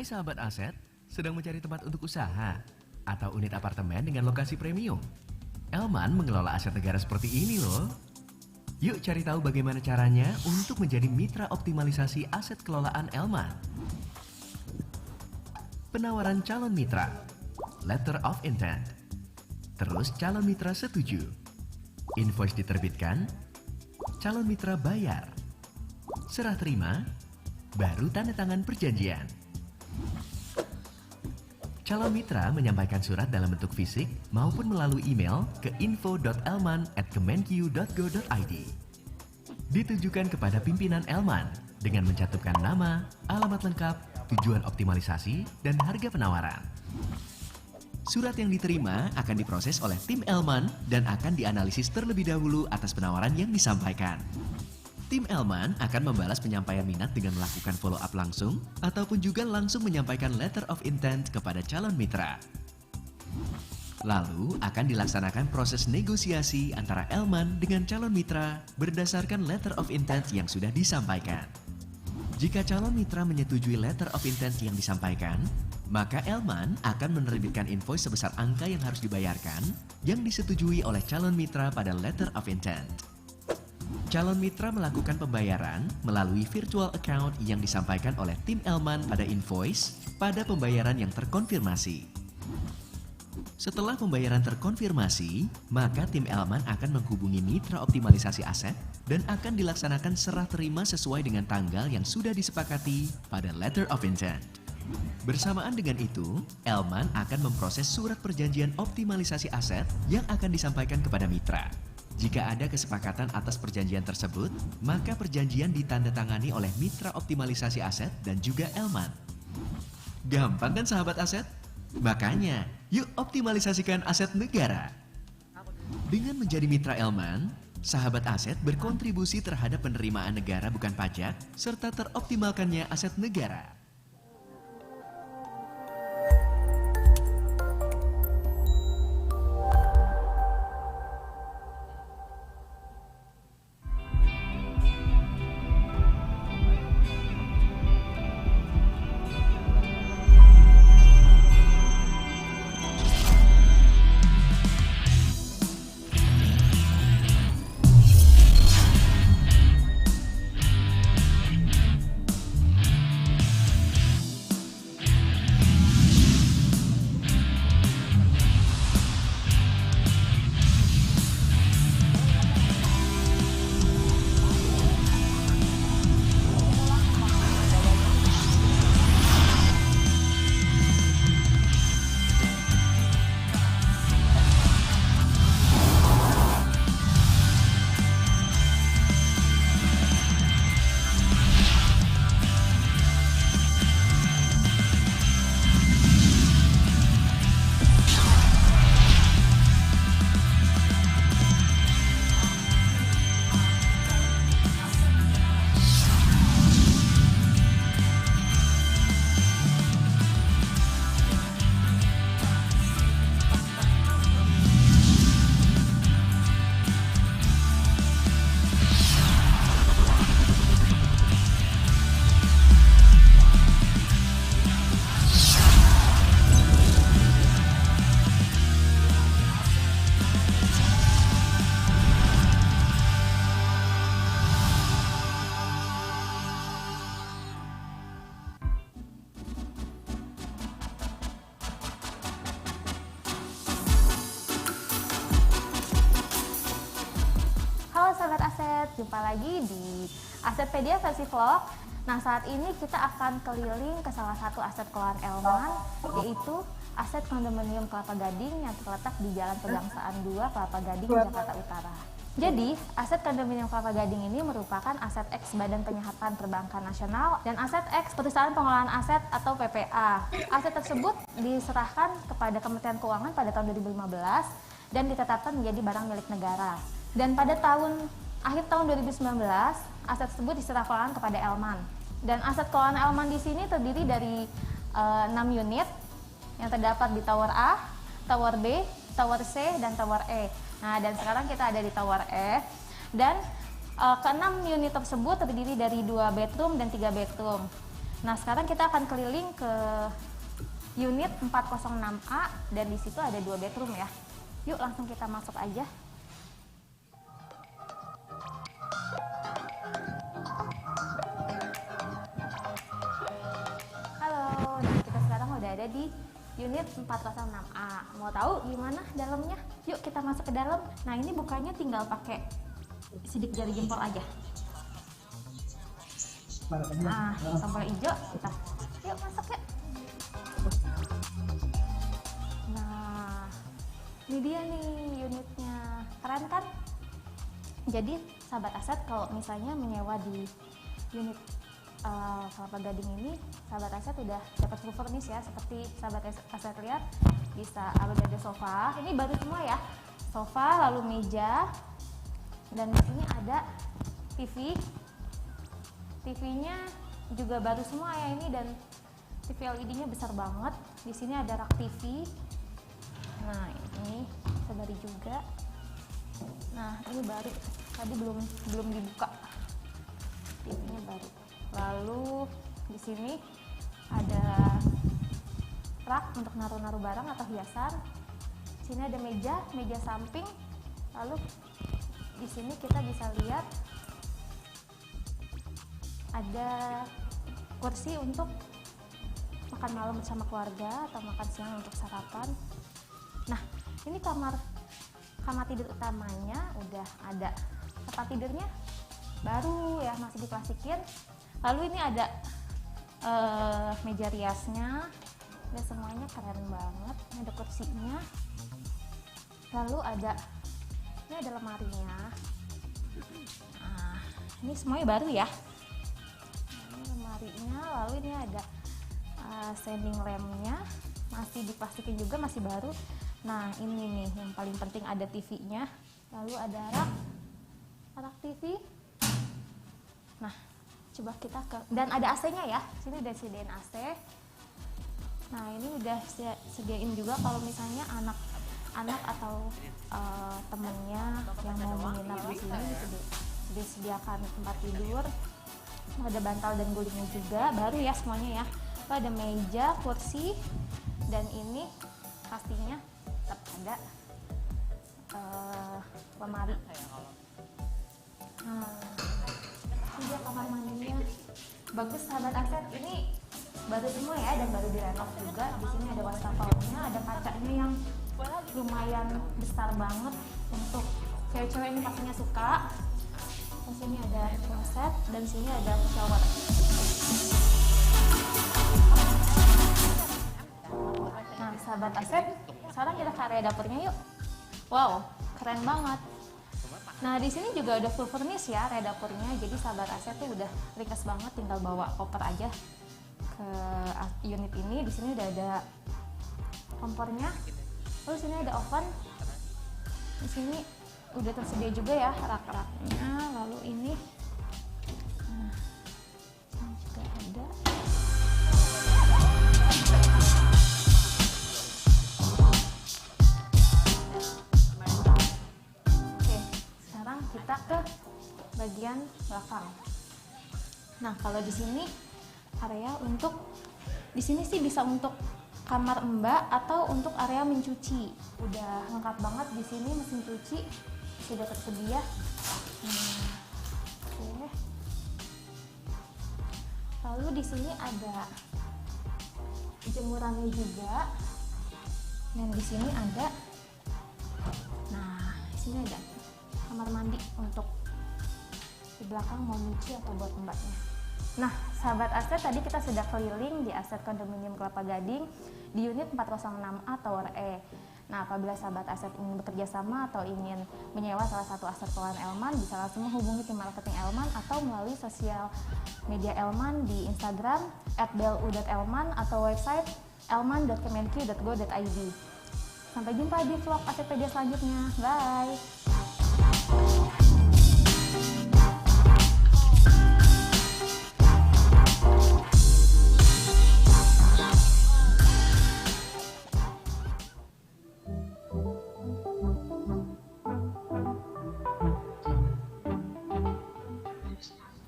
Hai sahabat aset, sedang mencari tempat untuk usaha atau unit apartemen dengan lokasi premium? Elman mengelola aset negara seperti ini loh. Yuk cari tahu bagaimana caranya untuk menjadi mitra optimalisasi aset kelolaan Elman. Penawaran calon mitra, letter of intent, terus calon mitra setuju, invoice diterbitkan, calon mitra bayar, serah terima, baru tanda tangan perjanjian. Calon mitra menyampaikan surat dalam bentuk fisik maupun melalui email ke info.elman@kemenq.go.id. Ditujukan kepada pimpinan Elman dengan mencantumkan nama, alamat lengkap, tujuan optimalisasi, dan harga penawaran. Surat yang diterima akan diproses oleh tim Elman dan akan dianalisis terlebih dahulu atas penawaran yang disampaikan. Tim Elman akan membalas penyampaian minat dengan melakukan follow up langsung ataupun juga langsung menyampaikan letter of intent kepada calon mitra. Lalu akan dilaksanakan proses negosiasi antara Elman dengan calon mitra berdasarkan letter of intent yang sudah disampaikan. Jika calon mitra menyetujui letter of intent yang disampaikan, maka Elman akan menerbitkan invoice sebesar angka yang harus dibayarkan yang disetujui oleh calon mitra pada letter of intent. Calon mitra melakukan pembayaran melalui virtual account yang disampaikan oleh tim Elman pada invoice pada pembayaran yang terkonfirmasi. Setelah pembayaran terkonfirmasi, maka tim Elman akan menghubungi mitra optimalisasi aset dan akan dilaksanakan serah terima sesuai dengan tanggal yang sudah disepakati pada letter of intent. Bersamaan dengan itu, Elman akan memproses surat perjanjian optimalisasi aset yang akan disampaikan kepada mitra. Jika ada kesepakatan atas perjanjian tersebut, maka perjanjian ditandatangani oleh mitra optimalisasi aset dan juga Elman. Gampang kan sahabat aset? Makanya, yuk optimalisasikan aset negara. Dengan menjadi mitra Elman, sahabat aset berkontribusi terhadap penerimaan negara bukan pajak, serta teroptimalkannya aset negara. Jumpa lagi di Asetpedia versi vlog. Nah, saat ini kita akan keliling ke salah satu aset kelolaan Elman, yaitu aset kondominium Kelapa Gading yang terletak di Jalan Pegangsaan 2, Kelapa Gading, Jakarta Utara. Jadi, aset kondominium Kelapa Gading ini merupakan aset X Badan Penyihatan Perbankan Nasional dan aset X Perusahaan Pengelolaan Aset atau PPA. Aset tersebut diserahkan kepada Kementerian Keuangan pada tahun 2015 dan ditetapkan menjadi barang milik negara. Dan pada akhir tahun 2019, aset tersebut diserah kelolaan kepada Elman. Dan aset kelolaan Elman di sini terdiri dari 6 unit yang terdapat di Tower A, Tower B, Tower C, dan Tower E. Nah, dan sekarang kita ada di Tower E. Dan ke-6 unit tersebut terdiri dari 2 bedroom dan 3 bedroom. Nah, sekarang kita akan keliling ke unit 406A dan di situ ada 2 bedroom ya. Yuk langsung kita masuk aja. Halo, nah kita sekarang udah ada di unit 406A. Mau tahu gimana dalamnya? Yuk kita masuk ke dalam. Nah, ini bukanya tinggal pakai sidik jari jempol aja. Nah, tombol hijau kita. Yuk masuk ya. Nah, ini dia nih unitnya. Keren kan? Jadi sahabat aset kalau misalnya menyewa di unit Kelapa Gading ini, sahabat aset udah dapat full furnish ya, seperti sahabat aset lihat bisa ada sofa. Ini baru semua ya, sofa, lalu meja, dan di sini ada TV. TV-nya juga baru semua ya ini, dan TV LED-nya besar banget. Di sini ada rak TV. Nah, ini baru juga. Nah, ini baru. Tadi belum dibuka. TV-nya baru. Lalu di sini ada rak untuk naruh-naruh barang atau hiasan. Di sini ada meja samping. Lalu di sini kita bisa lihat ada kursi untuk makan malam bersama keluarga atau makan siang untuk sarapan. Nah, ini kamar tidur utamanya udah ada. Tempat tidurnya baru ya, masih diplastikin. Lalu ini ada meja riasnya, ya semuanya keren banget. Ini ada kursinya. Lalu ini ada lemarinya. Nah, ini semuanya baru ya. Lalu ini ada standing lampnya, masih diplastikin juga, masih baru. Nah, ini nih yang paling penting, ada TV-nya. Lalu ada rak TV. Nah, coba kita dan ada AC-nya ya. Sini udah sediain AC. Nah, ini udah sediain juga kalau misalnya anak atau temennya yang mau menginap di sini disediakan tempat tidur. Ada bantal dan gulingnya juga, baru ya semuanya ya. Lalu ada meja, kursi, dan ini pastinya tetap ada lemari. Ini dia kamar mandinya. Bagus sahabat aset, ini baru semua ya dan baru direnov juga. Di sini ada wastafelnya, ada kacanya yang lumayan besar banget untuk cewek-cewek ini pastinya suka. Di sini ada kloset dan sini ada shower. Nah, sahabat aset, sekarang kita ke area dapurnya yuk. Wow, keren banget. Nah, di sini juga udah full furnish ya area dapurnya. Jadi sahabat aset tuh udah ringkas banget, tinggal bawa koper aja ke unit ini. Di sini udah ada kompornya. Terus sini ada oven. Di sini udah tersedia juga ya rak-raknya. Lalu ini juga ada. Oke, sekarang kita ke bagian belakang. Nah, kalau di sini area di sini sih bisa untuk kamar mbak atau untuk area mencuci. Udah lengkap banget di sini, mesin cuci sudah tersedia. Oke. Lalu di sini ada jemurannya juga. Dan di sini ada, di sini ada kamar mandi untuk di belakang mau nyuci atau buat mbaknya. Nah, sahabat aset, tadi kita sudah keliling di aset kondominium Kelapa Gading di unit 406A Tower E. Nah, apabila sahabat aset ingin bekerja sama atau ingin menyewa salah satu aset keuangan Elman, bisa langsung menghubungi tim marketing Elman atau melalui sosial media Elman di Instagram @belu.elman atau website elman.kemenq.go.id. Sampai jumpa di vlog Asetpedia selanjutnya. Bye!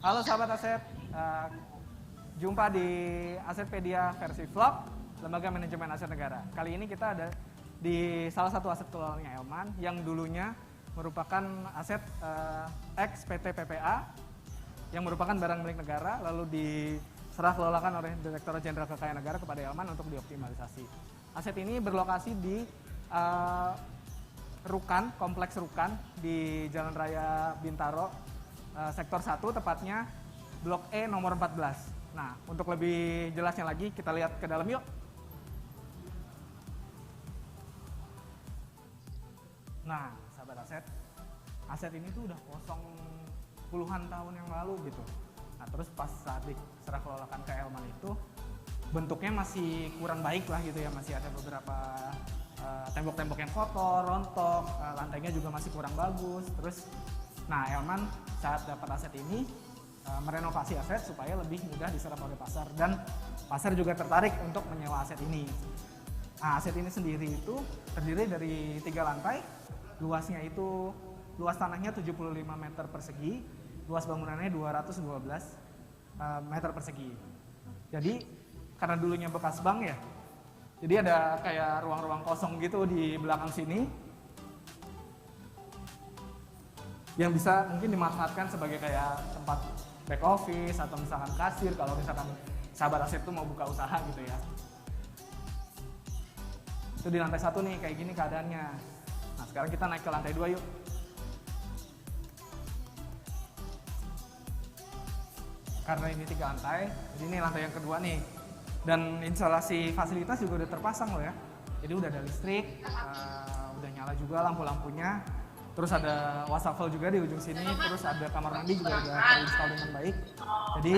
Halo sahabat aset, Jumpa di Asetpedia versi vlog, Lembaga Manajemen Aset Negara. Kali ini kita ada di salah satu aset kelolanya Elman yang dulunya merupakan aset ex PT PPA yang merupakan barang milik negara, lalu diserah kelolakan oleh Direktorat Jenderal Kekayaan Negara kepada Elman untuk dioptimalisasi. Aset ini berlokasi di Rukan, Kompleks Rukan di Jalan Raya Bintaro, Sektor 1, tepatnya Blok E nomor 14. Nah, untuk lebih jelasnya lagi, kita lihat ke dalam yuk. Nah, sahabat aset ini tuh udah kosong puluhan tahun yang lalu gitu. Nah, terus pas saat diserah kelolakan ke Elman itu, bentuknya masih kurang baik lah gitu ya, masih ada beberapa tembok-tembok yang kotor, rontok, lantainya juga masih kurang bagus. Terus, nah Elman saat dapat aset ini, merenovasi aset supaya lebih mudah diserap oleh pasar dan pasar juga tertarik untuk menyewa aset ini. Nah, aset ini sendiri itu terdiri dari 3 lantai, luasnya itu luas tanahnya 75 meter persegi, luas bangunannya 212 meter persegi. Jadi karena dulunya bekas bank ya, jadi ada kayak ruang-ruang kosong gitu di belakang sini yang bisa mungkin dimanfaatkan sebagai kayak tempat back office atau misalkan kasir kalau misalkan sahabat aset itu mau buka usaha gitu ya. Itu di lantai 1 nih kayak gini keadaannya. Nah, sekarang kita naik ke lantai 2 yuk. Karena ini 3 lantai, jadi ini lantai yang kedua nih. Dan instalasi fasilitas juga udah terpasang loh ya. Jadi udah ada listrik, udah nyala juga lampu-lampunya. Terus ada wastafel juga di ujung sini, terus ada kamar mandi juga udah terinstall dengan baik. Jadi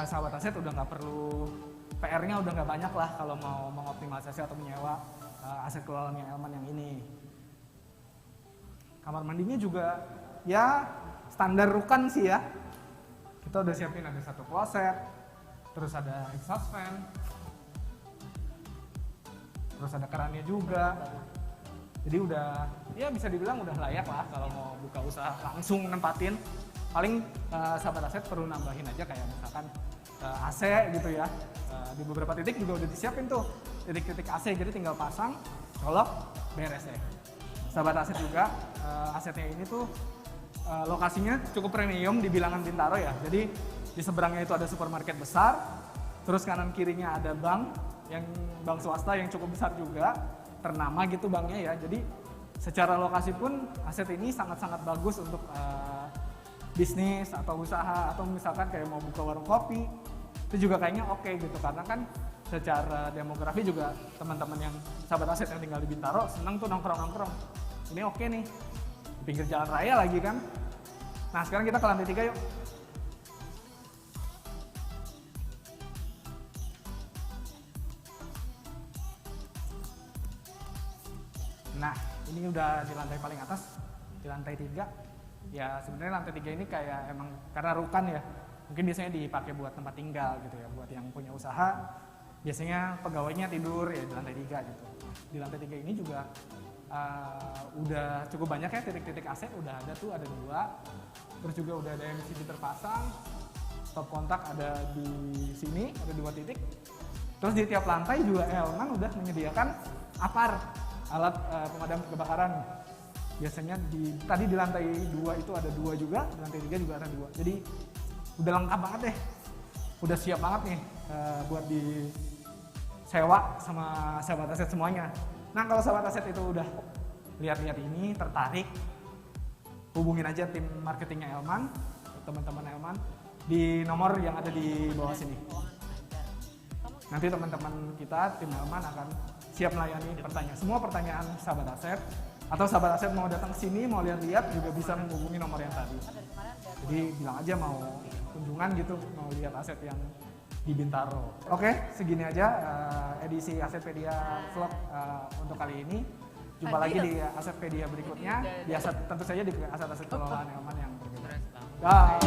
sahabat aset udah nggak perlu, PR-nya udah nggak banyak lah kalau mau mengoptimalisasi atau menyewa aset kelolanya Elman yang ini. Kamar mandinya juga ya standar Rukan sih ya. Kita udah siapin ada 1 kloset, terus ada exhaust fan, terus ada kerannya juga. Jadi udah, ya bisa dibilang udah layak lah kalau mau buka usaha langsung nempatin. Paling sahabat aset perlu nambahin aja kayak misalkan AC gitu ya. Di beberapa titik juga udah disiapin tuh titik-titik AC, jadi tinggal pasang, colok, beres ya. Sahabat aset juga, asetnya ini tuh lokasinya cukup premium di bilangan Bintaro ya. Jadi di seberangnya itu ada supermarket besar, terus kanan kirinya ada bank, yang bank swasta yang cukup besar juga. Ternama gitu banknya ya, jadi secara lokasi pun aset ini sangat-sangat bagus untuk bisnis atau usaha, atau misalkan kayak mau buka warung kopi, itu juga kayaknya oke gitu, karena kan secara demografi juga teman-teman yang sahabat aset yang tinggal di Bintaro seneng tuh nongkrong-nongkrong. Ini oke nih, di pinggir jalan raya lagi kan. Nah sekarang kita ke lantai 3 yuk. Nah, ini udah di lantai paling atas, di lantai 3. Ya sebenarnya lantai 3 ini kayak emang karena Rukan ya, mungkin biasanya dipakai buat tempat tinggal gitu ya, buat yang punya usaha. Biasanya pegawainya tidur ya di lantai 3 gitu. Di lantai 3 ini juga udah cukup banyak ya titik-titik AC, udah ada tuh, ada 2. Terus juga udah ada MCB terpasang, stop kontak ada di sini, ada 2 titik. Terus di tiap lantai juga Elman udah menyediakan APAR, alat pemadam kebakaran. Biasanya tadi di lantai 2 itu ada 2 juga, di lantai 3 juga ada 2. Jadi udah lengkap banget deh. Udah siap banget nih buat disewa sama sahabat aset semuanya. Nah, kalau sahabat aset itu udah lihat-lihat ini, tertarik, hubungin aja tim marketingnya Elman, teman-teman Elman di nomor yang ada di bawah sini. Nanti teman-teman kita, tim Elman akan siap melayani semua pertanyaan sahabat aset, atau sahabat aset mau datang ke sini, mau lihat-lihat juga bisa menghubungi nomor yang tadi. Jadi bilang aja mau kunjungan gitu, mau lihat aset yang di Bintaro. Oke, segini aja edisi Asetpedia Vlog untuk kali ini. Jumpa lagi di Asetpedia berikutnya, di aset, tentu saja di aset-aset kelolaan Elman yang berbeda. Bye.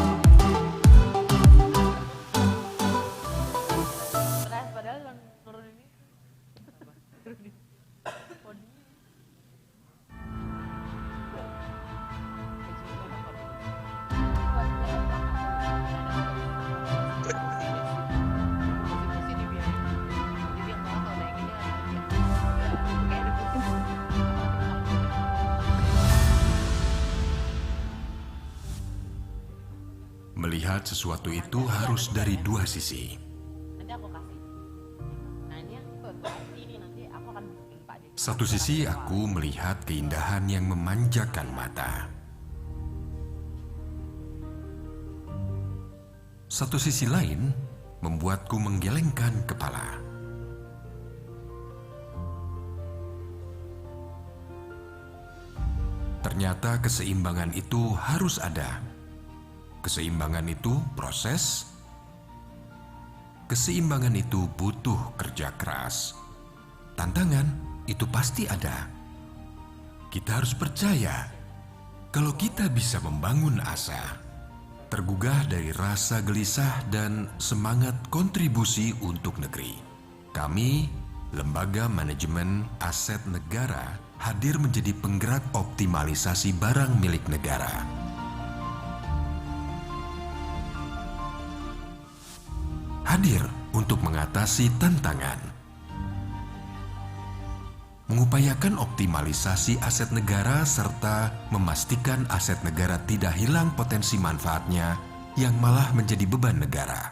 melihat sesuatu itu harus dari dua sisi. Nanti aku kasih. Nah ini nanti aku akan bikin Pak Dik. Satu sisi aku melihat keindahan yang memanjakan mata. Satu sisi lain membuatku menggelengkan kepala. Ternyata keseimbangan itu harus ada. Keseimbangan itu proses. Keseimbangan itu butuh kerja keras. Tantangan itu pasti ada. Kita harus percaya kalau kita bisa membangun asa, tergugah dari rasa gelisah dan semangat kontribusi untuk negeri. Kami, Lembaga Manajemen Aset Negara, hadir menjadi penggerak optimalisasi barang milik negara. Hadir untuk mengatasi tantangan. Mengupayakan optimalisasi aset negara serta memastikan aset negara tidak hilang potensi manfaatnya yang malah menjadi beban negara.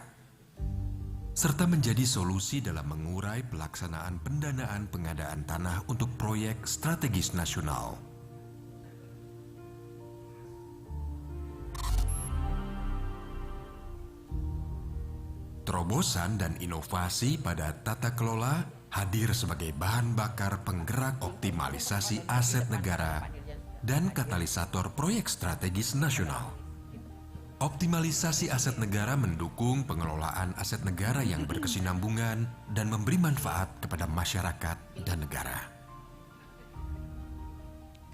Serta menjadi solusi dalam mengurai pelaksanaan pendanaan pengadaan tanah untuk proyek strategis nasional. Terobosan dan inovasi pada tata kelola hadir sebagai bahan bakar penggerak optimalisasi aset negara dan katalisator proyek strategis nasional. Optimalisasi aset negara mendukung pengelolaan aset negara yang berkesinambungan dan memberi manfaat kepada masyarakat dan negara.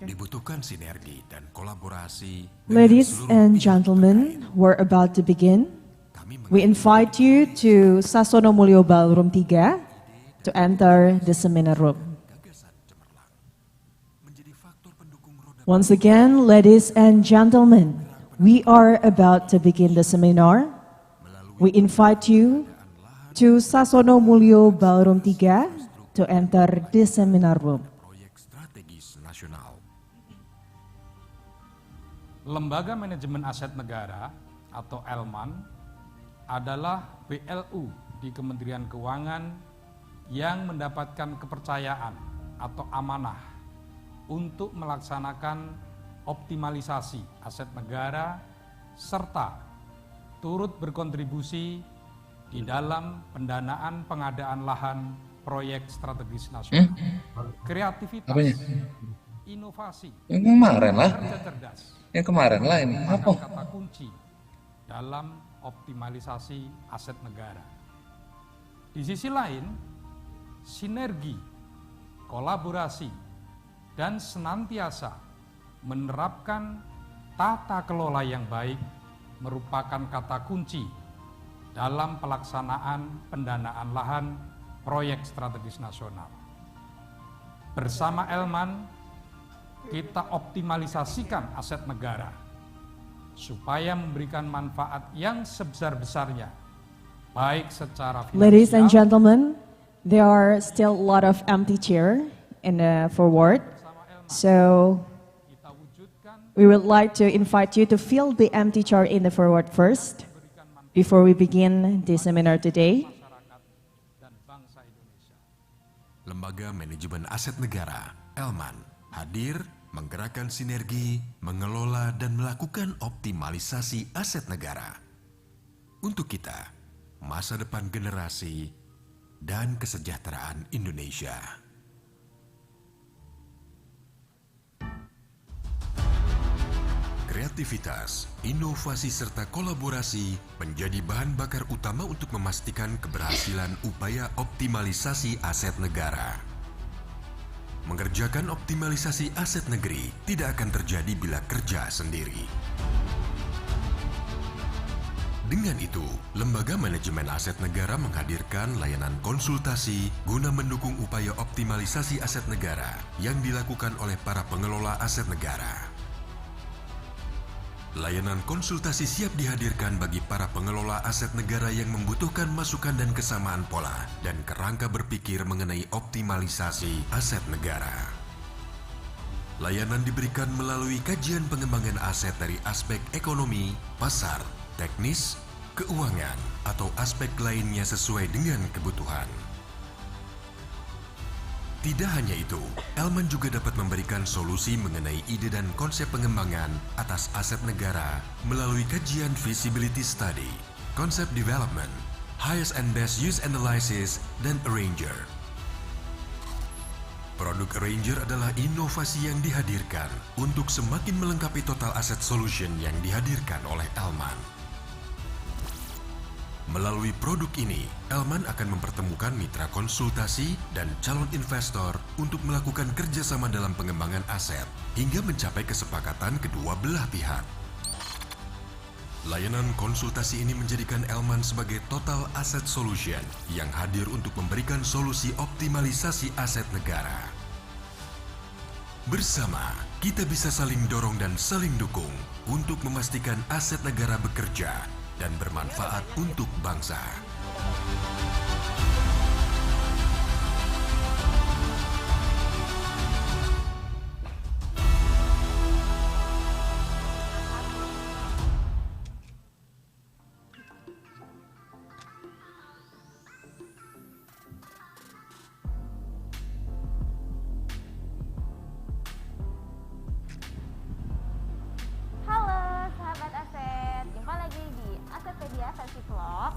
Dibutuhkan sinergi dan kolaborasi. Ladies and gentlemen, we're about to begin. We invite you to Sasono Mulyo Ballroom 3 to enter the seminar room. Once again, ladies and gentlemen, we are about to begin the seminar. We invite you to Sasono Mulyo Ballroom 3 to enter the seminar room. Proyek strategis nasional. Lembaga Manajemen Aset Negara atau ELMAN adalah BLU di Kementerian Keuangan yang mendapatkan kepercayaan atau amanah untuk melaksanakan optimalisasi aset negara serta turut berkontribusi di dalam pendanaan pengadaan lahan proyek strategis nasional. Kreativitas, inovasi, yang kemarin lah, kerja cerdas, yang kemarin lah ini apa? kata kunci dalam optimalisasi aset negara. Di sisi lain, sinergi, kolaborasi, dan senantiasa menerapkan tata kelola yang baik merupakan kata kunci dalam pelaksanaan pendanaan lahan proyek strategis nasional. Bersama ELMAN, kita optimalisasikan aset negara supaya memberikan manfaat yang sebesar-besarnya, baik secara finansial. Ladies and gentlemen, there are still a lot of empty chair in the forward. So we would like to invite you to fill the empty chair in the forward first before we begin the seminar today. Lembaga Manajemen Aset Negara, ELMAN, hadir menggerakkan sinergi, mengelola dan melakukan optimalisasi aset negara. Untuk kita, masa depan generasi dan kesejahteraan Indonesia. Kreativitas, inovasi serta kolaborasi menjadi bahan bakar utama untuk memastikan keberhasilan upaya optimalisasi aset negara. Mengerjakan optimalisasi aset negeri tidak akan terjadi bila kerja sendiri. Dengan itu, Lembaga Manajemen Aset Negara menghadirkan layanan konsultasi guna mendukung upaya optimalisasi aset negara yang dilakukan oleh para pengelola aset negara. Layanan konsultasi siap dihadirkan bagi para pengelola aset negara yang membutuhkan masukan dan kesamaan pola dan kerangka berpikir mengenai optimalisasi aset negara. Layanan diberikan melalui kajian pengembangan aset dari aspek ekonomi, pasar, teknis, keuangan, atau aspek lainnya sesuai dengan kebutuhan. Tidak hanya itu, Elman juga dapat memberikan solusi mengenai ide dan konsep pengembangan atas aset negara melalui kajian feasibility study, konsep development, highest and best use analysis, dan arranger. Produk arranger adalah inovasi yang dihadirkan untuk semakin melengkapi total asset solution yang dihadirkan oleh Elman. Melalui produk ini, Elman akan mempertemukan mitra konsultasi dan calon investor untuk melakukan kerjasama dalam pengembangan aset hingga mencapai kesepakatan kedua belah pihak. Layanan konsultasi ini menjadikan Elman sebagai total asset solution yang hadir untuk memberikan solusi optimalisasi aset negara. Bersama, kita bisa saling dorong dan saling dukung untuk memastikan aset negara bekerja dan bermanfaat untuk bangsa. Halo sahabat aset, jumpa lagi di Asetpedia versi vlog.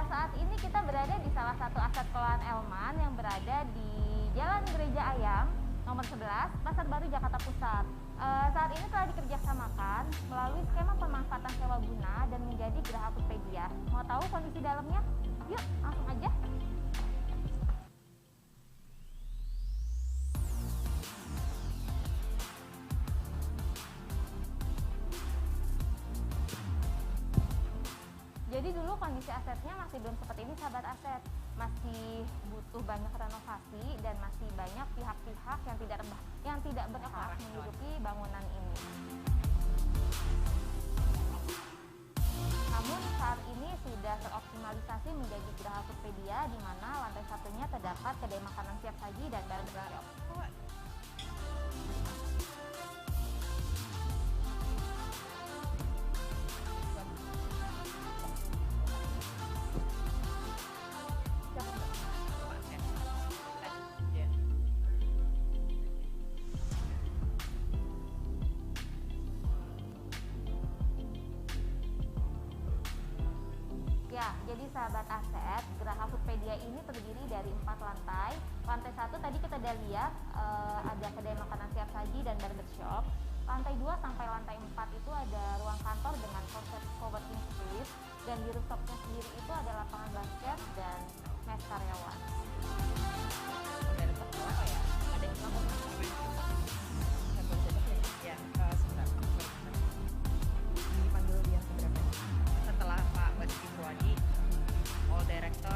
Saat ini kita berada di salah satu aset kelolaan Elman yang berada di Jalan Gereja Ayam nomor 11, Pasar Baru, Jakarta Pusat. Saat ini telah dikerjasamakan melalui skema pemanfaatan sewa guna dan menjadi Geraha Foodpedia. Mau tahu kondisi dalamnya? Yuk, langsung aja. Jadi dulu kondisi asetnya masih belum seperti ini sahabat aset, masih butuh banyak renovasi dan masih banyak pihak-pihak yang tidak berhak menduduki bangunan ini. Namun saat ini sudah teroptimalisasi menjadi Geraha Foodpedia, di mana lantai satunya terdapat kedai makanan siap saji dan barber shop. Ya, jadi sahabat aset, Geraha Foodpedia ini terdiri dari 4 lantai. Lantai 1 tadi kita udah lihat ada kedai makanan siap saji dan barbershop. Lantai 2 sampai lantai 4 itu ada ruang kantor dengan konsep co-working space, dan di rooftopnya sendiri itu ada lapangan basket dan mes karyawan. Ada yang ya, sebentar. Dipanggil dia seberapa? Setelah Pak Basuki Purwadi, all director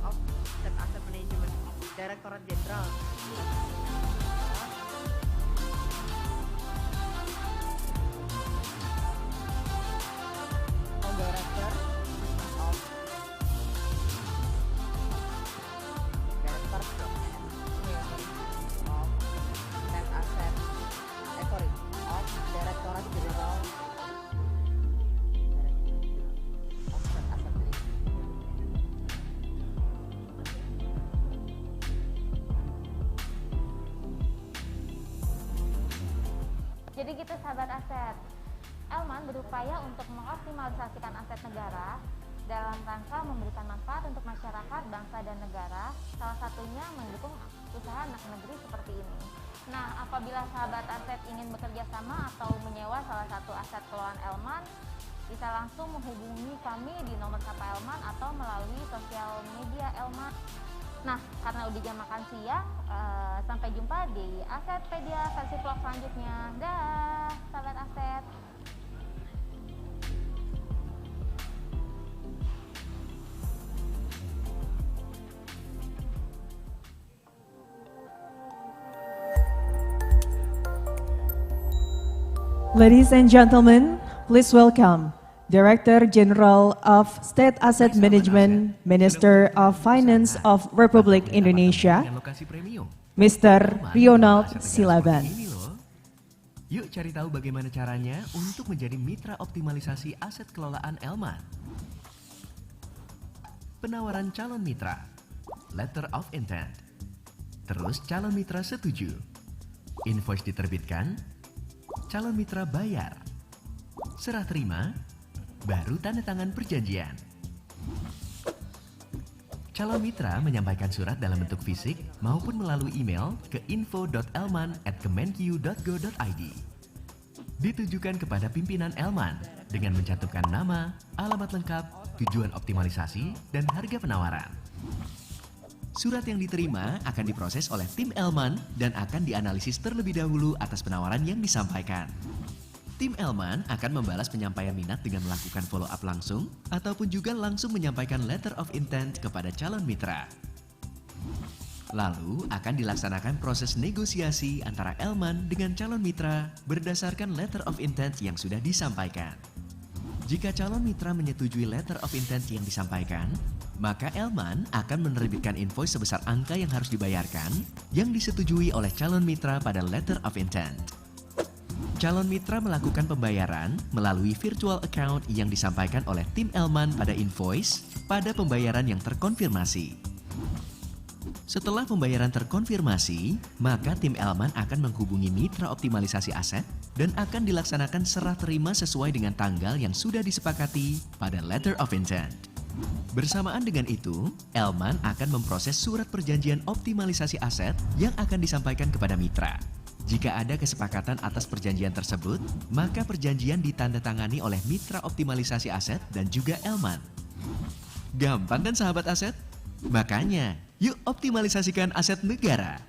of Set Asset Management, Direktorat Jenderal. All Director of Set Asset, of Direktorat Jenderal of Set Asset Management. Jadi gitu sahabat aset, Elman berupaya untuk mengoptimalisasikan aset negara dalam rangka memberikan manfaat untuk masyarakat, bangsa, dan negara, salah satunya mendukung usaha anak negeri seperti ini. Nah, apabila sahabat aset ingin bekerja sama atau menyewa salah satu aset kelolaan Elman, bisa langsung menghubungi kami di nomor sapa Elman atau melalui sosial media Elman. Nah, karena udah jam makan siang, sampai jumpa di Asetpedia versi vlog selanjutnya. Dah, sahabat aset. Ladies and gentlemen, please welcome Director General of State Asset Management, Minister of Finance of Republik Indonesia, Dengan lokasi premium. Mr. Elman Ronald mengelola aset negara Silaban. seperti ini loh. Yuk cari tahu bagaimana caranya untuk menjadi mitra optimalisasi aset kelolaan Elman. Penawaran calon mitra, letter of intent, terus calon mitra setuju, invoice diterbitkan, calon mitra bayar, serah terima, baru tanda tangan perjanjian. Calon mitra menyampaikan surat dalam bentuk fisik maupun melalui email ke info.elman@kemenq.go.id. Ditujukan kepada pimpinan Elman dengan mencantumkan nama, alamat lengkap, tujuan optimalisasi, dan harga penawaran. Surat yang diterima akan diproses oleh tim Elman dan akan dianalisis terlebih dahulu atas penawaran yang disampaikan. Tim Elman akan membalas penyampaian minat dengan melakukan follow up langsung ataupun juga langsung menyampaikan letter of intent kepada calon mitra. Lalu akan dilaksanakan proses negosiasi antara Elman dengan calon mitra berdasarkan letter of intent yang sudah disampaikan. Jika calon mitra menyetujui letter of intent yang disampaikan, maka Elman akan menerbitkan invoice sebesar angka yang harus dibayarkan yang disetujui oleh calon mitra pada letter of intent. Calon mitra melakukan pembayaran melalui virtual account yang disampaikan oleh tim Elman pada invoice pada pembayaran yang terkonfirmasi. Setelah pembayaran terkonfirmasi, maka tim Elman akan menghubungi mitra optimalisasi aset dan akan dilaksanakan serah terima sesuai dengan tanggal yang sudah disepakati pada letter of intent. Bersamaan dengan itu, Elman akan memproses surat perjanjian optimalisasi aset yang akan disampaikan kepada mitra. Jika ada kesepakatan atas perjanjian tersebut, maka perjanjian ditandatangani oleh mitra optimalisasi aset dan juga Elman. Gampang kan sahabat aset? Makanya, yuk optimalisasikan aset negara.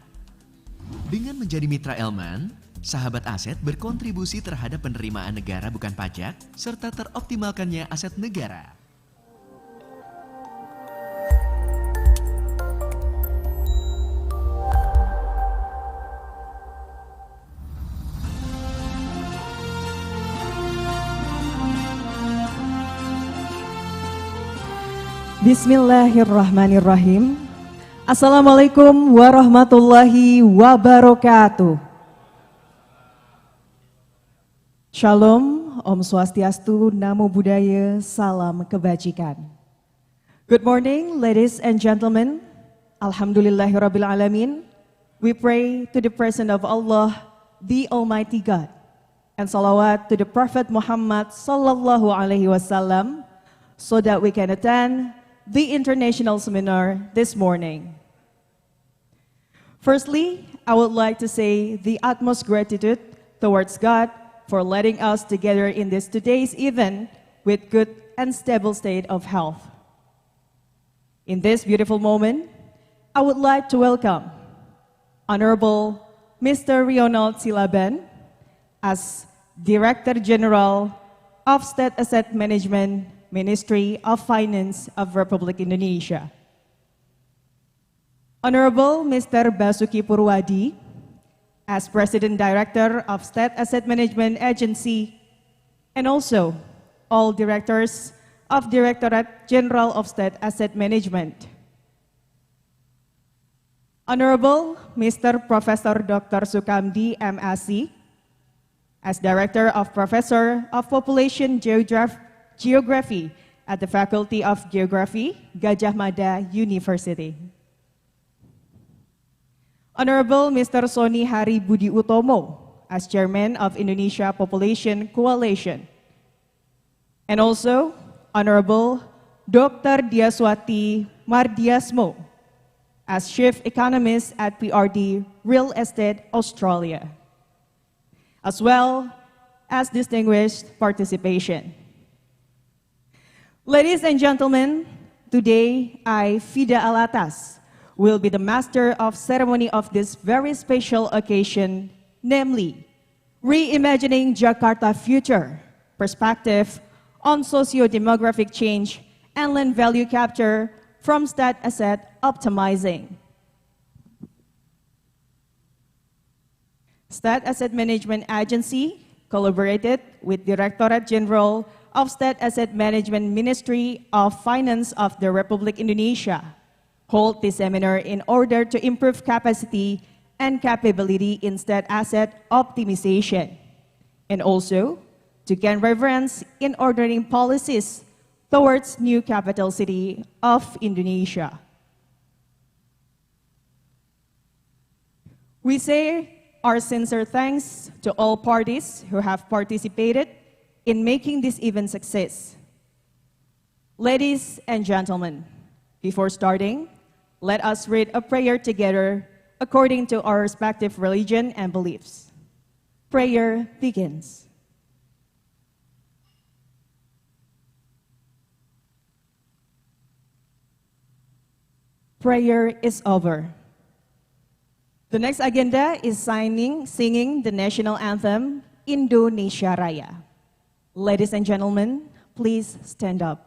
Dengan menjadi mitra Elman, sahabat aset berkontribusi terhadap penerimaan negara bukan pajak, serta teroptimalkannya aset negara. Bismillahirrahmanirrahim. Assalamualaikum warahmatullahi wabarakatuh. Shalom, Om Swastiastu, Namo Buddhaya, Salam Kebajikan. Good morning, ladies and gentlemen. Alhamdulillahirabbil alamin. We pray to the presence of Allah, the Almighty God, and salawat to the Prophet Muhammad sallallahu alaihi wasallam, so that we can attend the international seminar this morning. Firstly, I would like to say the utmost gratitude towards God for letting us together in this today's event with good and stable state of health. In this beautiful moment, I would like to welcome Honorable Mr. Ronald Silaban as Director General of State Asset Management, Ministry of Finance of Republik Indonesia. Honorable Mr. Basuki Purwadi, as President Director of State Asset Management Agency, and also all directors of Directorate General of State Asset Management. Honorable Mr. Professor Dr. Sukamdi MSc, as Director of Professor of Population Geography at the Faculty of Geography, Gajah Mada University. Honorable Mr. Soni Hari Budi Utomo, as Chairman of Indonesia Population Coalition. And also, Honorable Dr. Diaswati Mardiasmo, as Chief Economist at PRD Real Estate Australia, as well as distinguished participation. Ladies and gentlemen, today I, Fida Alatas, will be the master of ceremony of this very special occasion, namely, Reimagining Jakarta Future, Perspective on Socio-Demographic Change and Land Value Capture from State Asset Optimizing. State Asset Management Agency collaborated with Directorate General of State Asset Management Ministry of Finance of the Republic Indonesia, hold this seminar in order to improve capacity and capability in state asset optimization, and also to gain reference in ordering policies towards new capital city of Indonesia. We say our sincere thanks to all parties who have participated in making this event success. Ladies and gentlemen, before starting, let us read a prayer together according to our respective religion and beliefs. Prayer begins. Prayer is over. The next agenda is singing the national anthem, Indonesia Raya. Ladies and gentlemen, please stand up.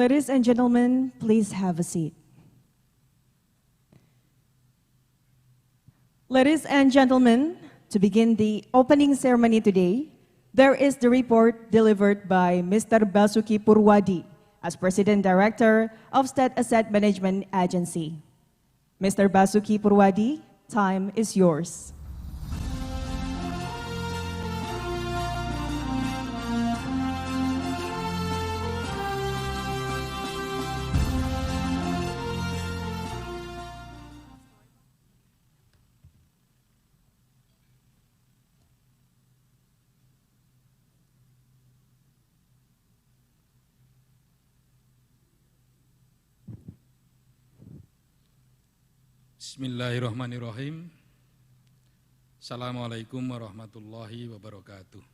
Ladies and gentlemen, please have a seat. Ladies and gentlemen, to begin the opening ceremony today, there is the report delivered by Mr. Basuki Purwadi as President Director of State Asset Management Agency. Mr. Basuki Purwadi, time is yours. Bismillahirrahmanirrahim. Assalamualaikum warahmatullahi wabarakatuh.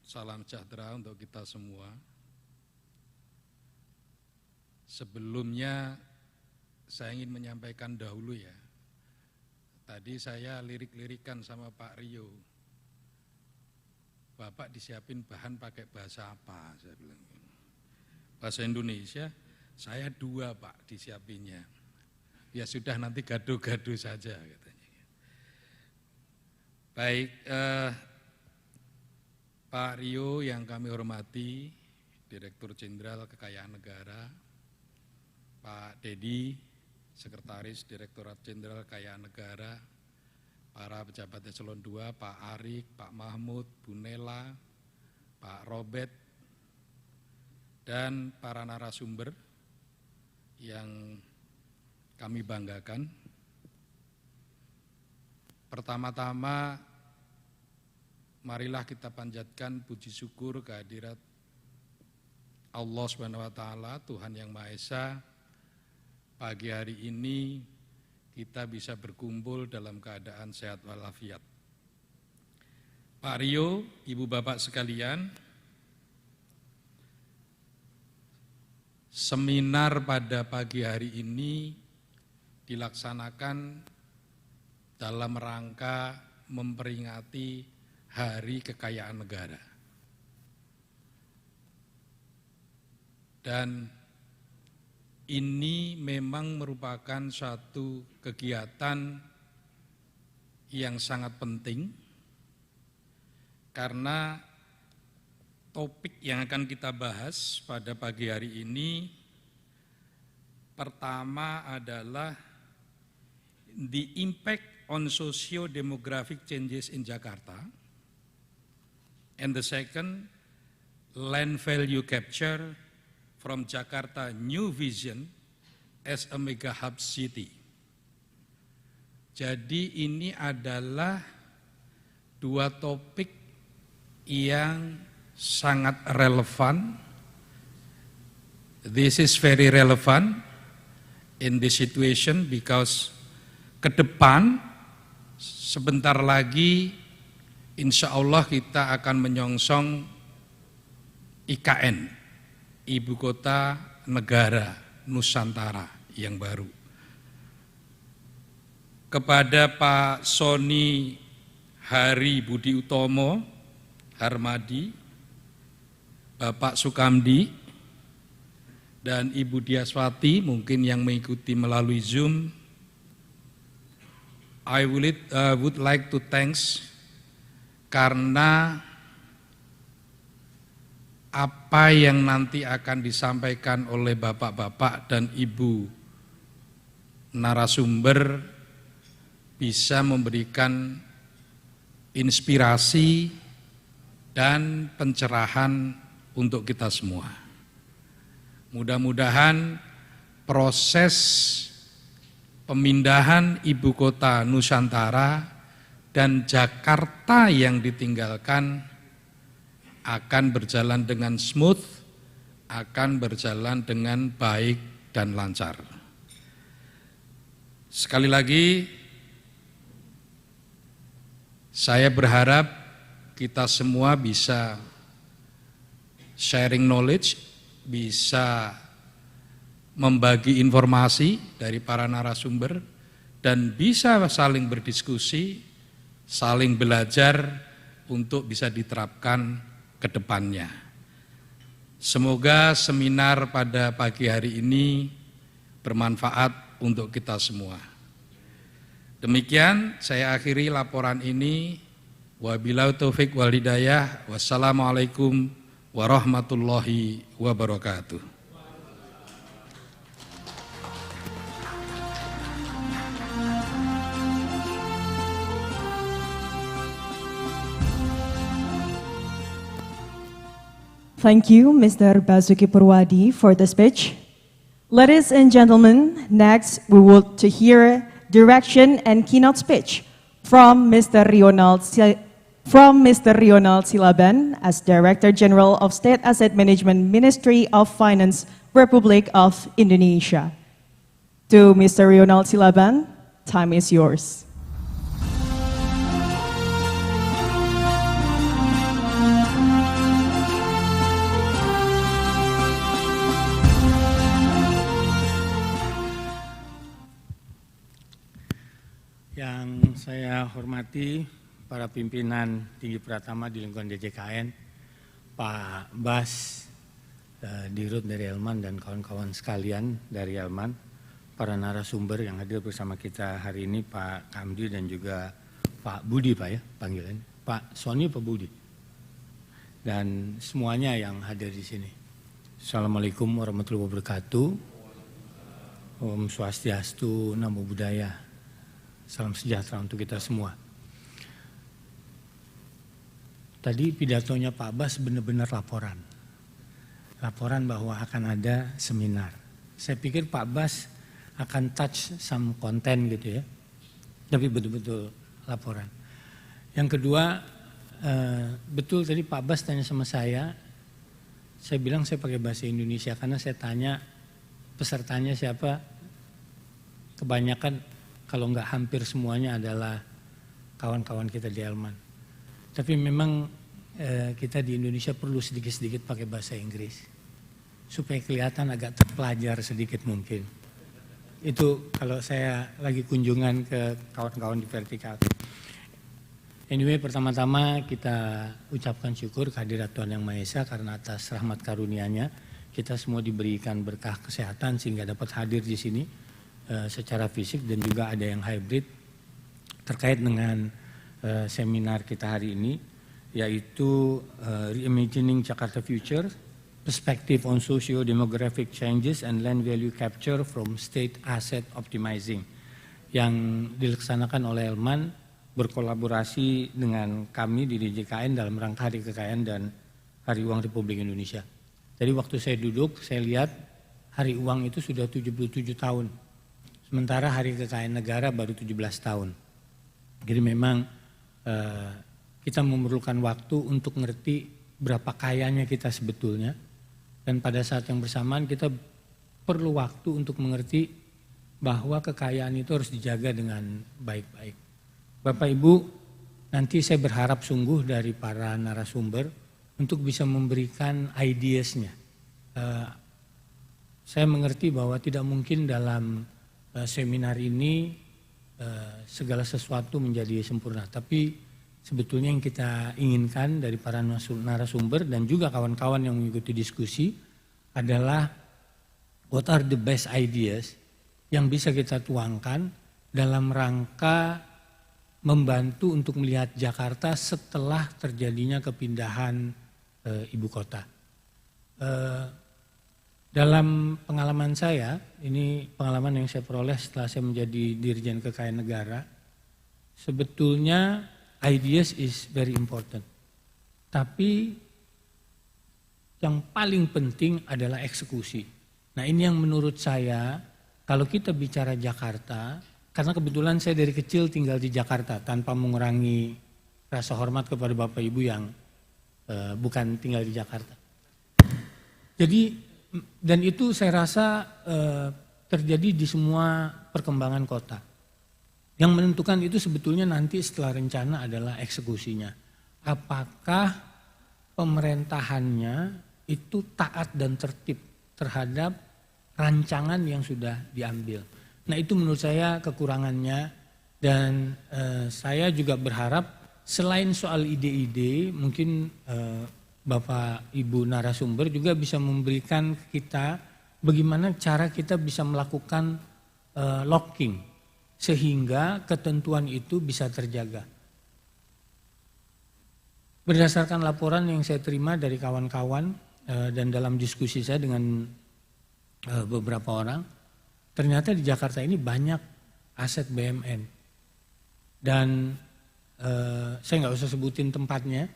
Salam sejahtera untuk kita semua. Sebelumnya saya ingin menyampaikan dahulu ya. Tadi saya lirik-lirikan sama Pak Rio. Bapak disiapin bahan pakai bahasa apa? Saya bilang. Bahasa Indonesia. Saya 2 Pak disiapinnya. Ya sudah nanti gaduh-gaduh saja katanya. Baik, Pak Rio yang kami hormati, Direktur Jenderal Kekayaan Negara, Pak Dedi, Sekretaris Direktorat Jenderal Kekayaan Negara, para pejabat eselon 2, Pak Arik, Pak Mahmud, Bu Nela, Pak Robert, dan para narasumber yang kami banggakan. Pertama-tama, marilah kita panjatkan puji syukur kehadirat Allah SWT, Tuhan Yang Maha Esa. Pagi hari ini kita bisa berkumpul dalam keadaan sehat walafiat. Pak Rio, Ibu Bapak sekalian, seminar pada pagi hari ini dilaksanakan dalam rangka memperingati Hari Kekayaan Negara. Dan ini memang merupakan suatu kegiatan yang sangat penting karena topik yang akan kita bahas pada pagi hari ini pertama adalah the impact on socio-demographic changes in Jakarta, and the second, land value capture from Jakarta new vision as a mega hub city. Jadi ini adalah dua topik yang sangat relevan. This is very relevant in this situation because ke depan sebentar lagi insya Allah kita akan menyongsong IKN, Ibu Kota Negara Nusantara yang baru. Kepada Pak Soni Hari Budi Utomo Harmadi, Bapak Sukamdi, dan Ibu Diaswati mungkin yang mengikuti melalui Zoom, I would like to thanks karena apa yang nanti akan disampaikan oleh bapak-bapak dan ibu narasumber bisa memberikan inspirasi dan pencerahan untuk kita semua. Mudah-mudahan proses pemindahan ibu kota Nusantara dan Jakarta yang ditinggalkan akan berjalan dengan smooth, akan berjalan dengan baik dan lancar. Sekali lagi, saya berharap kita semua bisa sharing knowledge, bisa membagi informasi dari para narasumber, dan bisa saling berdiskusi, saling belajar untuk bisa diterapkan ke depannya. Semoga seminar pada pagi hari ini bermanfaat untuk kita semua. Demikian saya akhiri laporan ini. Wabillahi taufik wal hidayah. Wassalamualaikum warahmatullahi wabarakatuh. Thank you, Mr. Basuki Purwadi, for the speech. Ladies and gentlemen, next we will to hear direction and keynote speech from Mr. Ronald Silaban as Director General of State Asset Management Ministry of Finance, Republic of Indonesia. To Mr. Ronald Silaban, time is yours. Yang saya hormati para pimpinan tinggi pratama di lingkungan DJKN, Pak Bas, Dirut dari Elman dan kawan-kawan sekalian dari Elman, para narasumber yang hadir bersama kita hari ini, Pak Kamdi dan juga Pak Budi, Pak ya panggilan, Pak Soni, Pak Budi, dan semuanya yang hadir di sini. Assalamualaikum warahmatullahi wabarakatuh. Om Swastiastu, Namo Buddhaya. Salam sejahtera untuk kita semua. Tadi pidatonya Pak Bas benar-benar laporan. Laporan bahwa akan ada seminar. Saya pikir Pak Bas akan touch some content gitu ya. Tapi betul-betul laporan. Yang kedua, betul tadi Pak Bas tanya sama saya bilang saya pakai bahasa Indonesia karena saya tanya pesertanya siapa, kebanyakan kalau nggak hampir semuanya adalah kawan-kawan kita di Elman. Tapi memang kita di Indonesia perlu sedikit-sedikit pakai bahasa Inggris supaya kelihatan agak terpelajar sedikit mungkin. Itu kalau saya lagi kunjungan ke kawan-kawan di vertikal. Anyway, pertama-tama kita ucapkan syukur kehadirat Tuhan Yang Maha Esa karena atas rahmat karunia-Nya kita semua diberikan berkah kesehatan sehingga dapat hadir di sini secara fisik dan juga ada yang hybrid terkait dengan seminar kita hari ini, yaitu Reimagining Jakarta Future, Perspective on Socio-Demographic Changes and Land Value Capture from State Asset Optimizing, yang dilaksanakan oleh Elman berkolaborasi dengan kami di DJKN dalam rangka Hari Kekayaan dan Hari Uang Republik Indonesia. Jadi waktu saya duduk, saya lihat Hari Uang itu sudah 77 tahun. Sementara Hari Kekayaan Negara baru 17 tahun. Jadi memang kita memerlukan waktu untuk ngerti berapa kayanya kita sebetulnya. Dan pada saat yang bersamaan kita perlu waktu untuk mengerti bahwa kekayaan itu harus dijaga dengan baik-baik. Bapak Ibu, nanti saya berharap sungguh dari para narasumber untuk bisa memberikan ideasnya. Saya mengerti bahwa tidak mungkin dalam seminar ini segala sesuatu menjadi sempurna. Tapi sebetulnya yang kita inginkan dari para narasumber dan juga kawan-kawan yang mengikuti diskusi adalah what are the best ideas yang bisa kita tuangkan dalam rangka membantu untuk melihat Jakarta setelah terjadinya kepindahan ibu kota. Dalam pengalaman saya, ini pengalaman yang saya peroleh setelah saya menjadi Dirjen Kekayaan Negara, sebetulnya ideas is very important. Tapi yang paling penting adalah eksekusi. Nah ini yang menurut saya, kalau kita bicara Jakarta, karena kebetulan saya dari kecil tinggal di Jakarta tanpa mengurangi rasa hormat kepada Bapak Ibu yang bukan tinggal di Jakarta. Jadi dan itu saya rasa terjadi di semua perkembangan kota. Yang menentukan itu sebetulnya nanti setelah rencana adalah eksekusinya. Apakah pemerintahannya itu taat dan tertib terhadap rancangan yang sudah diambil. Nah itu menurut saya kekurangannya dan saya juga berharap selain soal ide-ide mungkin Bapak Ibu narasumber juga bisa memberikan kita bagaimana cara kita bisa melakukan locking sehingga ketentuan itu bisa terjaga. Berdasarkan laporan yang saya terima dari kawan-kawan dan dalam diskusi saya dengan beberapa orang, ternyata di Jakarta ini banyak aset BUMN dan saya nggak usah sebutin tempatnya.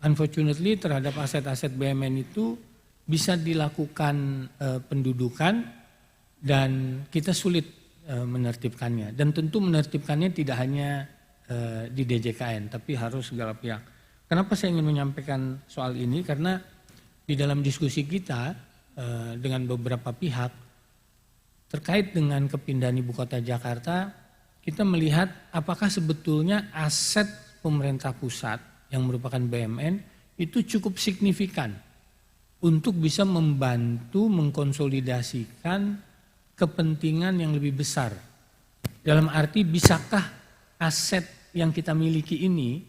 Unfortunately terhadap aset-aset BUMN itu bisa dilakukan pendudukan dan kita sulit menertibkannya. Dan tentu menertibkannya tidak hanya di DJKN tapi harus segala pihak. Kenapa saya ingin menyampaikan soal ini? Karena di dalam diskusi kita dengan beberapa pihak terkait dengan kepindahan ibu kota Jakarta, kita melihat apakah sebetulnya aset pemerintah pusat yang merupakan BUMN itu cukup signifikan untuk bisa membantu mengkonsolidasikan kepentingan yang lebih besar. Dalam arti bisakah aset yang kita miliki ini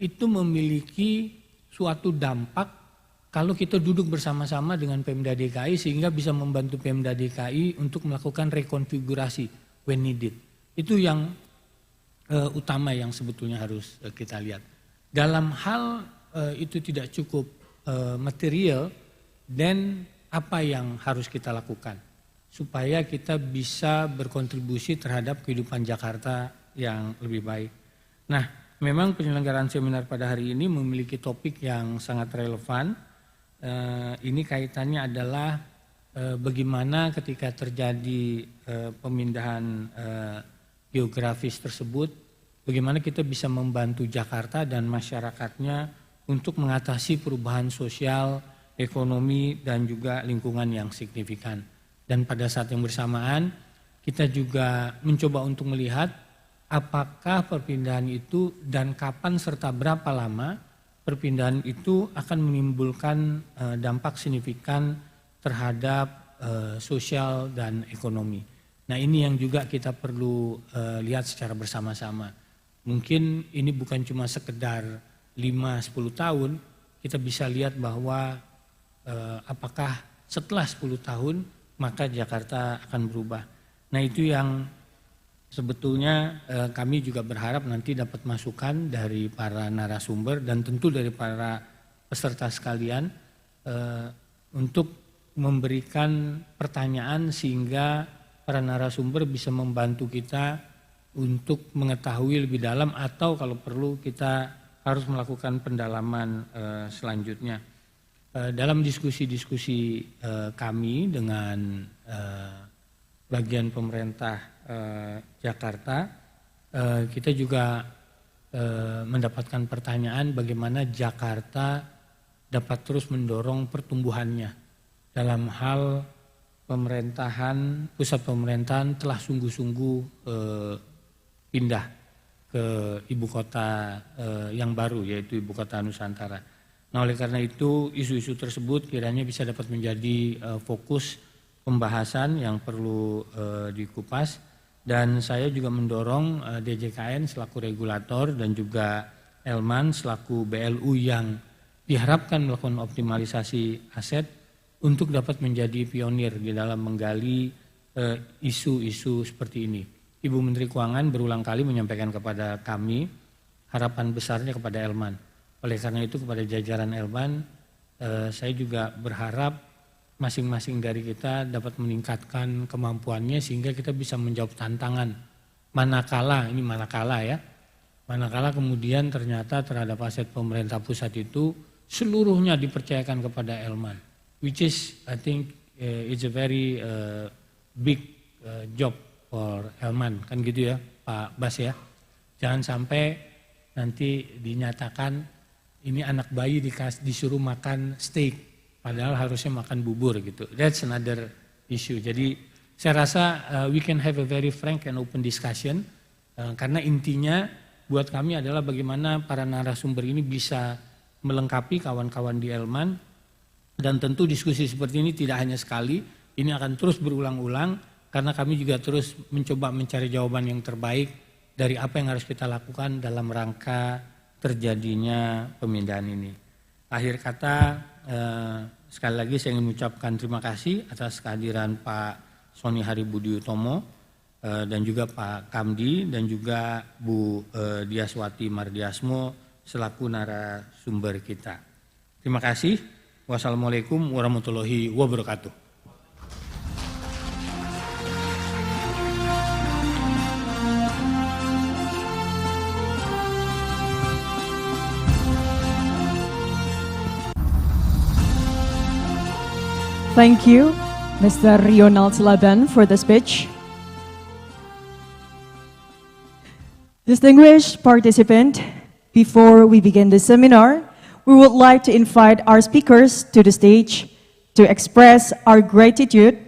itu memiliki suatu dampak kalau kita duduk bersama-sama dengan Pemda DKI sehingga bisa membantu Pemda DKI untuk melakukan rekonfigurasi when needed. Itu yang utama yang sebetulnya harus kita lihat. Dalam hal itu tidak cukup material, dan apa yang harus kita lakukan supaya kita bisa berkontribusi terhadap kehidupan Jakarta yang lebih baik. Nah, memang penyelenggaraan seminar pada hari ini memiliki topik yang sangat relevan. Ini kaitannya adalah bagaimana ketika terjadi pemindahan geografis tersebut, bagaimana kita bisa membantu Jakarta dan masyarakatnya untuk mengatasi perubahan sosial, ekonomi, dan juga lingkungan yang signifikan. Dan pada saat yang bersamaan, kita juga mencoba untuk melihat apakah perpindahan itu dan kapan serta berapa lama perpindahan itu akan menimbulkan dampak signifikan terhadap sosial dan ekonomi. Nah, ini yang juga kita perlu lihat secara bersama-sama. Mungkin ini bukan cuma sekedar 5-10 tahun, kita bisa lihat bahwa apakah setelah 10 tahun maka Jakarta akan berubah. Nah, itu yang sebetulnya kami juga berharap nanti dapat masukan dari para narasumber dan tentu dari para peserta sekalian untuk memberikan pertanyaan sehingga para narasumber bisa membantu kita untuk mengetahui lebih dalam atau kalau perlu kita harus melakukan pendalaman selanjutnya. Dalam diskusi-diskusi kami dengan bagian pemerintah Jakarta, kita juga mendapatkan pertanyaan bagaimana Jakarta dapat terus mendorong pertumbuhannya dalam hal pemerintahan, pusat pemerintahan telah sungguh-sungguh pindah ke ibu kota yang baru, yaitu ibu kota Nusantara. Nah, oleh karena itu isu-isu tersebut kiranya bisa dapat menjadi fokus pembahasan yang perlu dikupas, dan saya juga mendorong DJKN selaku regulator dan juga Elman selaku BLU yang diharapkan melakukan optimalisasi aset untuk dapat menjadi pionir di dalam menggali isu-isu seperti ini. Ibu Menteri Keuangan berulang kali menyampaikan kepada kami harapan besarnya kepada Elman. Oleh karena itu kepada jajaran Elman, saya juga berharap masing-masing dari kita dapat meningkatkan kemampuannya sehingga kita bisa menjawab tantangan. Manakala kemudian ternyata terhadap aset pemerintah pusat itu seluruhnya dipercayakan kepada Elman. Which is, I think, it's a very big job for Elman, kan gitu ya Pak Bas ya. Jangan sampai nanti dinyatakan ini anak bayi disuruh makan steak, padahal harusnya makan bubur gitu. That's another issue. Jadi saya rasa we can have a very frank and open discussion, karena intinya buat kami adalah bagaimana para narasumber ini bisa melengkapi kawan-kawan di Elman. Dan tentu diskusi seperti ini tidak hanya sekali, ini akan terus berulang-ulang karena kami juga terus mencoba mencari jawaban yang terbaik dari apa yang harus kita lakukan dalam rangka terjadinya pemindahan ini. Akhir kata, sekali lagi saya ingin mengucapkan terima kasih atas kehadiran Pak Sony Haribudi Utomo dan juga Pak Kamdi dan juga Bu Diaswati Mardiasmo selaku narasumber kita. Terima kasih. Wassalamualaikum warahmatullahi wabarakatuh. Thank you, Mr. Ronald Silaban, for the speech. Distinguished participant, before we begin the seminar, we would like to invite our speakers to the stage to express our gratitude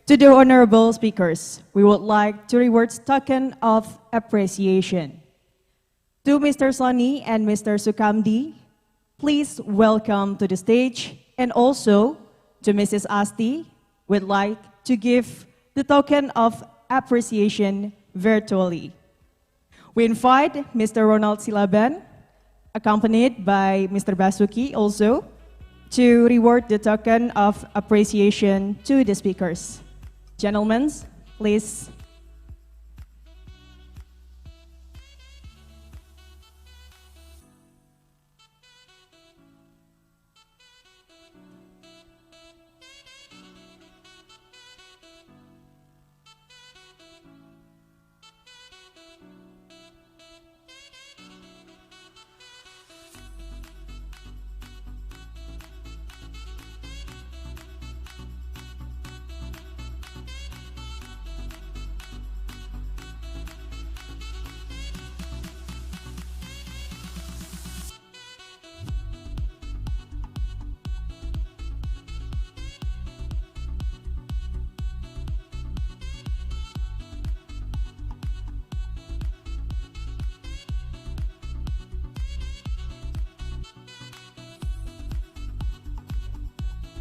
to the honorable speakers. We would like to reward token of appreciation. To Mr. Soni and Mr. Sukamdi, please welcome to the stage, and also to Mrs. Asti, we'd like to give the token of appreciation virtually. We invite Mr. Ronald Silaban, accompanied by Mr. Basuki also, to reward the token of appreciation to the speakers. Gentlemen, please.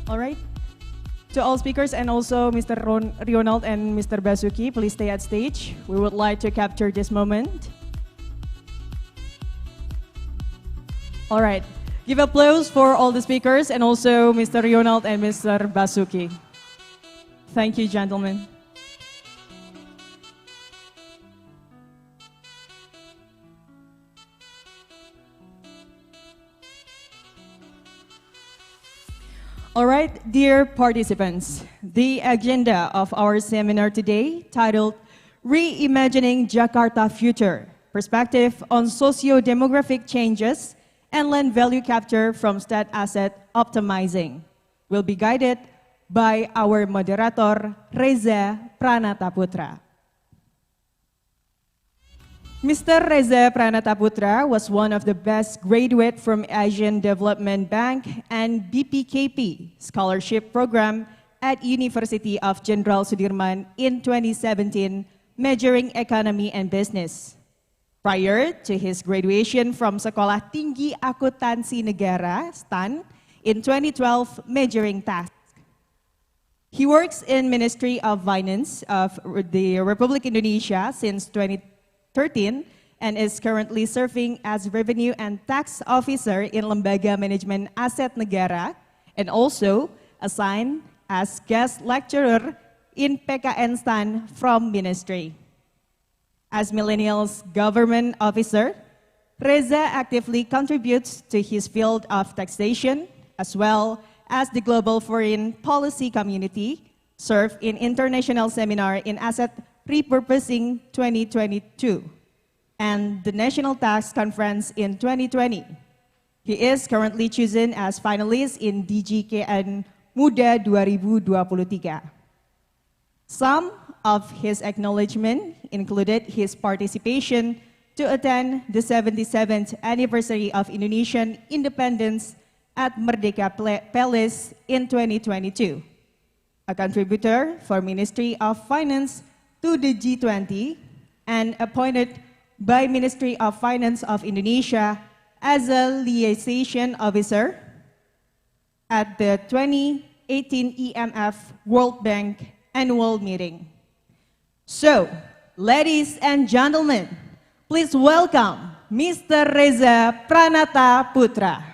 All right. To all speakers and also Mr. Ronald and Mr. Basuki, please stay at stage. We would like to capture this moment. All right. Give applause for all the speakers and also Mr. Ronald and Mr. Basuki. Thank you, gentlemen. All right, dear participants, the agenda of our seminar today, titled Reimagining Jakarta Future, Perspective on Socio-Demographic Changes and Land Value Capture from State Asset Optimizing, will be guided by our moderator, Reza Pranataputra. Mr. Reza Pranataputra was one of the best graduates from Asian Development Bank and BPKP scholarship program at University of Jenderal Sudirman in 2017, majoring economy and business. Prior to his graduation from Sekolah Tinggi Akuntansi Negara, STAN, in 2012, majoring tax. He works in Ministry of Finance of the Republic Indonesia since 2013 and is currently serving as Revenue and Tax Officer in Lembaga Manajemen Aset Negara and also assigned as guest lecturer in PKN STAN from Ministry. As Millennials Government Officer, Reza actively contributes to his field of taxation as well as the global foreign policy community, served in international seminar in asset repurposing 2022 and the National Tax Conference in 2020. He is currently chosen as finalist in DJKN Muda 2023. Some of his acknowledgement included his participation to attend the 77th anniversary of Indonesian independence at Merdeka Palace in 2022, a contributor for Ministry of Finance to the G20, and appointed by Ministry of Finance of Indonesia as a liaison officer at the 2018 EMF World Bank annual meeting. So, ladies and gentlemen, please welcome Mr. Reza Pranataputra.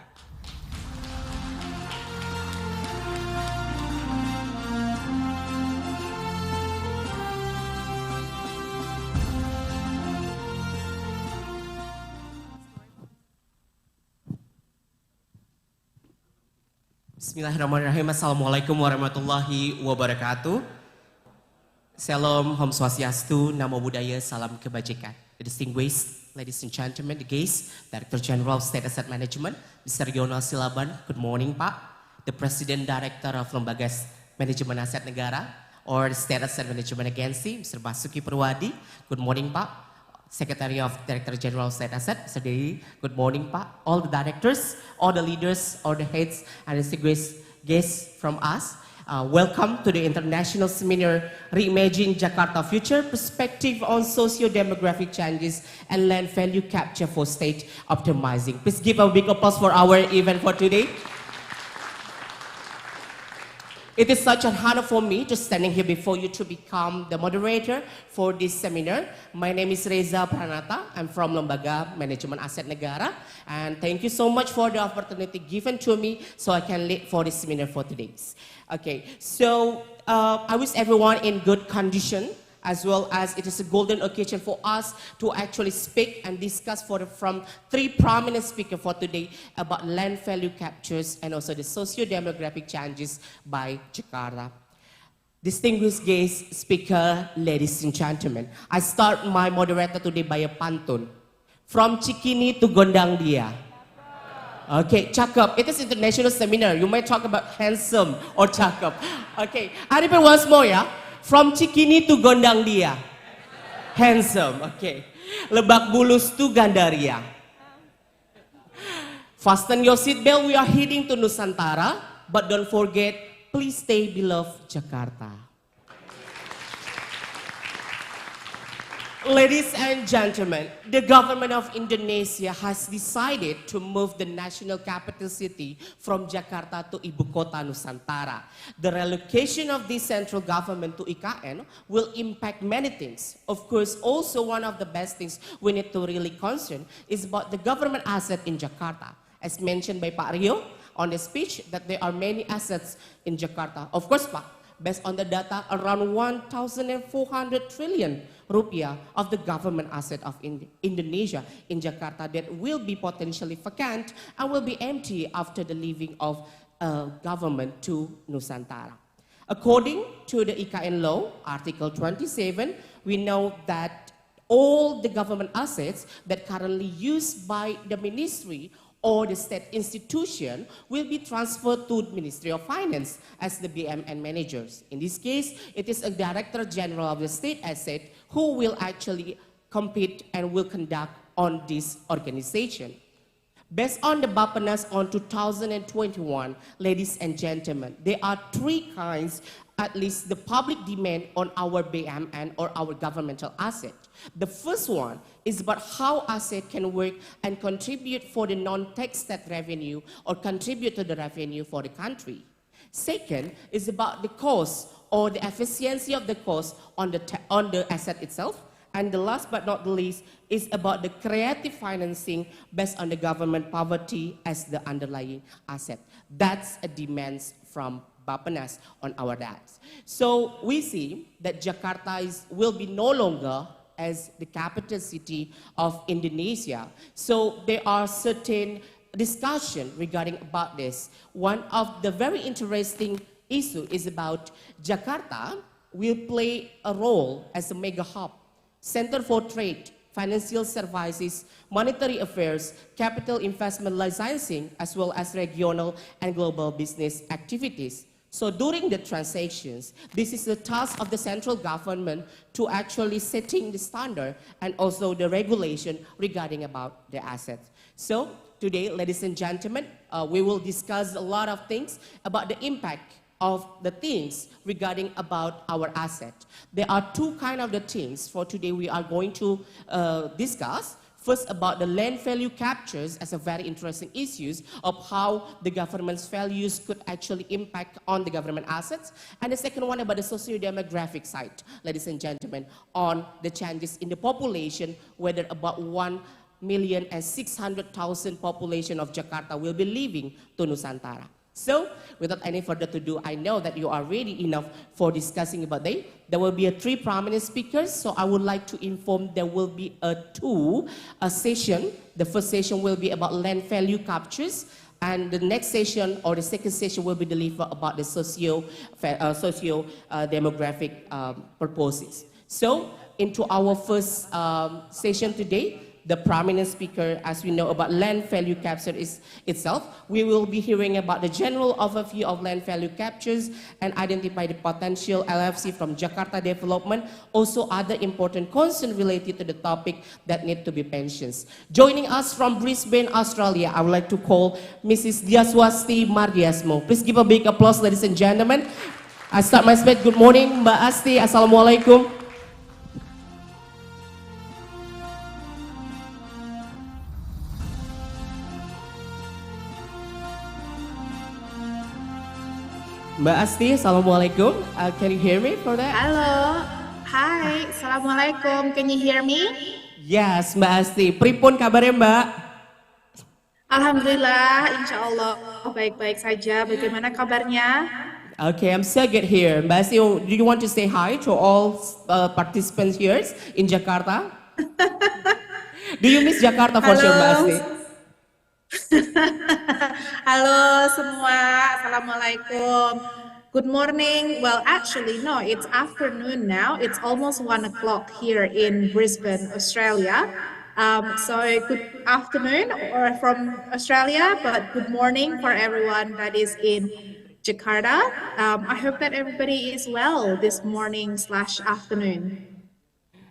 Bismillahirrahmanirrahim. Assalamualaikum warahmatullahi wabarakatuh. Salam, Om Swastiastu, Namo Buddhaya, Salam Kebajikan. The distinguished ladies and gentlemen, the guests, Director General of State Asset Management, Mr. Yono Silaban, good morning, Pak. The President Director of Lembaga Manajemen Aset Negara, or the State Asset Management Agency, Mr. Basuki Purwadi, good morning, Pak. Secretary of Director General of State Asset, Mr. Dedi, good morning, Pak. All the directors, all the leaders, all the heads, and distinguished guests from us. Welcome to the International Seminar, Reimagining Jakarta Future, Perspective on Socio-Demographic Changes and Land Value Capture for State Optimizing. Please give a big applause for our event for today. It is such an honor for me to standing here before you to become the moderator for this seminar. My name is Reza Pranata. I'm from Lembaga Manajemen Aset Negara. And thank you so much for the opportunity given to me so I can lead for this seminar for today. Okay, so I wish everyone in good condition, as well as it is a golden occasion for us to actually speak and discuss from three prominent speakers for today about land value captures and also the socio-demographic changes by Jakarta. Distinguished guest speaker, ladies and gentlemen, I start my moderator today by a pantun. From Cikini to Gondang Dia. Okay, cakep. It is international seminar. You might talk about handsome or cakep. Okay, I repeat once more, yeah. From Cikini to Gondang Dia. Handsome, okay. Lebak Bulus to Gandaria. Fasten your seatbelt, we are heading to Nusantara. But don't forget, please stay beloved Jakarta. Ladies and gentlemen, the government of Indonesia has decided to move the national capital city from Jakarta to Ibu Kota Nusantara. The relocation of the central government to IKN will impact many things. Of course, also one of the best things we need to really concern is about the government asset in Jakarta. As mentioned by Pak Rio on the speech, that there are many assets in Jakarta. Of course, Pak, based on the data, around 1,400 trillion rupiah of the government asset of Indonesia in Jakarta that will be potentially vacant and will be empty after the leaving of government to Nusantara. According to the IKN law, Article 27, we know that all the government assets that currently used by the ministry or the state institution will be transferred to the Ministry of Finance as the BMN managers. In this case, it is a Director General of the State Asset who will actually compete and will conduct on this organization. Based on the Bappenas on 2021, ladies and gentlemen, there are three kinds, at least the public demand on our BMN or our governmental asset. The first one is about how asset can work and contribute for the non-tax state revenue or contribute to the revenue for the country. Second is about the cost or the efficiency of the cost on the asset itself. And the last but not the least is about the creative financing based on the government poverty as the underlying asset. That's a demand from Bappenas on our debts. So we see that Jakarta will be no longer as the capital city of Indonesia. So there are certain discussion regarding about this. One of the very interesting issue is about Jakarta will play a role as a mega hub, center for trade, financial services, monetary affairs, capital investment licensing, as well as regional and global business activities. So during the transactions, this is the task of the central government to actually setting the standard and also the regulation regarding about the assets. So today, ladies and gentlemen, we will discuss a lot of things about the impact of the things regarding about our asset. There are two kind of the things for today we are going to discuss. First, about the land value captures as a very interesting issues of how the government's values could actually impact on the government assets. And the second one about the socio-demographic side, ladies and gentlemen, on the changes in the population, whether about 1,600,000 population of Jakarta will be leaving to Nusantara. So, without any further ado, I know that you are ready enough for discussing about that. There will be three prominent speakers, so I would like to inform there will be two session. The first session will be about land value captures, and the next session or the second session will be delivered about the socio-demographic purposes. So, into our first session today, the prominent speaker, as we know about land value capture itself. We will be hearing about the general overview of land value captures and identify the potential LFC from Jakarta development, also other important concerns related to the topic that need to be mentioned. Joining us from Brisbane, Australia, I would like to call Mrs. Diaswasti Mardiasmo. Please give a big applause, ladies and gentlemen. I start my speech. Good morning, Mbak Asti. Assalamualaikum. Mbak Asti, Assalamualaikum. Can you hear me for that? Halo, hai, Assalamualaikum. Can you hear me? Yes, Mbak Asti. Pripun kabarnya, Mbak? Alhamdulillah, insya Allah baik-baik saja. Bagaimana kabarnya? Okay, I'm so good here. Mbak Asti, do you want to say hi to all participants here in Jakarta? Do you miss Jakarta for sure, Mbak Asti? Halo semua, Assalamualaikum. Good morning. Well, actually, no, it's afternoon now. It's almost 1 o'clock here in Brisbane, Australia. So good afternoon or from Australia, but good morning for everyone that is in Jakarta. I hope that everybody is well this morning/afternoon.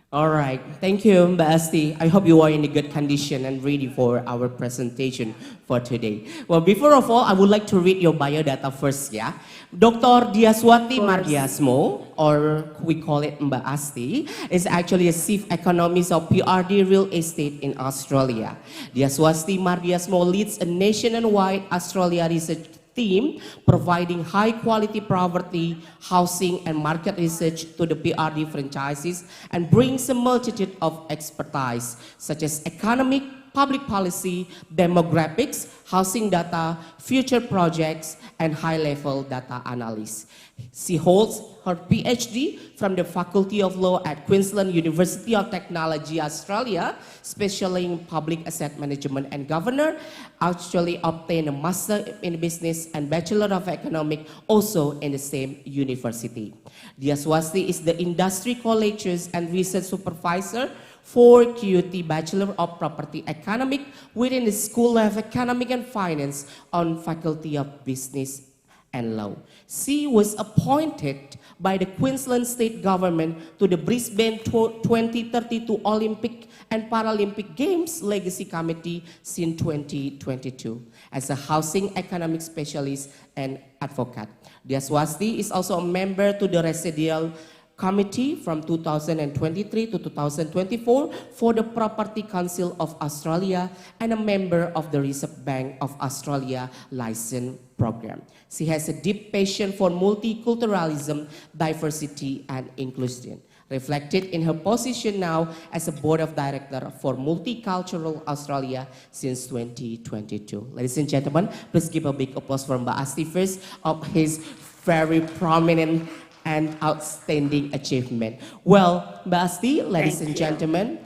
All right, thank you, Mbak Asti. I hope you are in a good condition and ready for our presentation for today. Well, before of all, I would like to read your biodata first, yeah. Dr. Diaswati Mardiasmo, or we call it Mbak Asti, is actually a chief economist of PRD Real Estate in Australia. Diaswati Mardiasmo leads a nationwide Australia research team providing high quality property, housing and market research to the PRD franchises and brings a multitude of expertise such as economic, public policy, demographics, housing data, future projects and high-level data analysis. She holds her PhD from the Faculty of Law at Queensland University of Technology, Australia, specializing in public asset management and governor. Actually obtained a Master in Business and Bachelor of Economics also in the same university. Diaswati is the Industry Colleges and Research Supervisor for QUT Bachelor of Property Economics within the School of Economic and Finance on Faculty of Business and Law. She was appointed by the Queensland State Government to the Brisbane 2032 Olympic and Paralympic Games Legacy Committee since 2022 as a housing economic specialist and advocate. Diaswati is also a member to the Residual Committee from 2023 to 2024 for the Property Council of Australia and a member of the Reserve Bank of Australia license program. She has a deep passion for multiculturalism, diversity, and inclusion, reflected in her position now as a board of director for Multicultural Australia since 2022. Ladies and gentlemen, please give a big applause for Mbak Asti first of his very prominent and outstanding achievement. Well, Mbak Asti, ladies and gentlemen,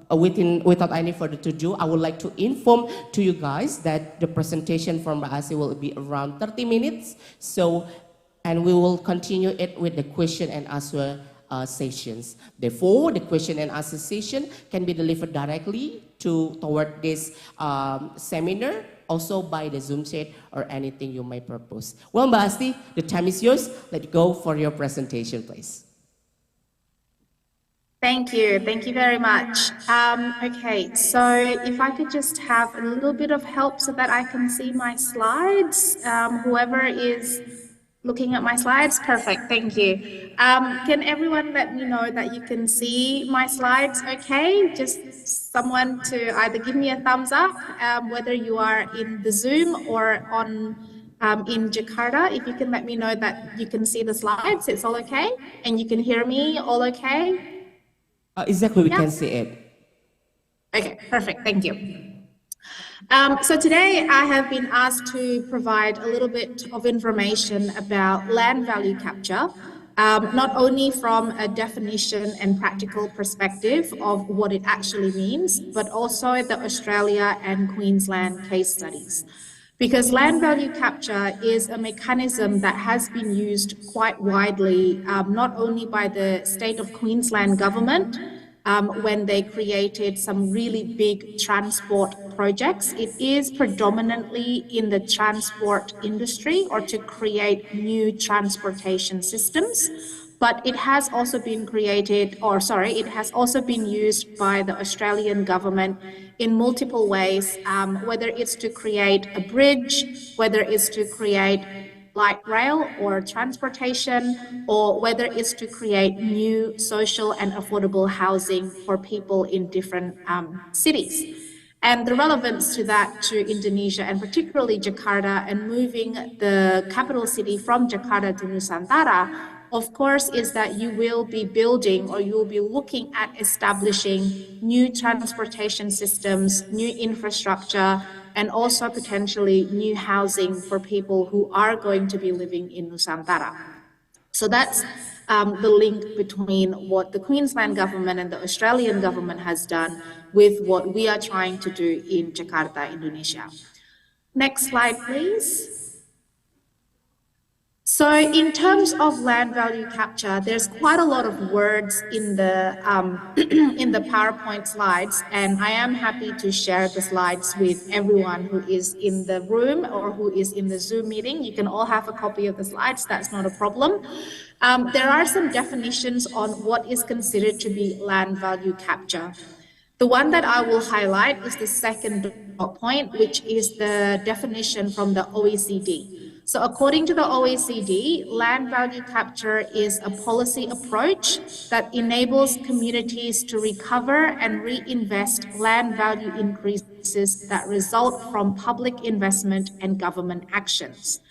without any further ado, I would like to inform to you guys that the presentation from Mbak Asti will be around 30 minutes. So, and we will continue it with the question and answer sessions. Therefore, the question and answer session can be delivered directly toward this seminar, also by the Zoom chat or anything you may propose. Well, Mbak Asti, the time is yours. Let's go for your presentation, please. Thank you very much. Okay, so if I could just have a little bit of help so that I can see my slides. Whoever is looking at my slides, perfect, thank you. Can everyone let me know that you can see my slides okay? Just someone to either give me a thumbs up, whether you are in the Zoom or on in Jakarta. If you can let me know that you can see the slides, it's all okay? And you can hear me all okay? Exactly, we can see it. Okay, perfect, thank you. So today I have been asked to provide a little bit of information about land value capture, not only from a definition and practical perspective of what it actually means, but also the Australia and Queensland case studies. Because land value capture is a mechanism that has been used quite widely, not only by the state of Queensland government, when they created some really big transport projects. It is predominantly in the transport industry or to create new transportation systems. But it has also been it has also been used by the Australian government in multiple ways, whether it's to create a bridge, whether it's to create light rail or transportation, or whether it's to create new social and affordable housing for people in different cities. And the relevance to that to Indonesia and particularly Jakarta and moving the capital city from Jakarta to Nusantara, of course, is that you will be building or you will be looking at establishing new transportation systems, new infrastructure, and also potentially new housing for people who are going to be living in Nusantara. So that's the link between what the Queensland government and the Australian government has done with what we are trying to do in Jakarta, Indonesia. Next slide, please. So in terms of land value capture, there's quite a lot of words in the in the PowerPoint slides, and I am happy to share the slides with everyone who is in the room or who is in the Zoom meeting. You can all have a copy of the slides, that's not a problem. There are some definitions on what is considered to be land value capture. The one that I will highlight is the second dot point, which is the definition from the OECD. So according to the OECD, land value capture is a policy approach that enables communities to recover and reinvest land value increases that result from public investment and government actions.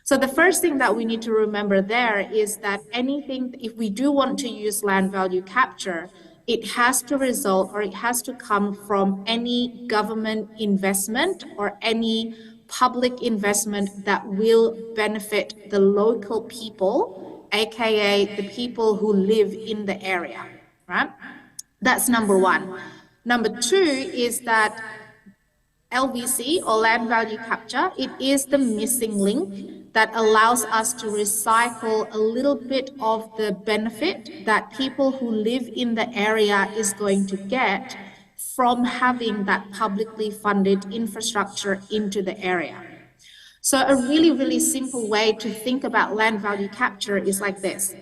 So the first thing that we need to remember there is that anything, if we do want to use land value capture, it has to result or it has to come from any government investment or any public investment that will benefit the local people, aka the people who live in the area, right? That's number one. Number two is that LVC or land value capture, it is the missing link that allows us to recycle a little bit of the benefit that people who live in the area is going to get from having that publicly funded infrastructure into the area. So a really, really simple way to think about land value capture is like this.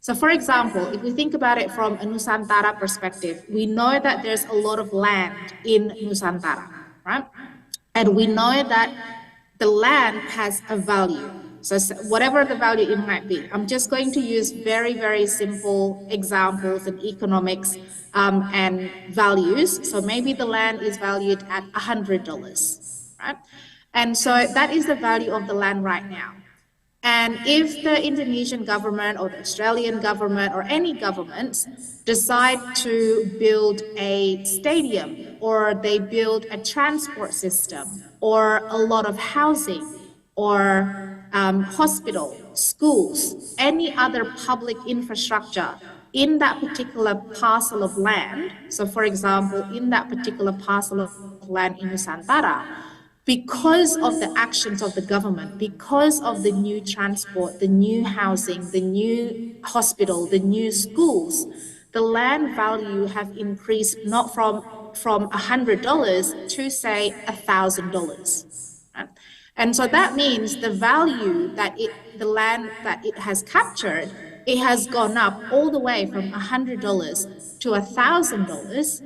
So for example, if we think about it from a Nusantara perspective, we know that there's a lot of land in Nusantara, right? And we know that the land has a value. So whatever the value it might be, I'm just going to use very, very simple examples in economics and values. So maybe the land is valued at $100, right? And so that is the value of the land right now. And if the Indonesian government or the Australian government or any governments decide to build a stadium or they build a transport system or a lot of housing or hospital, schools, any other public infrastructure in that particular parcel of land, so for example, in that particular parcel of land in Nusantara, because of the actions of the government, because of the new transport, the new housing, the new hospital, the new schools, the land value have increased not from $100 to say $1,000. Right? And so that means the value that the land that it has captured, it has gone up all the way from $100 to $1,000.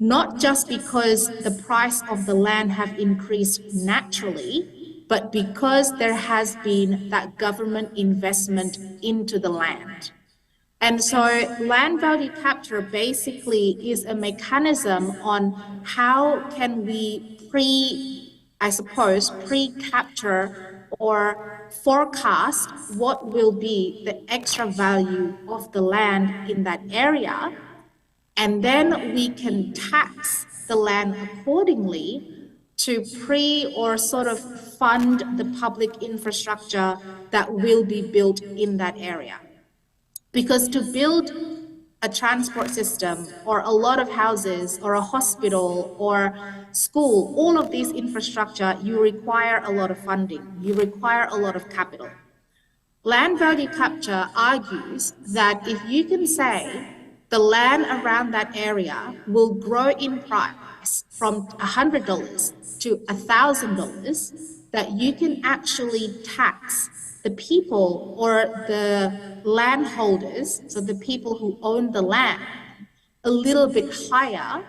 Not just because the price of the land have increased naturally, but because there has been that government investment into the land. And so land value capture basically is a mechanism on how can we pre-capture or forecast what will be the extra value of the land in that area. And then we can tax the land accordingly to or sort of fund the public infrastructure that will be built in that area. Because to build a transport system or a lot of houses or a hospital or school, all of these infrastructure, you require a lot of funding, you require a lot of capital. Land value capture argues that if you can say the land around that area will grow in price from $100 to $1,000, that you can actually tax the people or the landholders, so the people who own the land, a little bit higher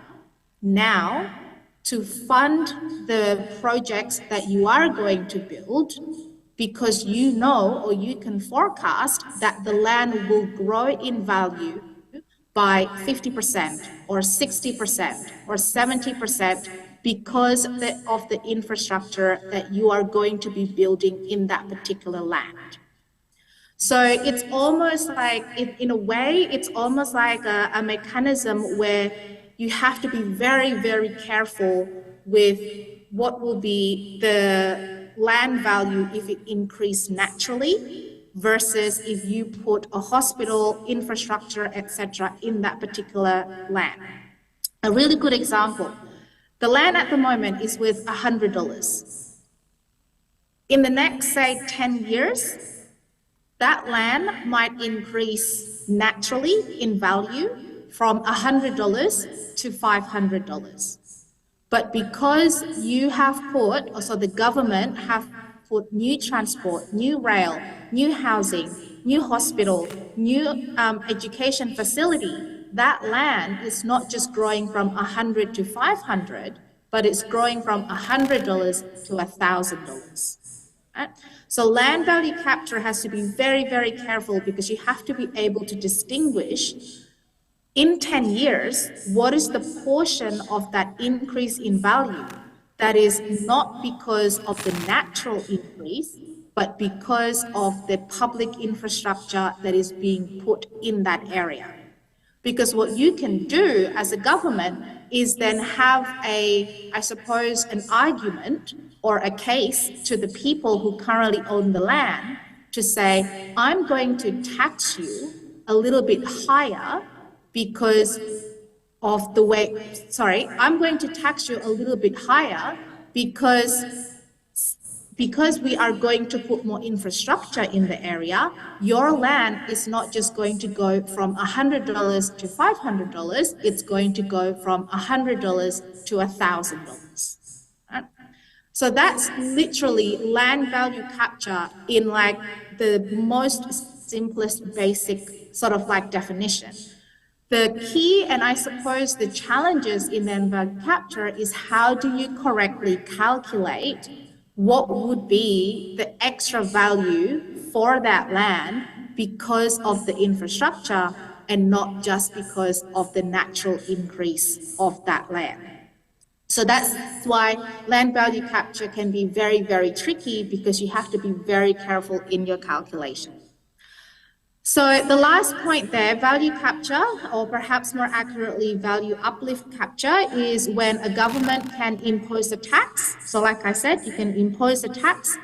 now to fund the projects that you are going to build, because you know or you can forecast that the land will grow in value by 50% or 60% or 70% because of the infrastructure that you are going to be building in that particular land. So it's almost like, in a way, it's almost like a mechanism where you have to be very, very careful with what will be the land value if it increased naturally versus if you put a hospital, infrastructure, etc. in that particular land. A really good example, the land at the moment is worth $100. In the next, say, 10 years, that land might increase naturally in value from $100 to $500. But because you have put, or so the government have put new transport, new rail, new housing, new hospital, new education facility, that land is not just growing from 100 to 500, but it's growing from $100 to $1,000. Right? So land value capture has to be very, very careful because you have to be able to distinguish in 10 years, what is the portion of that increase in value that is not because of the natural increase, but because of the public infrastructure that is being put in that area? Because what you can do as a government is then have I suppose, an argument or a case to the people who currently own the land to say, I'm going to tax you a little bit higher because of the way, I'm going to tax you a little bit higher because we are going to put more infrastructure in the area. Your land is not just going to go from $100 to $500, it's going to go from $100 to $1,000. Right? So that's literally land value capture in like the most simplest basic sort of like definition. The key, and I suppose the challenges in land value capture, is how do you correctly calculate what would be the extra value for that land because of the infrastructure and not just because of the natural increase of that land. So that's why land value capture can be very, very tricky because you have to be very careful in your calculation. So the last point there, value capture, or perhaps more accurately, value uplift capture, is when a government can impose a tax. So like I said, you can impose a tax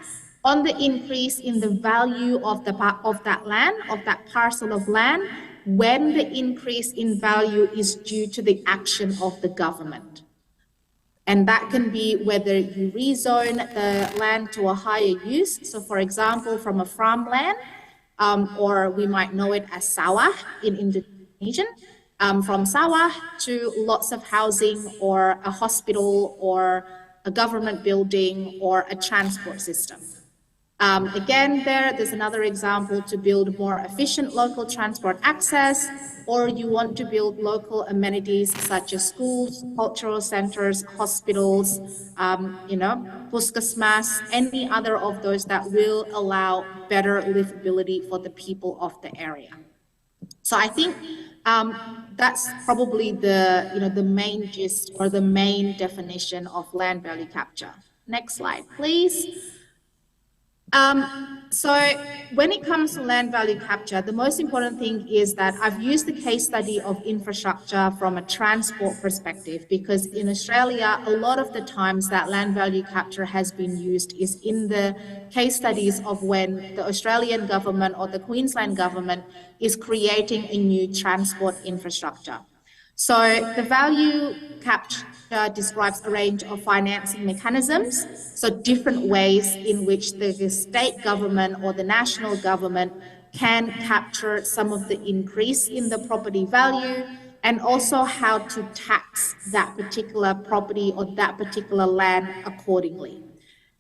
on the increase in the value of that land, of that parcel of land, when the increase in value is due to the action of the government. And that can be whether you rezone the land to a higher use. So for example, from a farmland, or we might know it as sawah in Indonesian, from sawah to lots of housing or a hospital or a government building or a transport system. Again, there's another example to build more efficient local transport access, or you want to build local amenities such as schools, cultural centers, hospitals, puskesmas, any other of those that will allow better livability for the people of the area. So I think that's probably the main gist or the main definition of land value capture. Next slide, please. So when it comes to land value capture, the most important thing is that I've used the case study of infrastructure from a transport perspective, because in Australia, a lot of the times that land value capture has been used is in the case studies of when the Australian government or the Queensland government is creating a new transport infrastructure. So the value capture describes a range of financing mechanisms, so different ways in which the state government or the national government can capture some of the increase in the property value, and also how to tax that particular property or that particular land accordingly.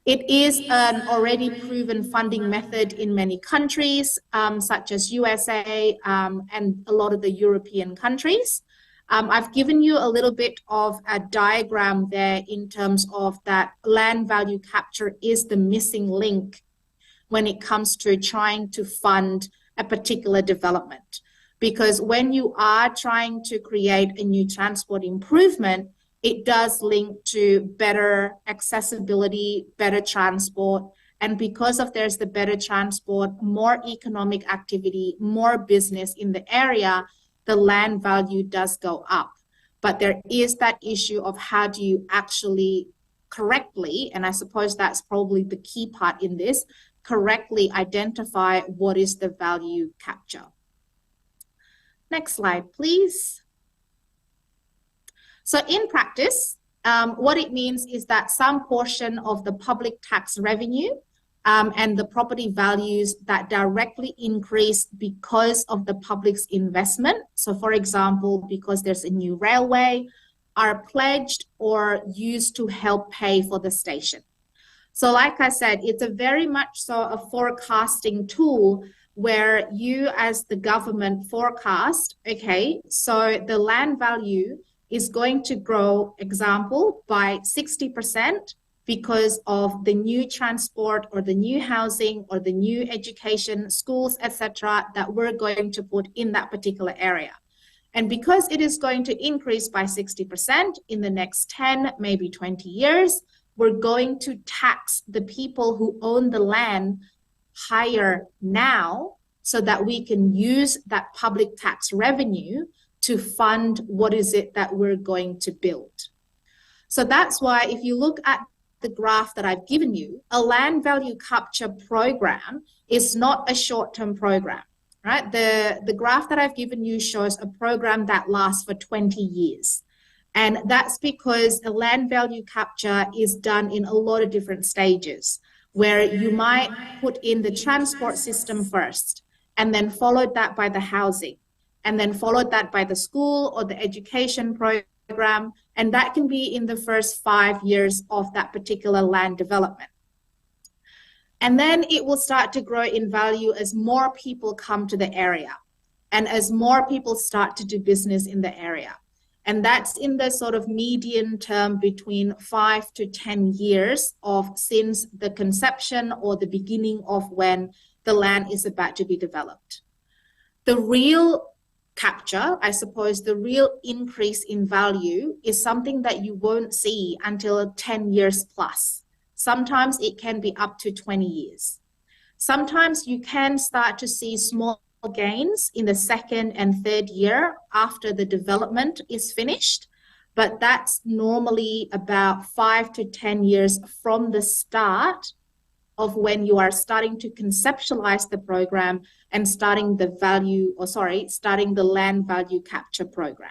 It is an already proven funding method in many countries, such as USA and a lot of the European countries. I've given you a little bit of a diagram there in terms of that land value capture is the missing link when it comes to trying to fund a particular development. Because when you are trying to create a new transport improvement, it does link to better accessibility, better transport, and because of there's the better transport, more economic activity, more business in the area, the land value does go up. But there is that issue of how do you actually correctly, and I suppose that's probably the key part in this, correctly identify what is the value capture. Next slide, please. So in practice, what it means is that some portion of the public tax revenue and the property values that directly increase because of the public's investment. So for example, because there's a new railway, are pledged or used to help pay for the station. So like I said, it's a very much so a forecasting tool where you as the government forecast, okay, so the land value is going to grow, example, by 60% because of the new transport or the new housing or the new education, schools, etc., that we're going to put in that particular area. And because it is going to increase by 60% in the next 10, maybe 20 years, we're going to tax the people who own the land higher now so that we can use that public tax revenue to fund what is it that we're going to build. So that's why if you look at the graph that I've given you, a land value capture program is not a short-term program, right? The graph that I've given you shows a program that lasts for 20 years. And that's because a land value capture is done in a lot of different stages, where you might put in the transport system first, and then followed that by the housing, and then followed that by the school or the education program. And that can be in the first 5 years of that particular land development. And then it will start to grow in value as more people come to the area and as more people start to do business in the area. And that's in the sort of median term between 5 to 10 years of since the conception or the beginning of when the land is about to be developed. The real capture, I suppose, the real increase in value is something that you won't see until 10 years plus. Sometimes it can be up to 20 years. Sometimes you can start to see small gains in the second and third year after the development is finished, but that's normally about 5 to 10 years from the start of when you are starting to conceptualize the program and starting the land value capture program.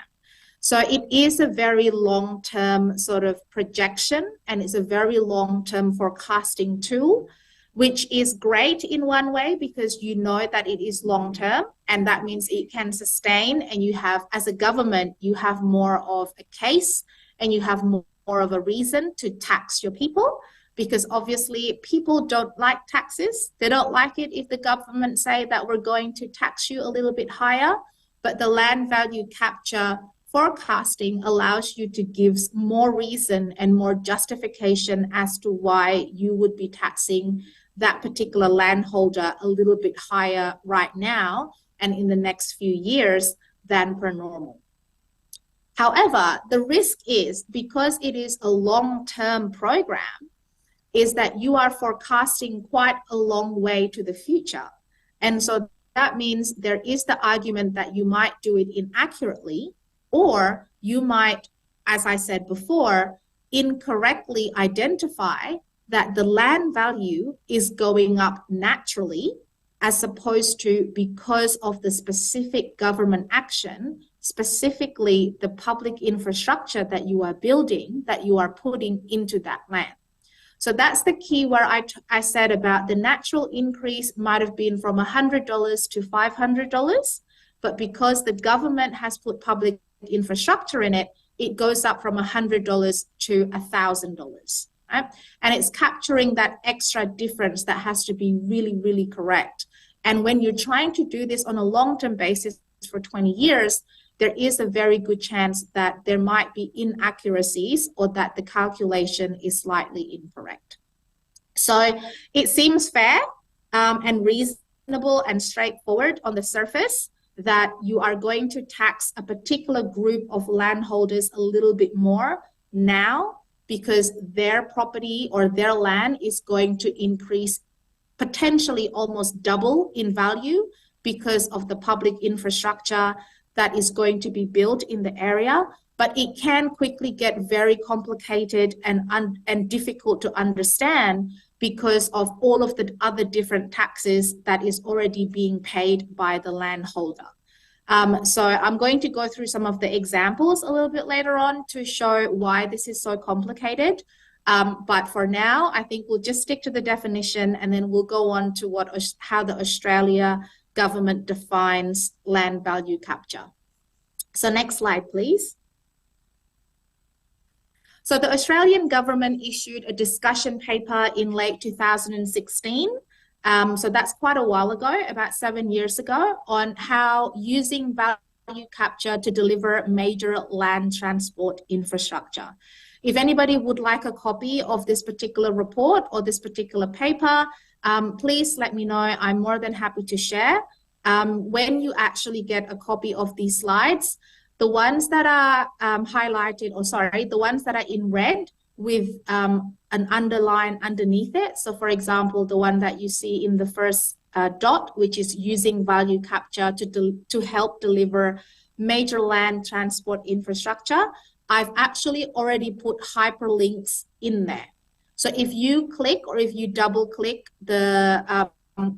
So it is a very long-term sort of projection, and it's a very long-term forecasting tool, which is great in one way because you know that it is long-term, and that means it can sustain, and you have, as a government, you have more of a case and you have more of a reason to tax your people, because obviously people don't like taxes. They don't like it if the government say that we're going to tax you a little bit higher, but the land value capture forecasting allows you to give more reason and more justification as to why you would be taxing that particular landholder a little bit higher right now and in the next few years than per normal. However, the risk is, because it is a long-term program, is that you are forecasting quite a long way to the future. And so that means there is the argument that you might do it inaccurately, or you might, as I said before, incorrectly identify that the land value is going up naturally as opposed to because of the specific government action, specifically the public infrastructure that you are building, that you are putting into that land. So that's the key where I said about the natural increase might have been from $100 to $500, but because the government has put public infrastructure in it, it goes up from $100 to $1,000. Right? And it's capturing that extra difference that has to be really, really correct. And when you're trying to do this on a long-term basis for 20 years, there is a very good chance that there might be inaccuracies or that the calculation is slightly incorrect. So it seems fair and reasonable and straightforward on the surface that you are going to tax a particular group of landholders a little bit more now because their property or their land is going to increase potentially almost double in value because of the public infrastructure that is going to be built in the area, but it can quickly get very complicated and difficult to understand because of all of the other different taxes that is already being paid by the landholder. So I'm going to go through some of the examples a little bit later on to show why this is so complicated. But for now, I think we'll just stick to the definition and then we'll go on to how the Australia government defines land value capture. So next slide, please. So the Australian government issued a discussion paper in late 2016. So that's quite a while ago, about 7 years ago, on how using value capture to deliver major land transport infrastructure. If anybody would like a copy of this particular report or this particular paper, please let me know. I'm more than happy to share. When you actually get a copy of these slides, the ones that are highlighted, or sorry, the ones that are in red with an underline underneath it. So for example, the one that you see in the first dot, which is using value capture to help deliver major land transport infrastructure, I've actually already put hyperlinks in there. So if you click or if you double click the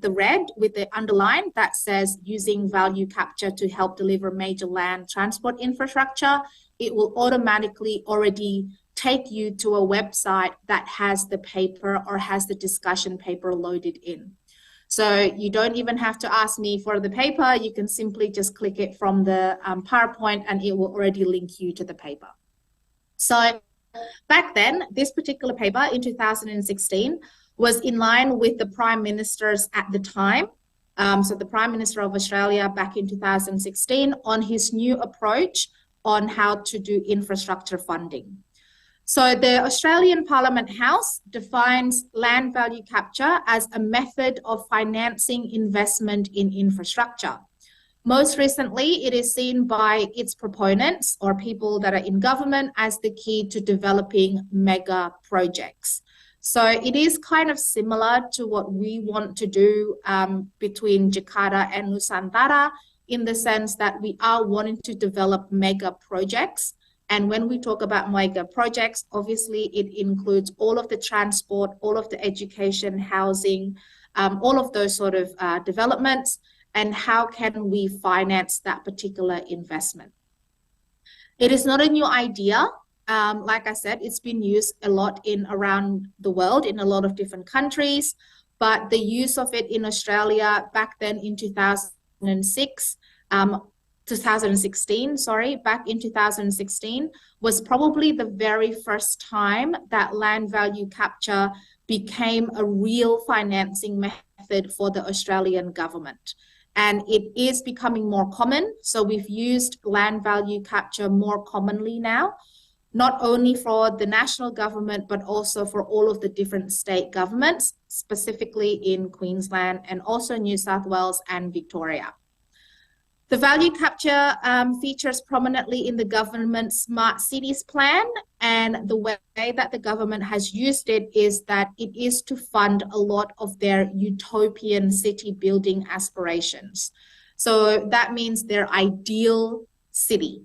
red with the underline that says using value capture to help deliver major land transport infrastructure, it will automatically already take you to a website that has the paper or has the discussion paper loaded in. So you don't even have to ask me for the paper. You can simply just click it from the PowerPoint and it will already link you to the paper. So back then, this particular paper in 2016 was in line with the Prime Ministers at the time. So the Prime Minister of Australia back in 2016 on his new approach on how to do infrastructure funding. So the Australian Parliament House defines land value capture as a method of financing investment in infrastructure. Most recently, it is seen by its proponents or people that are in government as the key to developing mega projects. So it is kind of similar to what we want to do between Jakarta and Nusantara, in the sense that we are wanting to develop mega projects. And when we talk about mega projects, obviously it includes all of the transport, all of the education, housing, all of those sort of developments, and how can we finance that particular investment. It is not a new idea. Like I said, it's been used a lot around the world in a lot of different countries, but the use of it in Australia back then in 2016 was probably the very first time that land value capture became a real financing method for the Australian government. And it is becoming more common. So we've used land value capture more commonly now, not only for the national government, but also for all of the different state governments, specifically in Queensland and also New South Wales and Victoria. The value capture features prominently in the government's Smart Cities plan, and the way that the government has used it is that it is to fund a lot of their utopian city building aspirations. So that means their ideal city.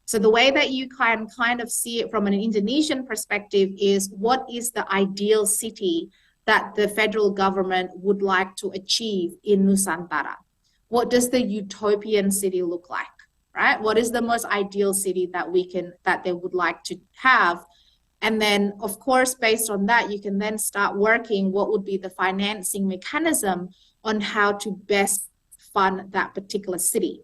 So the way that you can kind of see it from an Indonesian perspective is, what is the ideal city that the federal government would like to achieve in Nusantara? What does the utopian city look like, right? What is the most ideal city that they would like to have? And then, of course, based on that, you can then start working what would be the financing mechanism on how to best fund that particular city.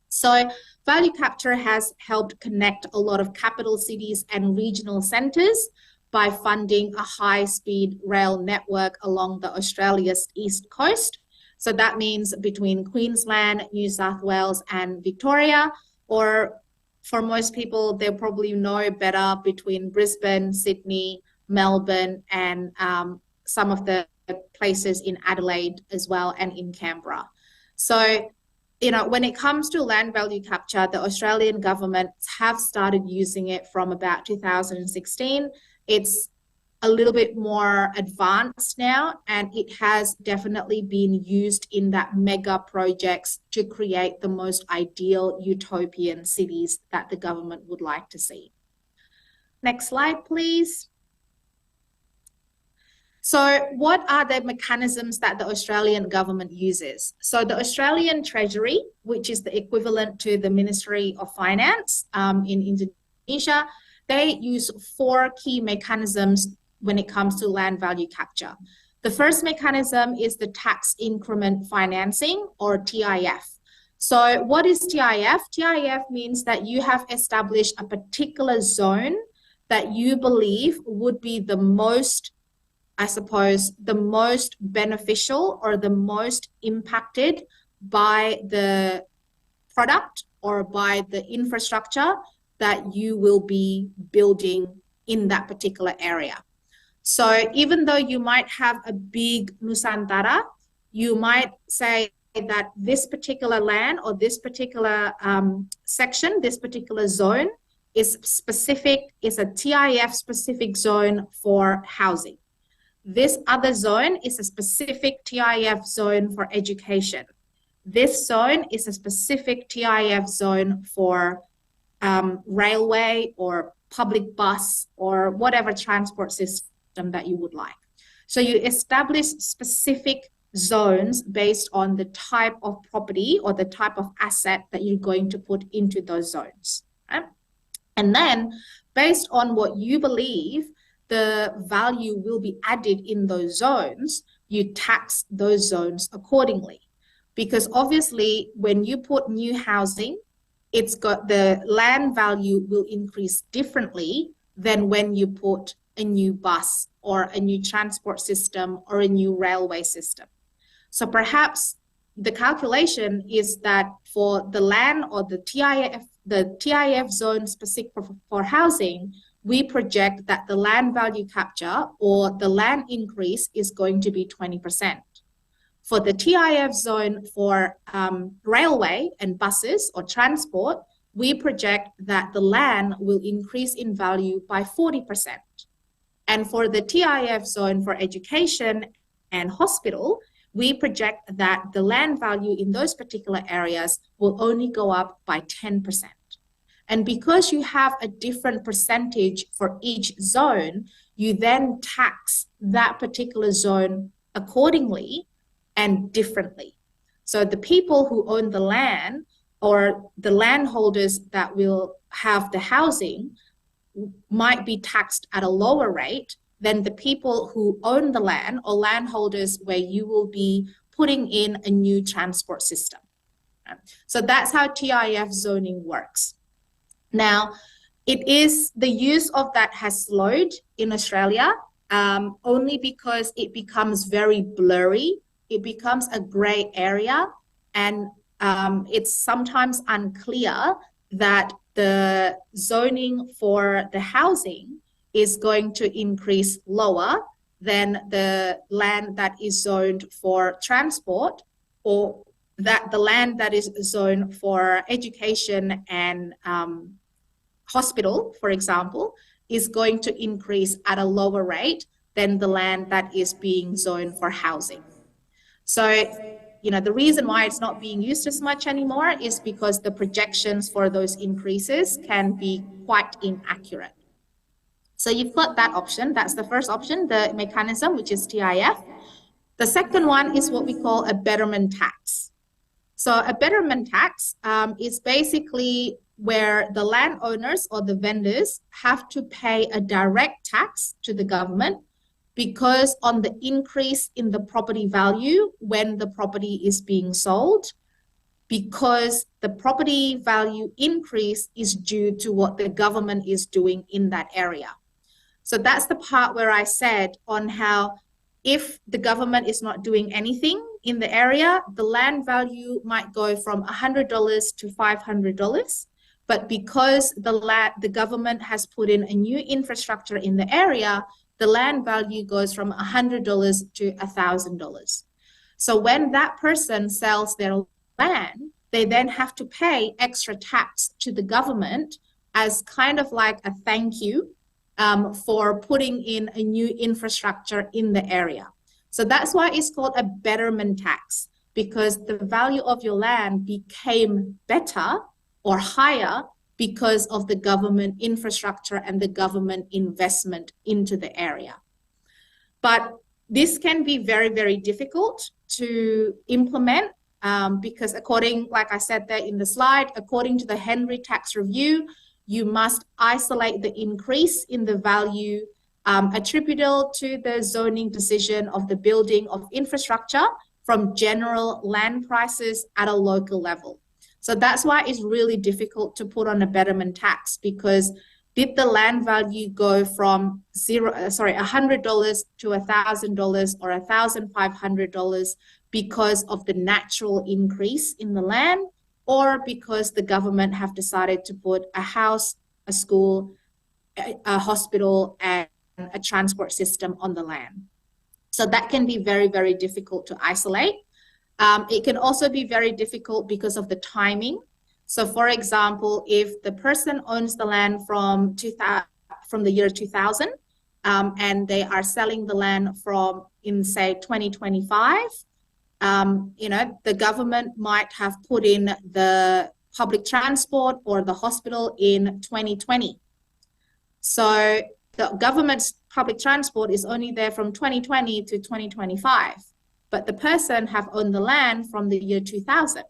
So value capture has helped connect a lot of capital cities and regional centres by funding a high-speed rail network along the Australia's east coast. So that means between Queensland, New South Wales and Victoria, or for most people, they probably know better between Brisbane, Sydney, Melbourne, and some of the places in Adelaide as well and in Canberra. So, you know, when it comes to land value capture, the Australian government have started using it from about 2016. It's a little bit more advanced now, and it has definitely been used in that mega projects to create the most ideal utopian cities that the government would like to see. Next slide, please. So what are the mechanisms that the Australian government uses? So the Australian Treasury, which is the equivalent to the Ministry of Finance in Indonesia, they use 4 key mechanisms when it comes to land value capture. The first mechanism is the tax increment financing, or TIF. So what is TIF? TIF means that you have established a particular zone that you believe would be the most, I suppose, the most beneficial or the most impacted by the product or by the infrastructure that you will be building in that particular area. So even though you might have a big Nusantara, you might say that this particular land or this particular section, this particular zone is a TIF specific zone for housing. This other zone is a specific TIF zone for education. This zone is a specific TIF zone for railway or public bus or whatever transport system that you would like. So you establish specific zones based on the type of property or the type of asset that you're going to put into those zones. Right? And then based on what you believe the value will be added in those zones, you tax those zones accordingly. Because obviously when you put new housing, it's got the land value will increase differently than when you put a new bus or a new transport system or a new railway system. So perhaps the calculation is that for the land or the TIF zone specific for housing, we project that the land value capture or the land increase is going to be 20%. For the TIF zone for railway and buses or transport, we project that the land will increase in value by 40%. And for the TIF zone for education and hospital, we project that the land value in those particular areas will only go up by 10%. And because you have a different percentage for each zone, you then tax that particular zone accordingly and differently. So the people who own the land or the landholders that will have the housing might be taxed at a lower rate than the people who own the land or landholders where you will be putting in a new transport system. So that's how TIF zoning works. Now, the use of that has slowed in Australia only because it becomes very blurry. It becomes a gray area, and it's sometimes unclear that the zoning for the housing is going to increase lower than the land that is zoned for transport, or that the land that is zoned for education and hospital, for example, is going to increase at a lower rate than the land that is being zoned for housing. So, the reason why it's not being used as much anymore is because the projections for those increases can be quite inaccurate. So you've got that option. That's the first option, the mechanism, which is TIF. The second one is what we call a betterment tax. So a betterment tax is basically where the landowners or the vendors have to pay a direct tax to the government because on the increase in the property value when the property is being sold, because the property value increase is due to what the government is doing in that area. So that's the part where I said on how if the government is not doing anything in the area, the land value might go from $100 to $500. But because the government has put in a new infrastructure in the area, the land value goes from $100 to $1,000. So when that person sells their land, they then have to pay extra tax to the government as kind of like a thank you for putting in a new infrastructure in the area. So that's why it's called a betterment tax, because the value of your land became better or higher because of the government infrastructure and the government investment into the area. But this can be very, very difficult to implement because according, like I said there in the slide, according to the Henry Tax Review, you must isolate the increase in the value attributable to the zoning decision of the building of infrastructure from general land prices at a local level. So that's why it's really difficult to put on a betterment tax, because did the land value go from $100 to $1,000 or $1,500 because of the natural increase in the land, or because the government have decided to put a house, a school, a hospital, and a transport system on the land? So that can be very, very difficult to isolate. It can also be very difficult because of the timing. So for example, if the person owns the land from the year 2000, and they are selling the land in say 2025, the government might have put in the public transport or the hospital in 2020. So the government's public transport is only there from 2020 to 2025, but the person have owned the land from the year 2000.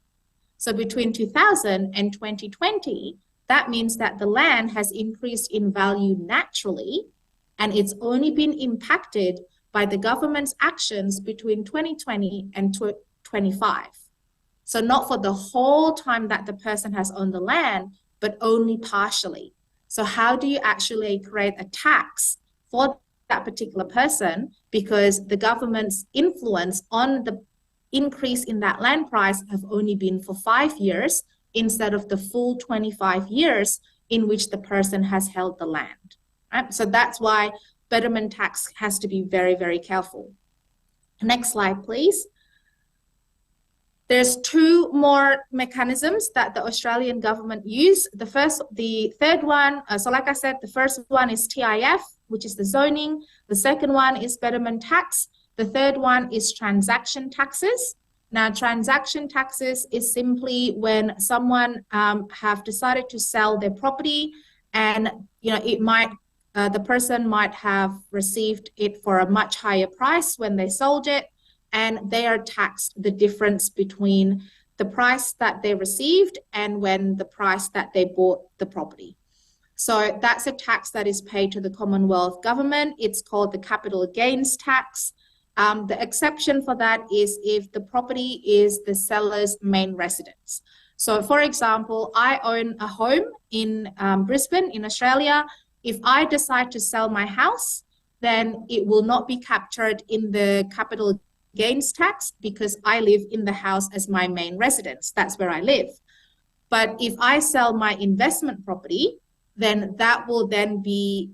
So between 2000 and 2020, that means that the land has increased in value naturally, and it's only been impacted by the government's actions between 2020 and 2025. So not for the whole time that the person has owned the land, but only partially. So how do you actually create a tax for that particular person? Because the government's influence on the increase in that land price have only been for 5 years instead of the full 25 years in which the person has held the land. Right? So that's why betterment tax has to be very, very careful. Next slide, please. There's two more mechanisms that the Australian government use. The third one, so like I said, the first one is TIF, which is the zoning. The second one is betterment tax. The third one is transaction taxes. Now, transaction taxes is simply when someone have decided to sell their property, and the person might have received it for a much higher price when they sold it, and they are taxed the difference between the price that they received and when the price that they bought the property. So that's a tax that is paid to the Commonwealth government. It's called the capital gains tax. The exception for that is if the property is the seller's main residence. So for example, I own a home in Brisbane in Australia. If I decide to sell my house, then it will not be captured in the capital gains tax because I live in the house as my main residence. That's where I live. But if I sell my investment property, then that will be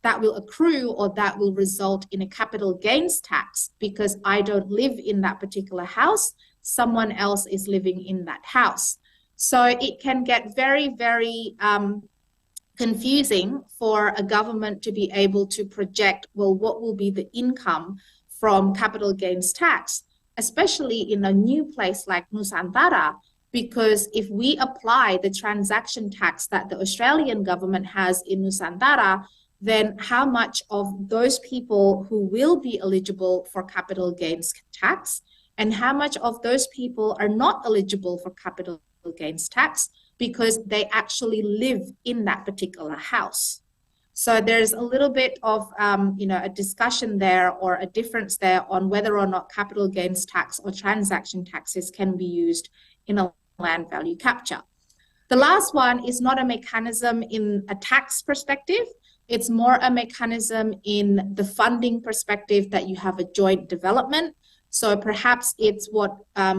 that will accrue, or that will result in a capital gains tax because I don't live in that particular house. Someone else is living in that house. So it can get very, very confusing for a government to be able to project, well, what will be the income from capital gains tax, especially in a new place like Nusantara, because if we apply the transaction tax that the Australian government has in Nusantara, then how much of those people who will be eligible for capital gains tax and how much of those people are not eligible for capital gains tax because they actually live in that particular house. So there's a little bit of a discussion there, or a difference there on whether or not capital gains tax or transaction taxes can be used in a land value capture. The last one is not a mechanism in a tax perspective. It's more a mechanism in the funding perspective that you have a joint development. So perhaps it's what a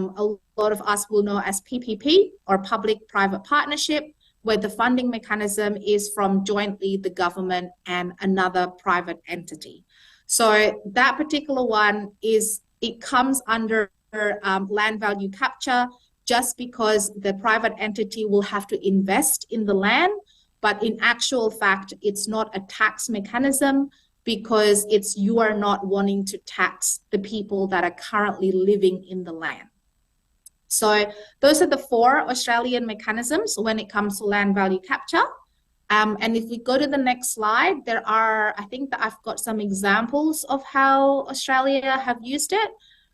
lot of us will know as PPP, or public-private partnership, where the funding mechanism is from jointly the government and another private entity. So that particular one it comes under land value capture just because the private entity will have to invest in the land, but in actual fact, it's not a tax mechanism because you are not wanting to tax the people that are currently living in the land. So those are the 4 Australian mechanisms when it comes to land value capture. And if we go to the next slide, I think that I've got some examples of how Australia have used it.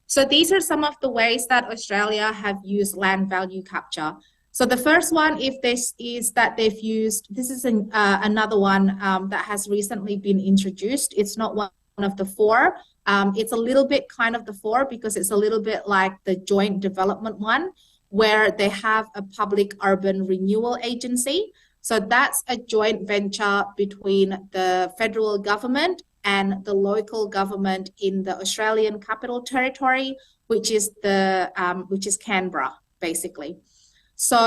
So these are some of the ways that Australia have used land value capture. So the first one, if this is that they've used, this is another one that has recently been introduced. It's not one of the four. It's a little bit kind of the four because it's a little bit like the joint development one where they have a public urban renewal agency. So that's a joint venture between the federal government and the local government in the Australian Capital Territory, which is Canberra, basically. So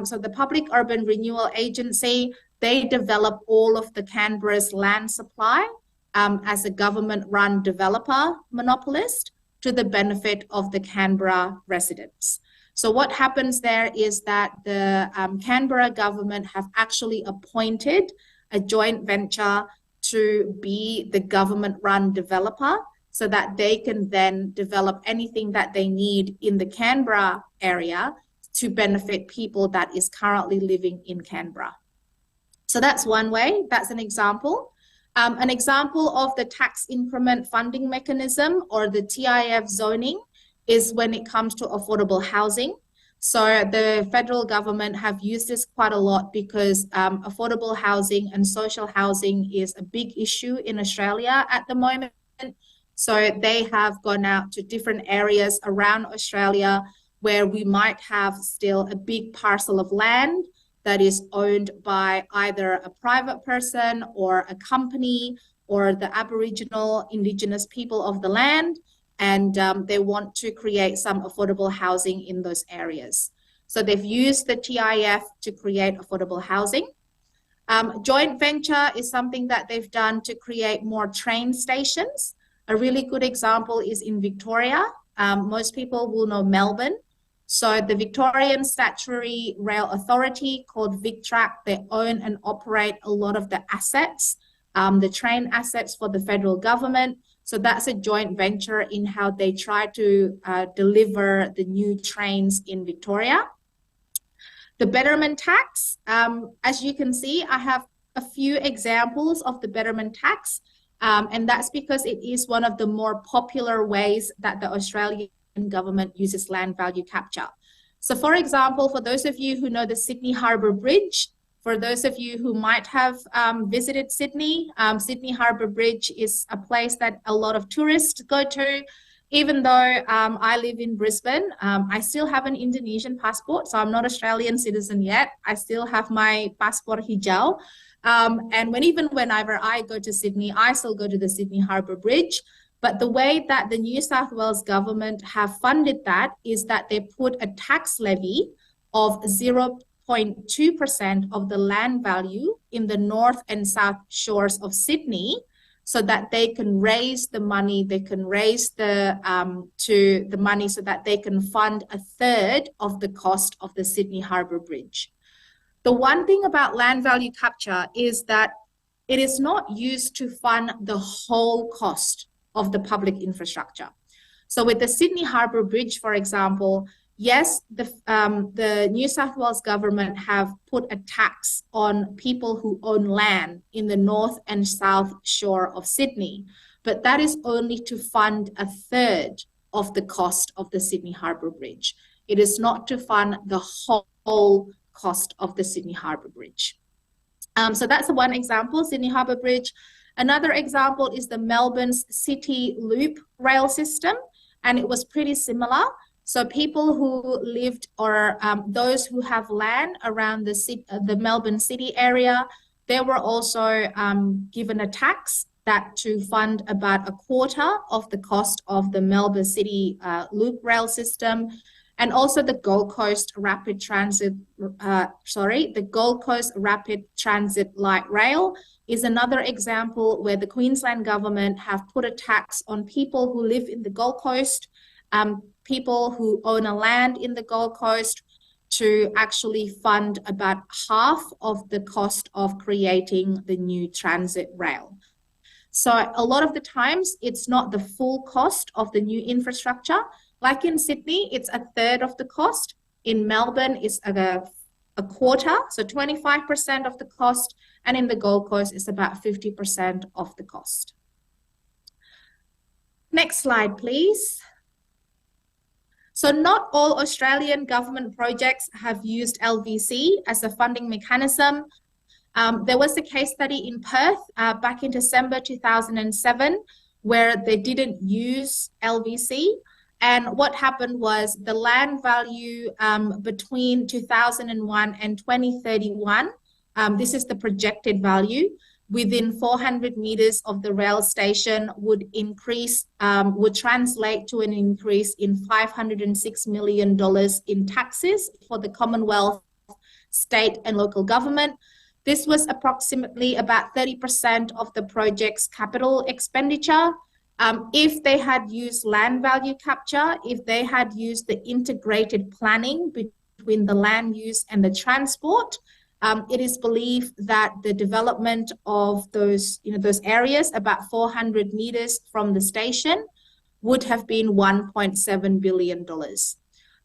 so the Public Urban Renewal Agency, they develop all of the Canberra's land supply as a government-run developer monopolist to the benefit of the Canberra residents. So what happens there is that the Canberra government have actually appointed a joint venture to be the government-run developer so that they can then develop anything that they need in the Canberra area to benefit people that is currently living in Canberra. So that's one way, that's an example. An example of the tax increment funding mechanism or the TIF zoning is when it comes to affordable housing. So the federal government have used this quite a lot because affordable housing and social housing is a big issue in Australia at the moment. So they have gone out to different areas around Australia where we might have still a big parcel of land that is owned by either a private person or a company or the Aboriginal Indigenous people of the land, and they want to create some affordable housing in those areas. So they've used the TIF to create affordable housing. Joint venture is something that they've done to create more train stations. A really good example is in Victoria. Most people will know Melbourne. So the Victorian Statutory Rail Authority called VicTrack, they own and operate a lot of the assets, the train assets for the federal government. So that's a joint venture in how they try to deliver the new trains in Victoria. The betterment tax, as you can see, I have a few examples of the betterment tax, and that's because it is one of the more popular ways that the Australian government uses land value capture. So for example, for those of you who know the Sydney Harbour Bridge, for those of you who might have visited Sydney, Sydney Harbour Bridge is a place that a lot of tourists go to. Even though I live in Brisbane, I still have an Indonesian passport, so I'm not Australian citizen yet. I still have my passport hijau. And whenever I go to Sydney, I still go to the Sydney Harbour Bridge. But the way that the New South Wales government have funded that is that they put a tax levy of 0.2% of the land value in the north and south shores of Sydney, so that they can raise the money, they can raise the money so that they can fund a third of the cost of the Sydney Harbour Bridge. The one thing about land value capture is that it is not used to fund the whole cost of the public infrastructure. So with the Sydney Harbour Bridge, for example, yes, the New South Wales government have put a tax on people who own land in the north and south shore of Sydney, but that is only to fund a third of the cost of the Sydney Harbour Bridge. It is not to fund the whole cost of the Sydney Harbour Bridge. So that's one example, Sydney Harbour Bridge. Another example is the Melbourne's City Loop rail system, and it was pretty similar. So people who lived or those who have land around the Melbourne City area, they were also given a tax that to fund about a quarter of the cost of the Melbourne City Loop rail system. And also the Gold Coast Rapid Transit, the Gold Coast Rapid Transit Light Rail is another example where the Queensland government have put a tax on people who live in the Gold Coast, people who own a land in the Gold Coast, to actually fund about half of the cost of creating the new transit rail. So a lot of the times it's not the full cost of the new infrastructure. Like in Sydney, it's a third of the cost. In Melbourne, it's a quarter, so 25% of the cost. And in the Gold Coast, it's about 50% of the cost. Next slide, please. So not all Australian government projects have used LVC as a funding mechanism. There was a case study in Perth back in December 2007 where they didn't use LVC. And what happened was the land value between 2001 and 2031, this is the projected value, within 400 meters of the rail station would increase, would translate to an increase in $506 million in taxes for the Commonwealth, state and local government. This was approximately about 30% of the project's capital expenditure. If they had used land value capture, if they had used the integrated planning between the land use and the transport, it is believed that the development of those areas, about 400 meters from the station, would have been $1.7 billion.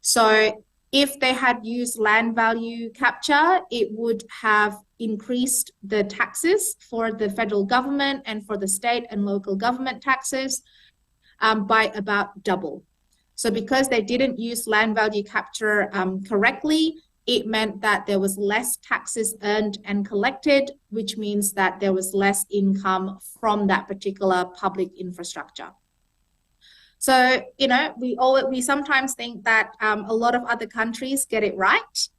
So if they had used land value capture, it would have increased the taxes for the federal government and for the state and local government taxes by about double. So because they didn't use land value capture correctly, it meant that there was less taxes earned and collected, which means that there was less income from that particular public infrastructure. So, we sometimes think that a lot of other countries get it right.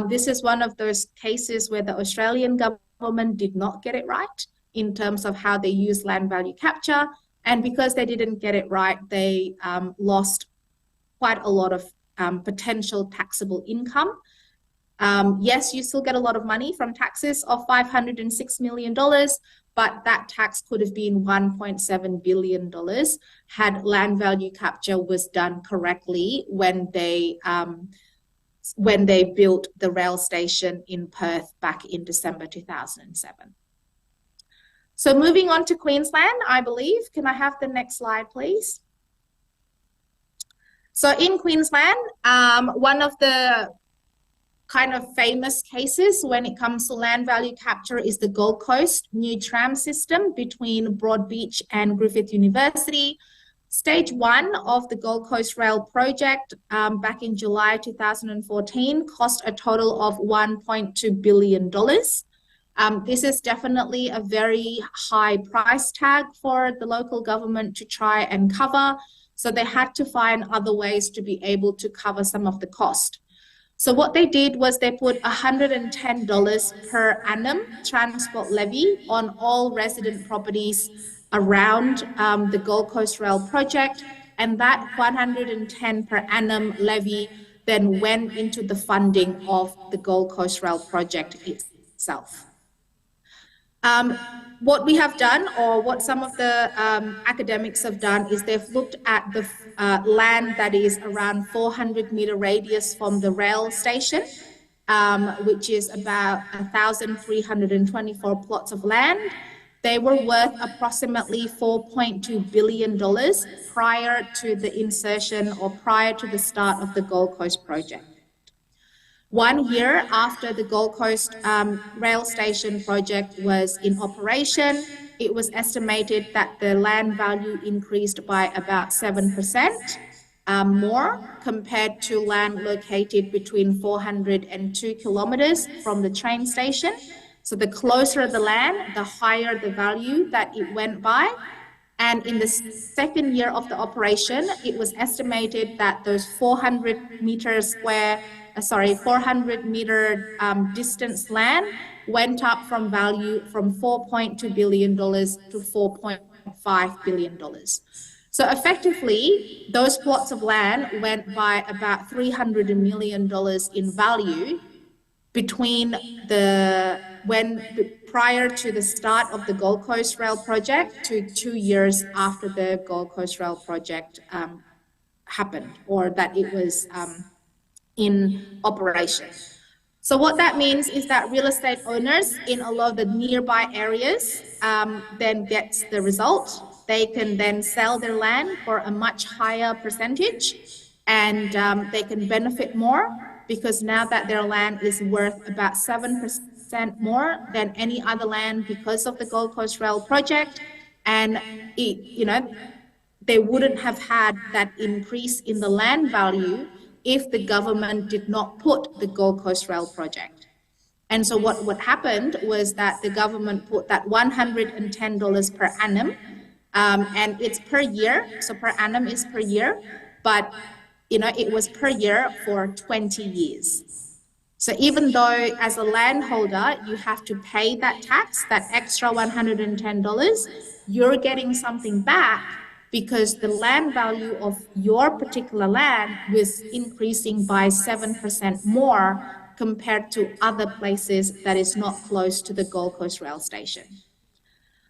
This is one of those cases where the Australian government did not get it right in terms of how they use land value capture. And because they didn't get it right, they lost quite a lot of potential taxable income. Yes, you still get a lot of money from taxes of $506 million, but that tax could have been $1.7 billion had land value capture was done correctly when they built the rail station in Perth back in December 2007. So moving on to Queensland, I believe. Can I have the next slide, please? So in Queensland, one of the kind of famous cases when it comes to land value capture is the Gold Coast new tram system between Broadbeach and Griffith University. Stage 1 of the Gold Coast Rail project back in July 2014 cost a total of $1.2 billion. This is definitely a very high price tag for the local government to try and cover. So they had to find other ways to be able to cover some of the cost. So what they did was they put $110 per annum transport levy on all resident properties around the Gold Coast Rail project, and that $110 per annum levy then went into the funding of the Gold Coast Rail project itself. What we have done, or what some of the academics have done, is they've looked at the land that is around 400-meter radius from the rail station, which is about 1,324 plots of land. They were worth approximately $4.2 billion prior to the insertion or prior to the start of the Gold Coast project. 1 year after the Gold Coast rail station project was in operation, it was estimated that the land value increased by about 7% more compared to land located between 400 and 2 kilometers from the train station. So the closer the land, the higher the value that it went by. And in the second year of the operation, it was estimated that those 400-meter distance land went up from value from $4.2 billion to $4.5 billion. So effectively, those plots of land went by about $300 million in value between prior to the start of the Gold Coast Rail project to 2 years after the Gold Coast Rail project happened, or that it was in operation. So what that means is that real estate owners in a lot of the nearby areas then gets the result. They can then sell their land for a much higher percentage, and they can benefit more because now that their land is worth about 7% more than any other land because of the Gold Coast Rail project. And they wouldn't have had that increase in the land value if the government did not put the Gold Coast Rail project. And so what happened was that the government put that $110 per annum, and it's per year, so per annum is per year, but it was per year for 20 years. So even though as a landholder, you have to pay that tax, that extra $110, you're getting something back because the land value of your particular land was increasing by 7% more compared to other places that is not close to the Gold Coast Rail Station.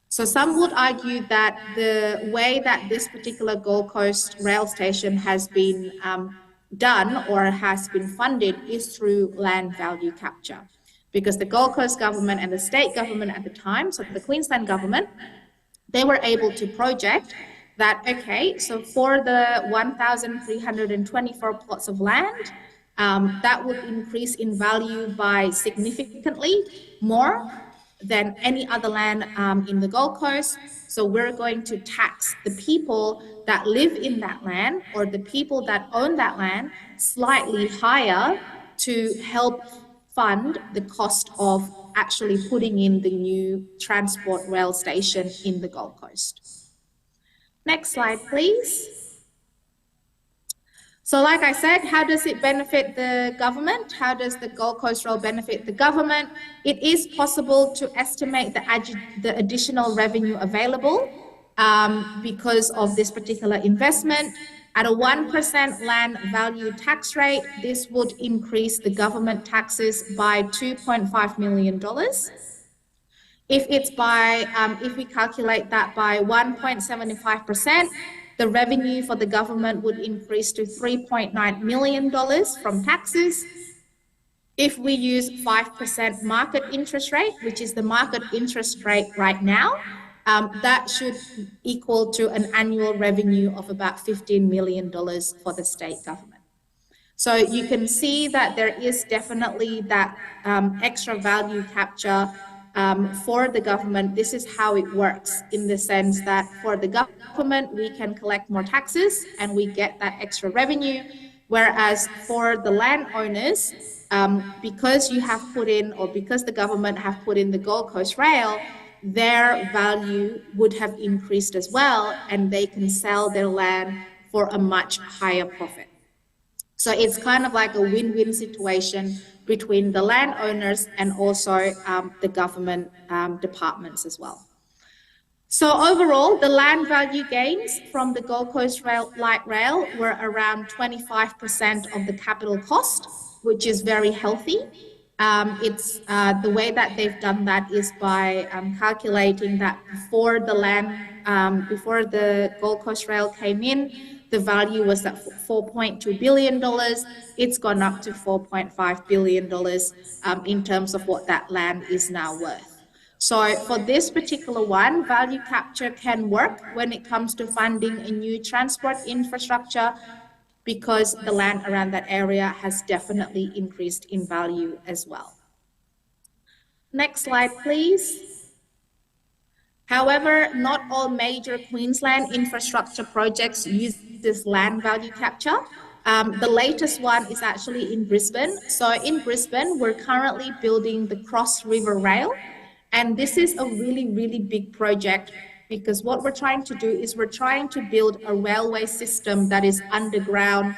So some would argue that the way that this particular Gold Coast Rail Station has been done or has been funded is through land value capture. Because the Gold Coast government and the state government at the time, so the Queensland government, they were able to project that, okay, so for the 1,324 plots of land, that would increase in value by significantly more than any other land in the Gold Coast. So we're going to tax the people that live in that land or the people that own that land slightly higher to help fund the cost of actually putting in the new transport rail station in the Gold Coast. Next slide, please. So like I said, how does it benefit the government? How does the Gold Coast Rail benefit the government? It is possible to estimate the additional revenue available because of this particular investment. At a 1% land value tax rate, this would increase the government taxes by $2.5 million. If we calculate that by 1.75%, the revenue for the government would increase to $3.9 million from taxes. If we use 5% market interest rate, which is the market interest rate right now, that should equal to an annual revenue of about $15 million for the state government. So you can see that there is definitely that extra value capture for the government. This is how it works in the sense that for the government, we can collect more taxes and we get that extra revenue. Whereas for the landowners, because you have put in, or because the government have put in the Gold Coast Rail, their value would have increased as well, and they can sell their land for a much higher profit. So it's kind of like a win-win situation between the landowners and also the government departments as well. So overall, the land value gains from the Gold Coast Light Rail were around 25% of the capital cost, which is very healthy. The way that they've done that is by calculating that before the Gold Coast Rail came in, the value was at $4.2 billion. It's gone up to $4.5 billion in terms of what that land is now worth. So for this particular one, value capture can work when it comes to funding a new transport infrastructure because the land around that area has definitely increased in value as well. Next slide, please. However, not all major Queensland infrastructure projects use this land value capture. The latest one is actually in Brisbane. So in Brisbane, we're currently building the Cross River Rail. And this is a really, really big project because what we're trying to do is we're trying to build a railway system that is underground,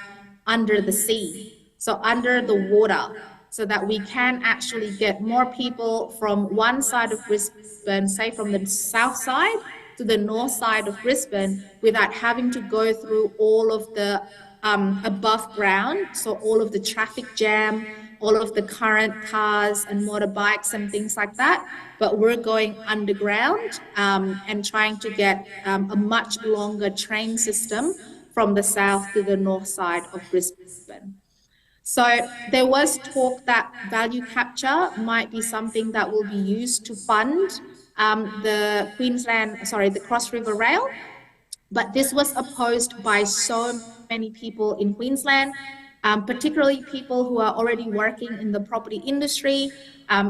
under the sea, so under the water, so that we can actually get more people from one side of Brisbane, say from the south side to the north side of Brisbane, without having to go through all of the above ground, so all of the traffic jam, all of the current cars and motorbikes and things like that. But we're going underground and trying to get a much longer train system from the south to the north side of Brisbane. So there was talk that value capture might be something that will be used to fund the Cross River Rail, but this was opposed by so many people in Queensland, particularly people who are already working in the property industry.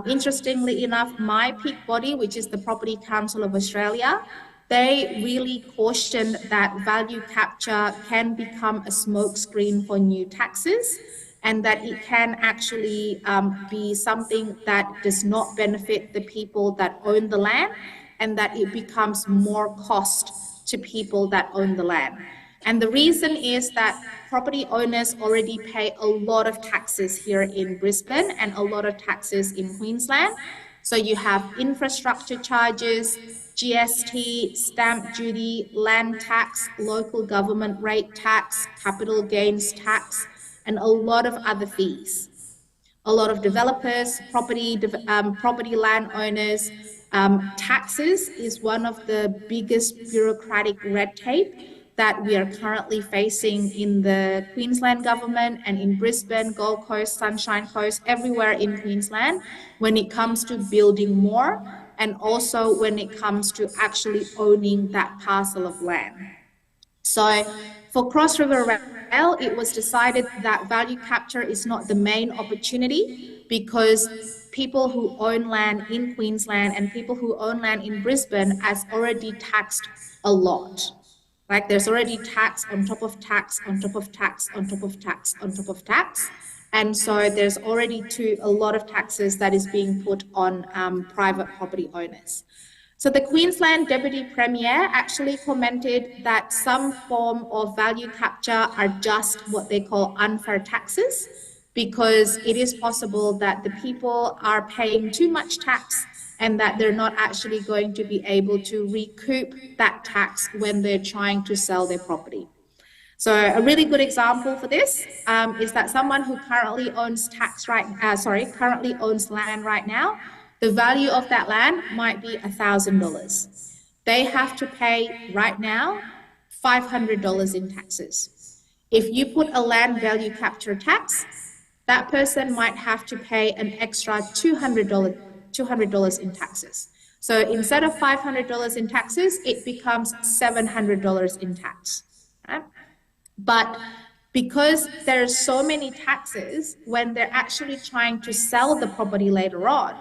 Interestingly enough, my peak body, which is the Property Council of Australia, they really cautioned that value capture can become a smokescreen for new taxes, and that it can actually be something that does not benefit the people that own the land, and that it becomes more cost to people that own the land. And the reason is that property owners already pay a lot of taxes here in Brisbane and a lot of taxes in Queensland. So you have infrastructure charges, GST, stamp duty, land tax, local government rate tax, capital gains tax, and a lot of other fees. A lot of developers, property landowners, taxes is one of the biggest bureaucratic red tape that we are currently facing in the Queensland government and in Brisbane, Gold Coast, Sunshine Coast, everywhere in Queensland when it comes to building more, and also when it comes to actually owning that parcel of land. So for Cross River Rail, it was decided that value capture is not the main opportunity, because people who own land in Queensland and people who own land in Brisbane has already taxed a lot. Like there's already tax on top of tax, on top of tax, on top of tax, on top of tax. And so there's already a lot of taxes that is being put on private property owners. So the Queensland Deputy Premier actually commented that some form of value capture are just what they call unfair taxes, because it is possible that the people are paying too much tax and that they're not actually going to be able to recoup that tax when they're trying to sell their property. So a really good example for this is that someone who currently owns currently owns land right now, the value of that land might be $1,000. They have to pay right now $500 in taxes. If you put a land value capture tax, that person might have to pay an extra $200 in taxes. So instead of $500 in taxes, it becomes $700 in tax. Right? But because there's so many taxes, when they're actually trying to sell the property later on,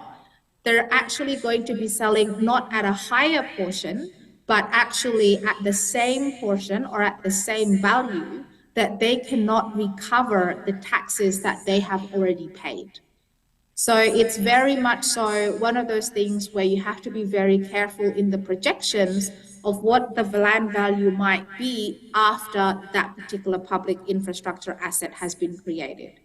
they're actually going to be selling not at a higher portion, but actually at the same portion or at the same value that they cannot recover the taxes that they have already paid. So it's very much so one of those things where you have to be very careful in the projections of what the land value might be after that particular public infrastructure asset has been created.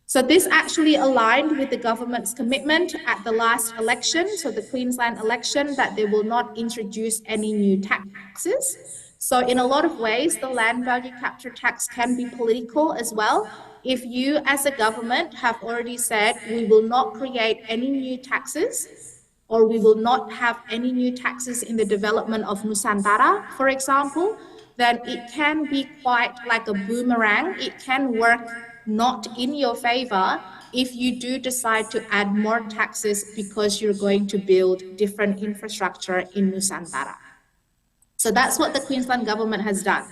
So this actually aligned with the government's commitment at the last election, so the Queensland election, that they will not introduce any new taxes. So in a lot of ways, the land value capture tax can be political as well. If you as a government have already said we will not create any new taxes, or we will not have any new taxes in the development of Nusantara, for example, then it can be quite like a boomerang. It can work not in your favor if you do decide to add more taxes because you're going to build different infrastructure in Nusantara. So that's what the Queensland government has done.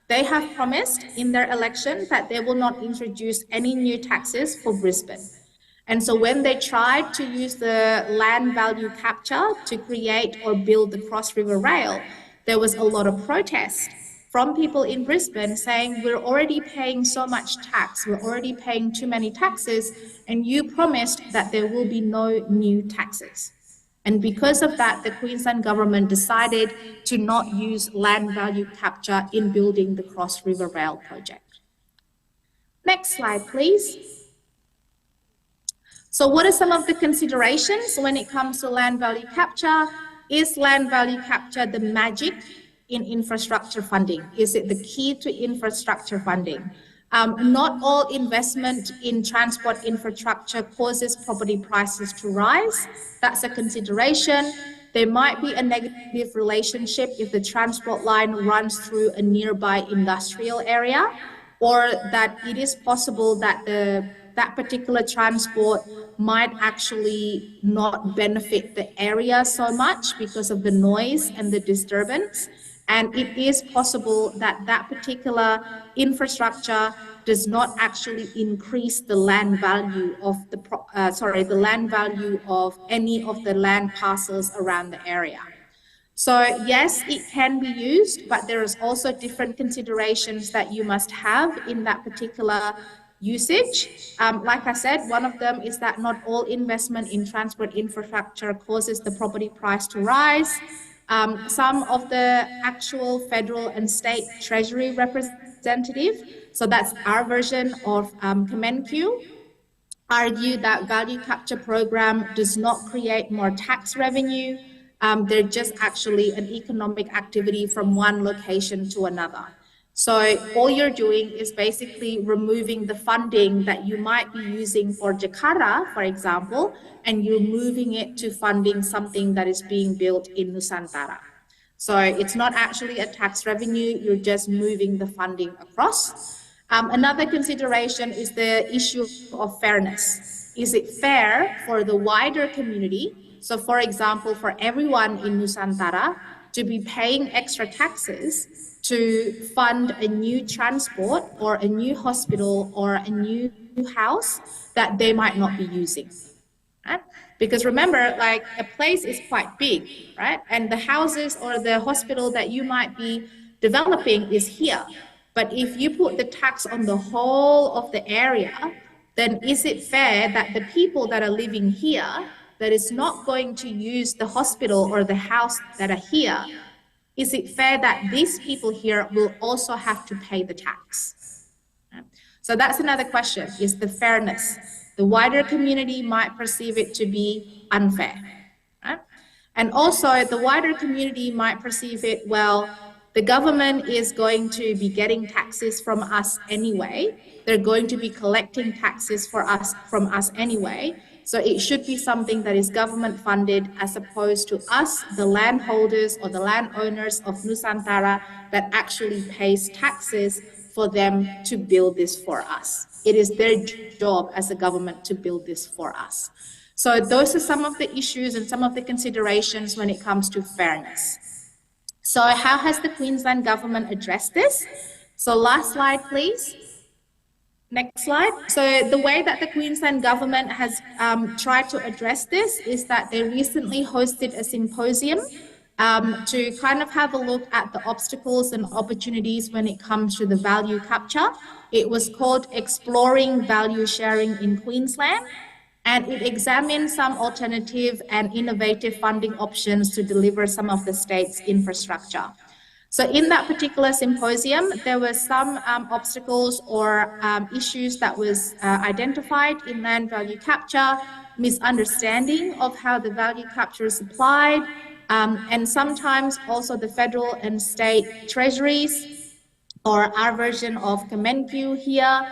They have promised in their election that they will not introduce any new taxes for Brisbane. And so when they tried to use the land value capture to create or build the Cross River Rail, there was a lot of protest from people in Brisbane saying, we're already paying so much tax, we're already paying too many taxes, and you promised that there will be no new taxes. And because of that, the Queensland government decided to not use land value capture in building the Cross River Rail project. Next slide, please. So what are some of the considerations when it comes to land value capture? Is land value capture the magic in infrastructure funding? Is it the key to infrastructure funding? Not all investment in transport infrastructure causes property prices to rise. That's a consideration. There might be a negative relationship if the transport line runs through a nearby industrial area, or that it is possible that that particular transport might actually not benefit the area so much because of the noise and the disturbance. And it is possible that that particular infrastructure does not actually increase the land value of the land value of any of the land parcels around the area. So yes, it can be used, but there is also different considerations that you must have in that particular usage. Like I said, one of them is that not all investment in transport infrastructure causes the property price to rise. Some of the actual federal and state treasury representative, so that's our version of Kemenq, argue that value capture program does not create more tax revenue. They're just actually an economic activity from one location to another. So all you're doing is basically removing the funding that you might be using for Jakarta, for example, and you're moving it to funding something that is being built in Nusantara. So it's not actually a tax revenue, you're just moving the funding across. Another consideration is the issue of fairness. Is it fair for the wider community? So for example, for everyone in Nusantara to be paying extra taxes to fund a new transport or a new hospital or a new house that they might not be using. Right? Because remember, like a place is quite big, right? And the houses or the hospital that you might be developing is here. But if you put the tax on the whole of the area, then is it fair that the people that are living here that is not going to use the hospital or the house that are here, is it fair that these people here will also have to pay the tax? So that's another question, is the fairness. The wider community might perceive it to be unfair. Right? And also the wider community might perceive it, well, the government is going to be getting taxes from us anyway. They're going to be collecting taxes from us anyway. So it should be something that is government funded as opposed to us, the landholders or the landowners of Nusantara, that actually pays taxes for them to build this for us. It is their job as a government to build this for us. So those are some of the issues and some of the considerations when it comes to fairness. So how has the Queensland government addressed this? So last slide, please. Next slide. So the way that the Queensland government has tried to address this is that they recently hosted a symposium to kind of have a look at the obstacles and opportunities when it comes to the value capture. It was called Exploring Value Sharing in Queensland, and it examined some alternative and innovative funding options to deliver some of the state's infrastructure. So in that particular symposium, there were some obstacles or issues that was identified in land value capture, misunderstanding of how the value capture is applied, and sometimes also the federal and state treasuries, or our version of Kemenq here,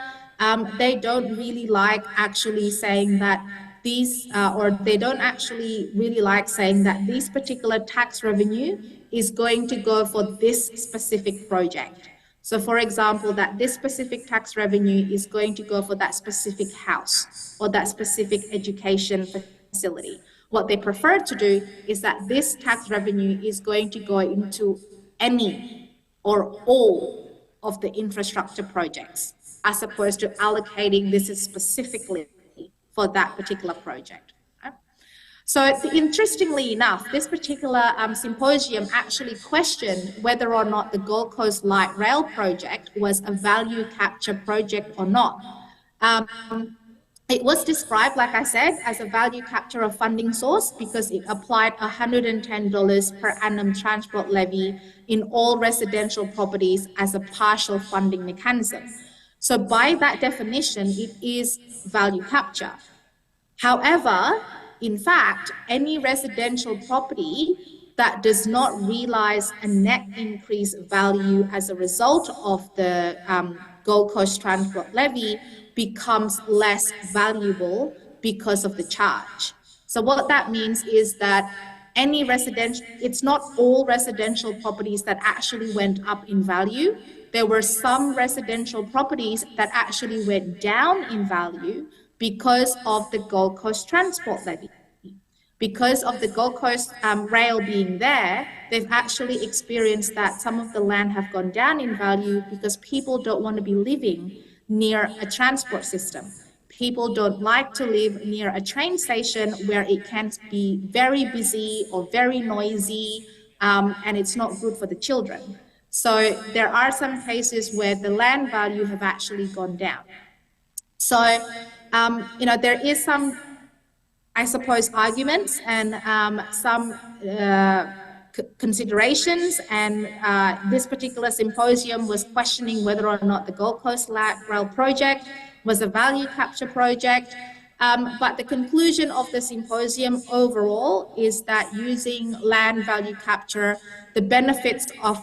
they don't really like actually saying that these, or they don't actually really like saying that this particular tax revenue is going to go for this specific project. So for example, that this specific tax revenue is going to go for that specific house or that specific education facility. What they prefer to do is that this tax revenue is going to go into any or all of the infrastructure projects, as opposed to allocating this specifically for that particular project. Right? So interestingly enough, this particular symposium actually questioned whether or not the Gold Coast Light Rail project was a value capture project or not. It was described, like I said, as a value capture of funding source because it applied $110 per annum transport levy in all residential properties as a partial funding mechanism. So by that definition, it is value capture. However, in fact, any residential property that does not realize a net increase value as a result of the Gold Coast Transport Levy becomes less valuable because of the charge. So what that means is that any residential, it's not all residential properties that actually went up in value. There were some residential properties that actually went down in value because of the Gold Coast Transport Levy. Because of the Gold Coast rail being there, they've actually experienced that some of the land have gone down in value because people don't want to be living near a transport system. People don't like to live near a train station where it can be very busy or very noisy, and it's not good for the children. So there are some cases where the land value have actually gone down. So, there is some, I suppose, arguments and some considerations, and this particular symposium was questioning whether or not the Gold Coast Light Rail project was a value capture project. But the conclusion of the symposium overall is that using land value capture, the benefits of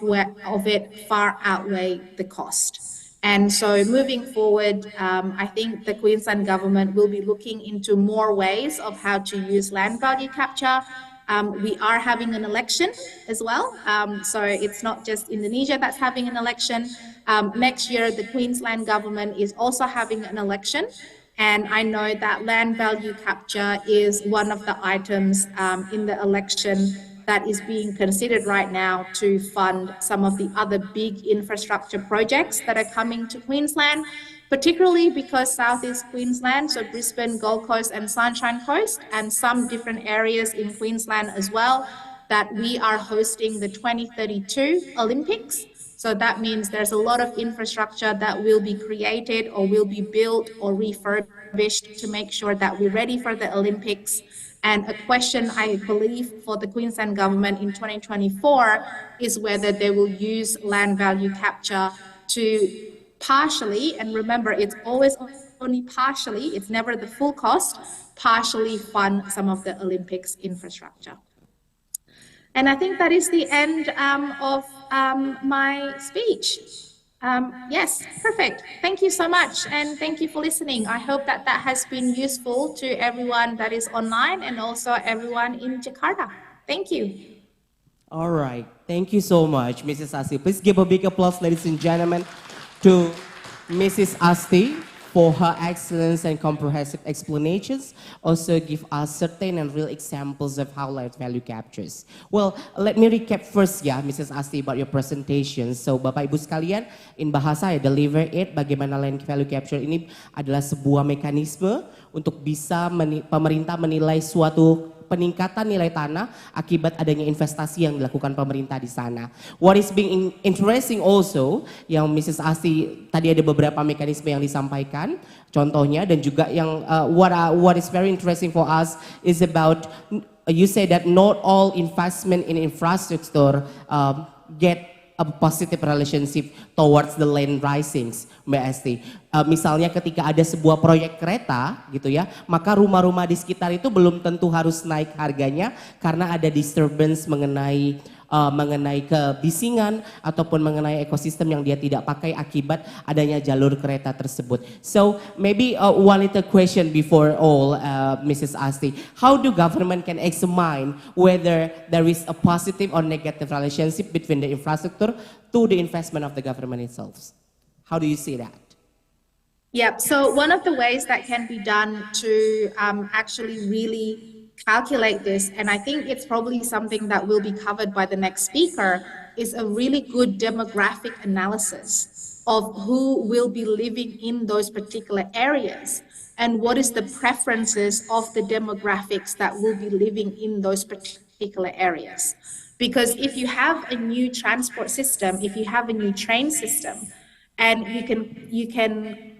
it far outweigh the cost. And so moving forward, I think the Queensland government will be looking into more ways of how to use land value capture. We are having an election as well. So it's not just Indonesia that's having an election. Next year, the Queensland government is also having an election. And I know that land value capture is one of the items in the election that is being considered right now to fund some of the other big infrastructure projects that are coming to Queensland, particularly because Southeast Queensland, so Brisbane, Gold Coast and Sunshine Coast, and some different areas in Queensland as well, that we are hosting the 2032 Olympics. So that means there's a lot of infrastructure that will be created or will be built or refurbished to make sure that we're ready for the Olympics. And a question, I believe, for the Queensland government in 2024 is whether they will use land value capture to partially, and remember, it's always only partially, it's never the full cost, partially fund some of the Olympics infrastructure. And I think that is the end of my speech. Yes, perfect. Thank you so much, and thank you for listening. I hope that that has been useful to everyone that is online and also everyone in Jakarta. Thank you. All right, thank you so much, Mrs. Asti. Please give a big applause, ladies and gentlemen, to Mrs. Asti for her excellence and comprehensive explanations. Also give us certain and real examples of how land value captures. Well, let me recap first ya, Mrs. Asti, about your presentation. So, Bapak Ibu sekalian, in bahasa ya, deliver it, bagaimana land value capture ini adalah sebuah mekanisme untuk bisa pemerintah menilai suatu peningkatan nilai tanah akibat adanya investasi yang dilakukan pemerintah di sana. What is being interesting also, yang Mrs. Asti tadi ada beberapa mekanisme yang disampaikan, contohnya, dan juga yang what is very interesting for us is about you say that not all investment in infrastructure get a positive relationship towards the land risings, Mbak Esti. Misalnya ketika ada sebuah proyek kereta gitu ya, maka rumah-rumah di sekitar itu belum tentu harus naik harganya karena ada disturbance mengenai kebisingan ataupun mengenai ekosistem yang dia tidak pakai akibat adanya jalur kereta tersebut. So maybe one little question before all, Mrs. Asti, how do government can examine whether there is a positive or negative relationship between the infrastructure to the investment of the government itself? How do you see that? Yeah, so one of the ways that can be done to actually really calculate this, and I think it's probably something that will be covered by the next speaker, is a really good demographic analysis of who will be living in those particular areas and what is the preferences of the demographics that will be living in those particular areas. Because if you have a new transport system, if you have a new train system, and you can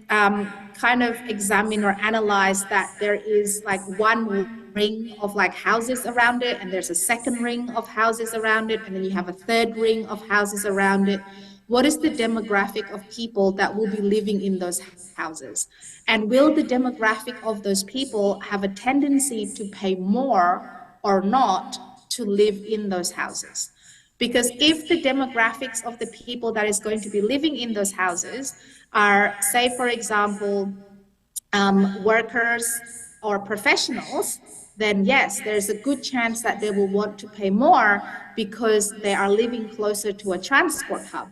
kind of examine or analyze that there is like one ring of like houses around it, and there's a second ring of houses around it, and then you have a third ring of houses around it. What is the demographic of people that will be living in those houses? And will the demographic of those people have a tendency to pay more or not to live in those houses? Because if the demographics of the people that is going to be living in those houses are, say, for example, workers or professionals, then yes, there's a good chance that they will want to pay more because they are living closer to a transport hub.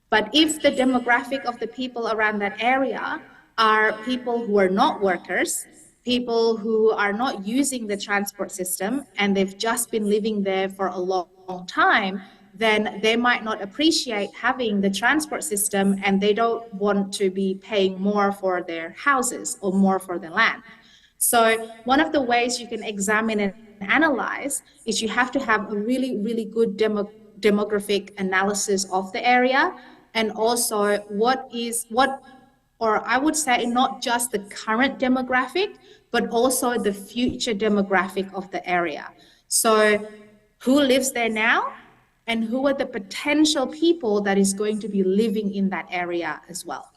But if the demographic of the people around that area are people who are not workers, people who are not using the transport system, and they've just been living there for a long time, then they might not appreciate having the transport system, and they don't want to be paying more for their houses or more for their land. So one of the ways you can examine and analyze is you have to have a really, really good demographic analysis of the area, and also or I would say not just the current demographic, but also the future demographic of the area. So who lives there now, and who are the potential people that is going to be living in that area as well.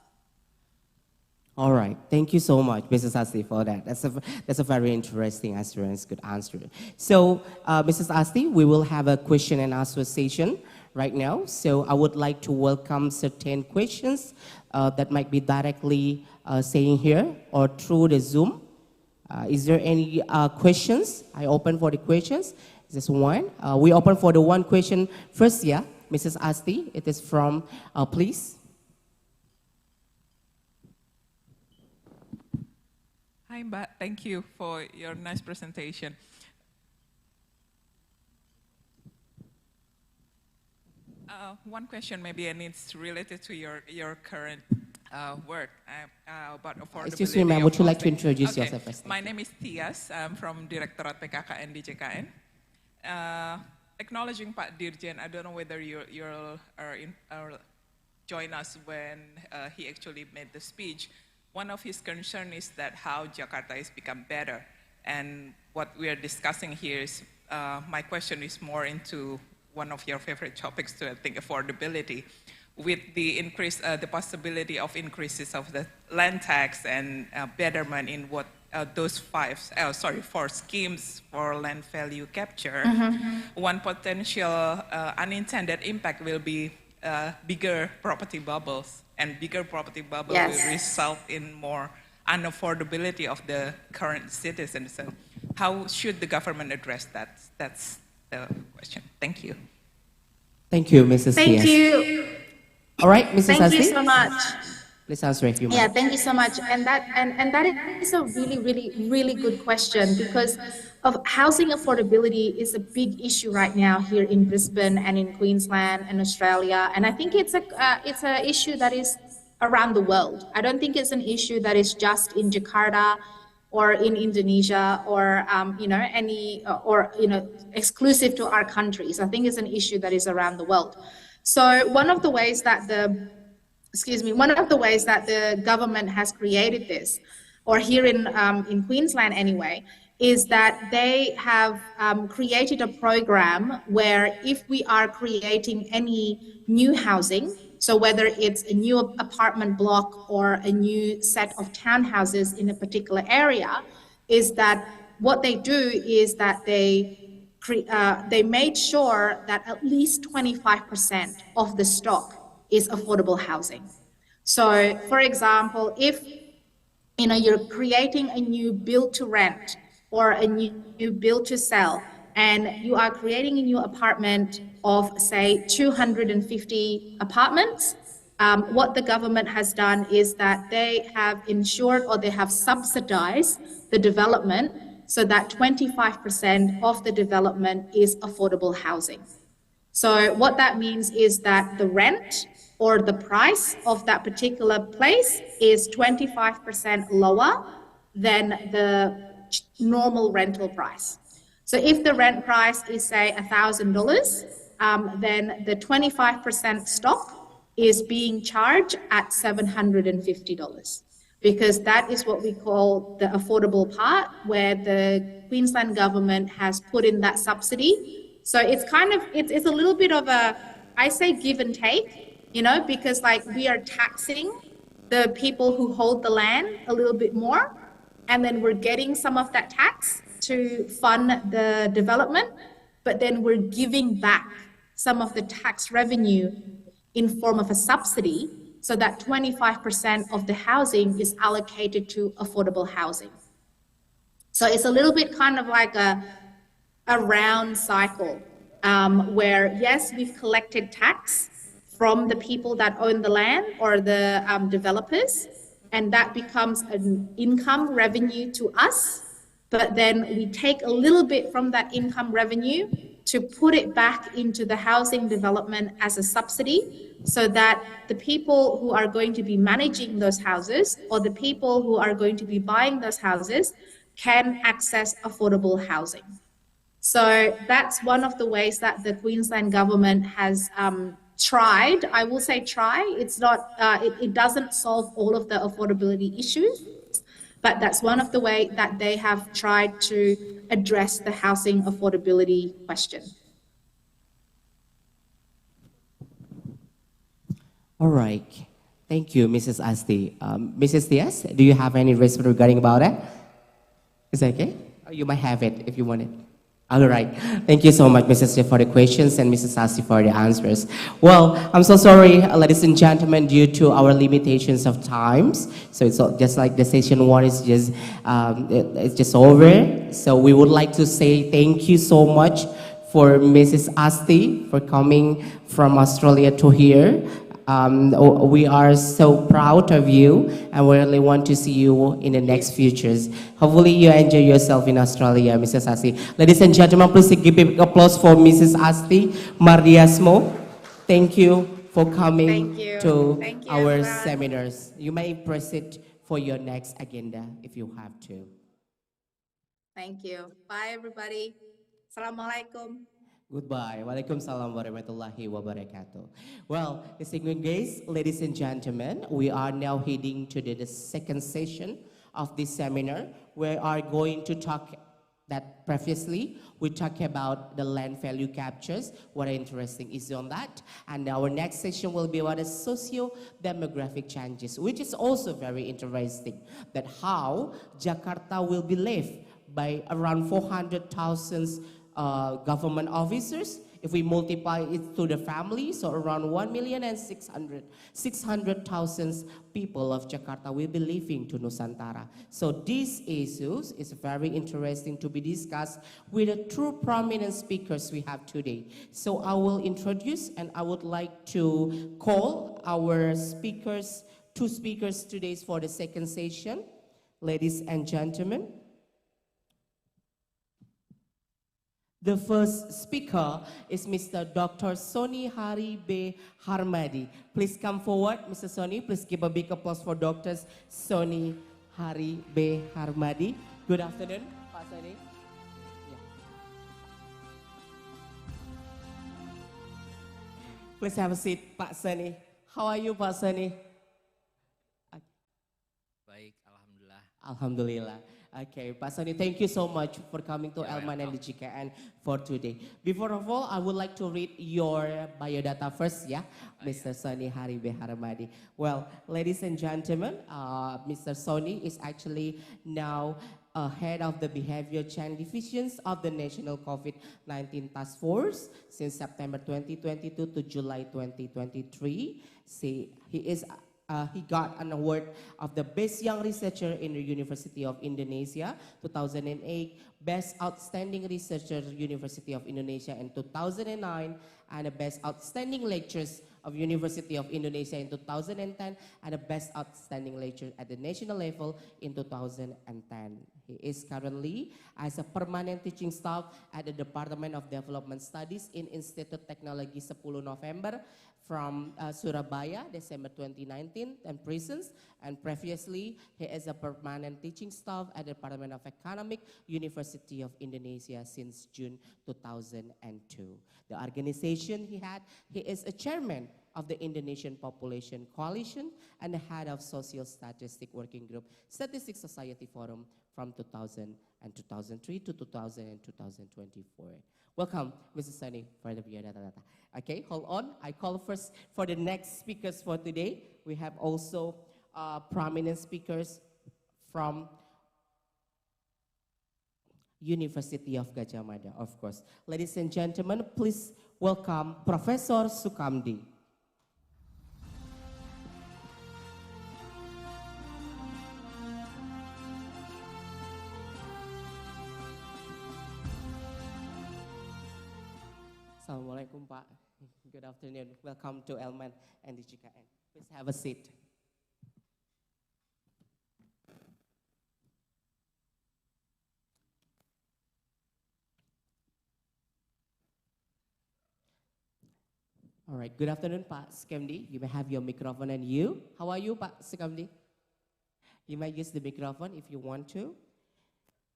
All right, thank you so much, Mrs. Asti, for that. That's a very interesting assurance, good answer. So, Mrs. Asti, we will have a question and answer session right now. So I would like to welcome certain questions that might be directly saying here or through the Zoom. Is there any questions? I open for the questions. This one. We open for the one question first, yeah. Mrs. Asti, it is from, please. Hi, Mbak. Thank you for your nice presentation. One question maybe, and it's related to your current work about affordability. Excuse me, ma'am, would you like to introduce yourself first? My name is Tias. I'm from Direktorat Kekayaan di Jekayaan. Acknowledging Pak Dirjen, I don't know whether you'll join us when he actually made the speech. One of his concerns is that how Jakarta has become better. And what we are discussing here is, my question is more into one of your favorite topics to, I think, affordability. With the increase, the possibility of increases of the land tax and betterment in what those four schemes for land value capture, one potential unintended impact will be bigger property bubbles, and bigger property bubbles will result in more unaffordability of the current citizens. So how should the government address that? That's the question. Thank you. Thank you, Mrs. Thank you. All right, Mrs. Thank you Asti? so much. Please answer if you Yeah, thank you so much. And that is a really, really, really good question, because of housing affordability is a big issue right now here in Brisbane and in Queensland and Australia. And I think it's a issue that is around the world. I don't think it's an issue that is just in Jakarta or in Indonesia or exclusive to our countries. I think it's an issue that is around the world. So one of the ways that the government has created this, or here in Queensland anyway, is that they have created a program where if we are creating any new housing, so whether it's a new apartment block or a new set of townhouses in a particular area, is that what they do is that they made sure that at least 25% of the stock is affordable housing. So, for example, if you're creating a new build to rent or a new build to sell, and you are creating a new apartment of, say, 250 apartments, what the government has done is that they have ensured or they have subsidized the development so that 25% of the development is affordable housing. So what that means is that the rent or the price of that particular place is 25% lower than the normal rental price. So if the rent price is, say, $1,000, then the 25% stock is being charged at $750, because that is what we call the affordable part, where the Queensland government has put in that subsidy. So it's it's a little bit of a, I say, give and take, because like we are taxing the people who hold the land a little bit more, and then we're getting some of that tax to fund the development, but then we're giving back some of the tax revenue in form of a subsidy, so that 25% of the housing is allocated to affordable housing. So it's a little bit kind of like a round cycle, where yes, we've collected tax from the people that own the land or the developers, and that becomes an income revenue to us. But then we take a little bit from that income revenue to put it back into the housing development as a subsidy, so that the people who are going to be managing those houses or the people who are going to be buying those houses can access affordable housing. So that's one of the ways that the Queensland government has tried. I will say try. It's not. It doesn't solve all of the affordability issues, but that's one of the way that they have tried to address the housing affordability question. All right. Thank you, Mrs. Asti. Mrs. Diaz, do you have any response regarding about it? Is that okay? You might have it if you want it. All right. Thank you so much, Mrs. Diaz, for the questions and Mrs. Asti for the answers. Well, I'm so sorry, ladies and gentlemen, due to our limitations of times. So it's just like the session one is just it's just over. So we would like to say thank you so much for Mrs. Asti for coming from Australia to here. We are so proud of you and we really want to see you in the next futures. Hopefully you enjoy yourself in Australia, Mrs. Asti. Ladies and gentlemen, please give a big applause for Mrs. Asti Mardiasmo. Thank you for coming to our seminars. You may proceed for your next agenda if you have to. Thank you. Bye, everybody. Assalamualaikum. Goodbye. Waalaikumsalam warahmatullahi wabarakatuh. Well, distinguished guests, ladies and gentlemen, we are now heading to the second session of this seminar. We are going to talk that previously we talked about the land value captures. What an interesting issue on that. And our next session will be about the socio-demographic changes, which is also very interesting. That how Jakarta will be lived by around 400,000 government officers. If we multiply it to the family, so around 1,600,000 people of Jakarta will be living to Nusantara. So these issues is very interesting to be discussed with the true prominent speakers we have today. So I will introduce and I would like to call our speakers, two speakers today for the second session. Ladies and gentlemen, the first speaker is Mr. Dr. Soni Hari B. Harmadi. Please come forward, Mr. Soni. Please give a big applause for Dr. Soni Hari B. Harmadi. Good afternoon, Pak Soni. Yeah. Please have a seat, Pak Soni. How are you, Pak Soni? Baik, Alhamdulillah. Alhamdulillah. Okay, Pak Soni, thank you so much for coming to Elman and the GKN for today. Before of all, I would like to read your biodata first, yeah, Mr. Soni Hari B. Harmadi. Well, ladies and gentlemen, Mr. Soni is actually now head of the Behavior Change Divisions of the National COVID-19 Task Force since September 2022 to July 2023. See, he got an award of the Best Young Researcher in the University of Indonesia 2008, Best Outstanding Researcher University of Indonesia in 2009, and the Best Outstanding Lecturers of University of Indonesia in 2010, and the Best Outstanding Lecturer at the national level in 2010. He is currently as a permanent teaching staff at the Department of Development Studies in Institute Teknologi 10 November from Surabaya, December 2019, and prisons. And previously, he is a permanent teaching staff at the Department of Economic, University of Indonesia since June 2002. The organization he is a chairman of the Indonesian Population Coalition and the head of Social Statistic Working Group, Statistics Society Forum from 2000 and 2003 to 2000 and 2024. Welcome, Mrs. Soni, for the biodata. Okay, hold on. I call first for the next speakers for today. We have also prominent speakers from University of Gajah Mada, of course. Ladies and gentlemen, please welcome Professor Sukamdi. Assalamualaikum, Pak. Good afternoon. Welcome to Elman and the GKN. Please have a seat. All right. Good afternoon, Pak Sukamdi. You may have your microphone and you. How are you, Pak Sukamdi? You may use the microphone if you want to.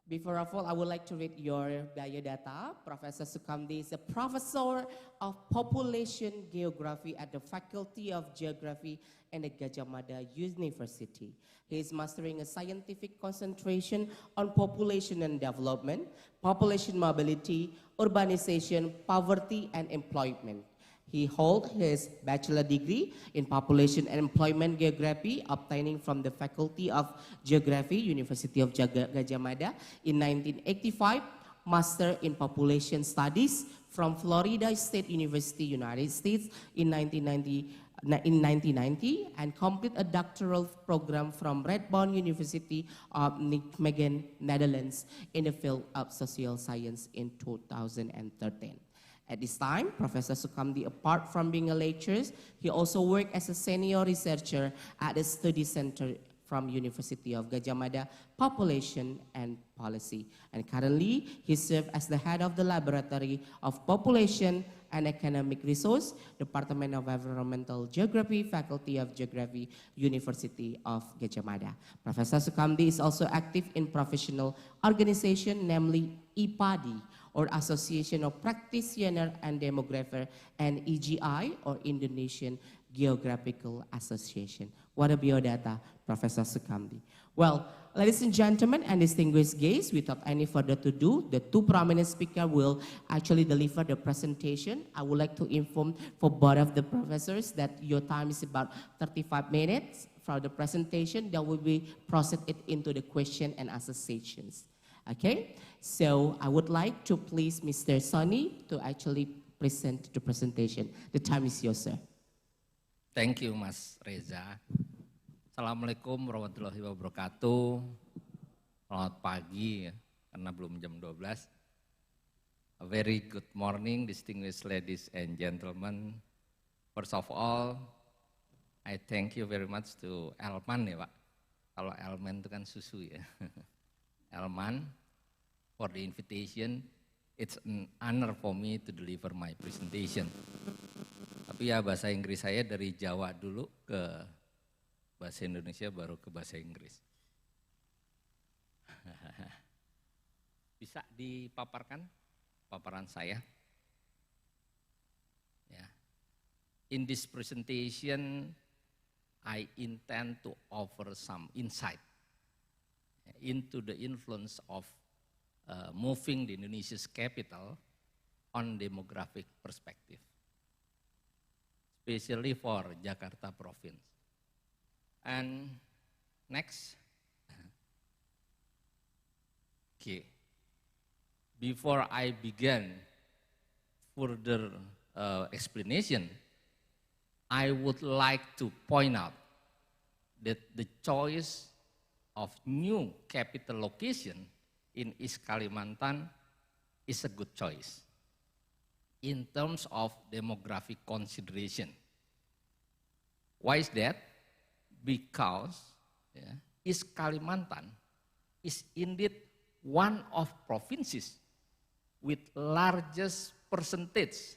Before of all, I would like to read your biodata. Professor Sukamdi is a professor of population geography at the Faculty of Geography and the Gajah Mada University. He is mastering a scientific concentration on population and development, population mobility, urbanization, poverty, and employment. He holds his bachelor degree in population and employment geography, obtaining from the Faculty of Geography, University of Gajah Mada in 1985, master in population studies from Florida State University, United States in 1990, and complete a doctoral program from Redbourn University of Nijmegen, Netherlands in the field of social science in 2013. At this time, Professor Sukamdi, apart from being a lecturer, he also worked as a senior researcher at the Study Center from University of Gajah Mada, Population and Policy. And currently, he serves as the head of the Laboratory of Population and Economic Resource, Department of Environmental Geography, Faculty of Geography, University of Gajah Mada. Professor Sukamdi is also active in professional organization, namely IPADI, or Association of Practitioner and Demographer, and EGI, or Indonesian Geographical Association. What a biodata, Professor Sukamdi. Well, ladies and gentlemen and distinguished guests, without any further ado, the two prominent speakers will actually deliver the presentation. I would like to inform for both of the professors that your time is about 35 minutes for the presentation. Then we will process it into the question and answer sessions. Okay, so I would like to please Mr. Sonny to actually present the presentation. The time is yours, sir. Thank you, Mas Reza. Assalamualaikum warahmatullahi wabarakatuh. Selamat pagi, ya, karena belum jam 12. A very good morning, distinguished ladies and gentlemen. First of all, I thank you very much to Elman ya Pak. Kalau Elman itu kan susu ya. Elman, for the invitation. It's an honor for me to deliver my presentation. Tapi ya bahasa Inggris saya dari Jawa dulu ke bahasa Indonesia baru ke bahasa Inggris. Bisa dipaparkan paparan saya? Ya. In this presentation, I intend to offer some insight into the influence of moving the Indonesia's capital on demographic perspective, especially for Jakarta province. And next, okay, before I begin further explanation, I would like to point out that the choice of new capital location in East Kalimantan is a good choice in terms of demographic consideration. Why is that? Because East Kalimantan is indeed one of provinces with largest percentage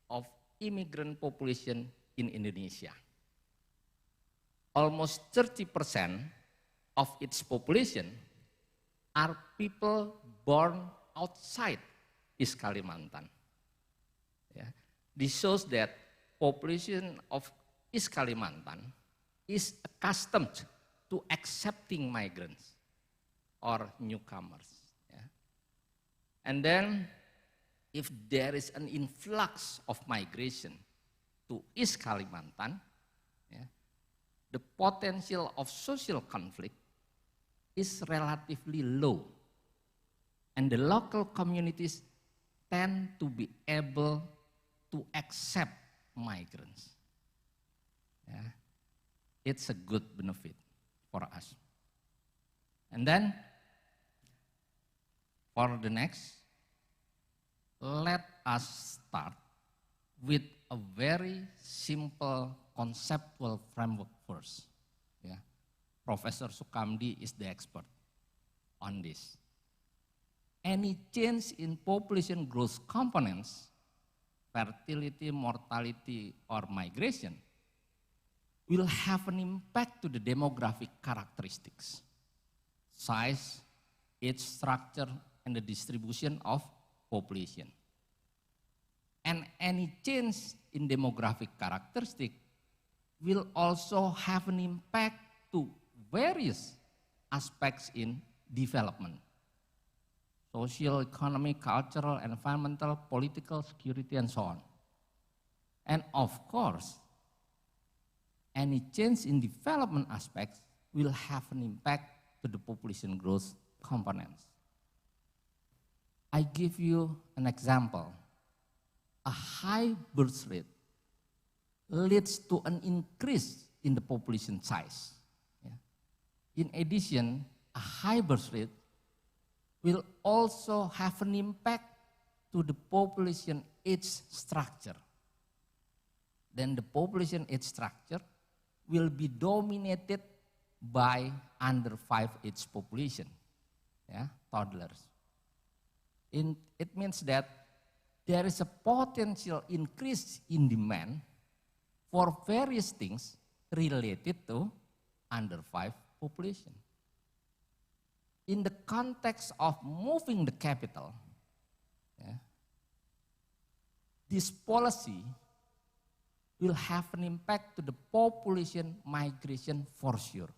of immigrant population in Indonesia. Almost 30% of its population are people born outside East Kalimantan. Yeah. This shows that population of East Kalimantan is accustomed to accepting migrants or newcomers. Yeah. And then if there is an influx of migration to East Kalimantan, yeah, the potential of social conflict is relatively low, and the local communities tend to be able to accept migrants. Yeah. It's a good benefit for us. And then, for the next, let us start with a very simple conceptual framework first. Yeah. Professor Sukamdi is the expert on this. Any change in population growth components, fertility, mortality, or migration, will have an impact to the demographic characteristics, size, age structure, and the distribution of population. And any change in demographic characteristic will also have an impact to various aspects in development. Social, economic, cultural, environmental, political, security, and so on. And of course, any change in development aspects will have an impact to the population growth components. I give you an example. A high birth rate leads to an increase in the population size. In addition, a high birth rate will also have an impact to the population age structure. Then the population age structure will be dominated by under 5 age population, toddlers. It means that there is a potential increase in demand for various things related to under 5 population. In the context of moving the capital, this policy will have an impact to the population migration for sure.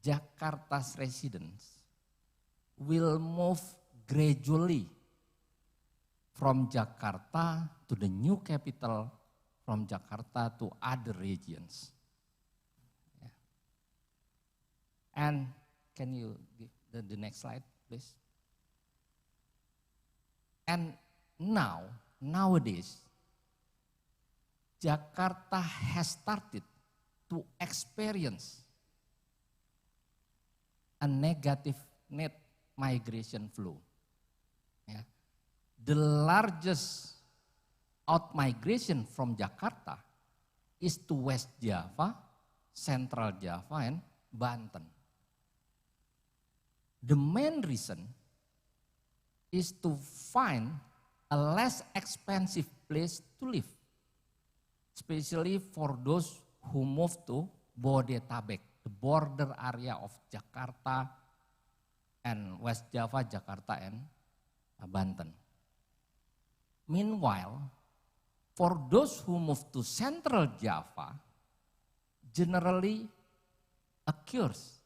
Jakarta's residents will move gradually from Jakarta to the new capital, from Jakarta to other regions. And can you give the next slide, please? And nowadays, Jakarta has started to experience a negative net migration flow. The largest out-migration from Jakarta is to West Java, Central Java, and Banten. The main reason is to find a less expensive place to live, especially for those who move to Bodetabek, the border area of Jakarta and West Java, Jakarta, and Banten. Meanwhile, for those who move to Central Java, generally occurs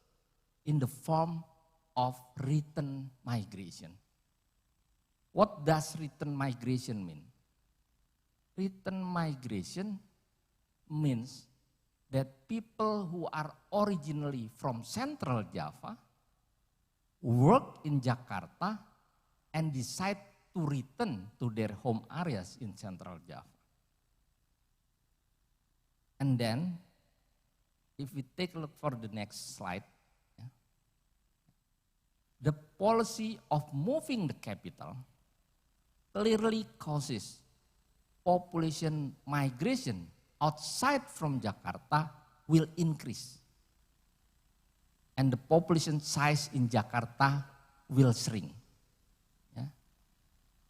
in the form of return migration. What does return migration mean? Return migration means that people who are originally from Central Java work in Jakarta and decide to return to their home areas in Central Java. And then, if we take a look for the next slide, the policy of moving the capital clearly causes population migration outside from Jakarta will increase. And the population size in Jakarta will shrink.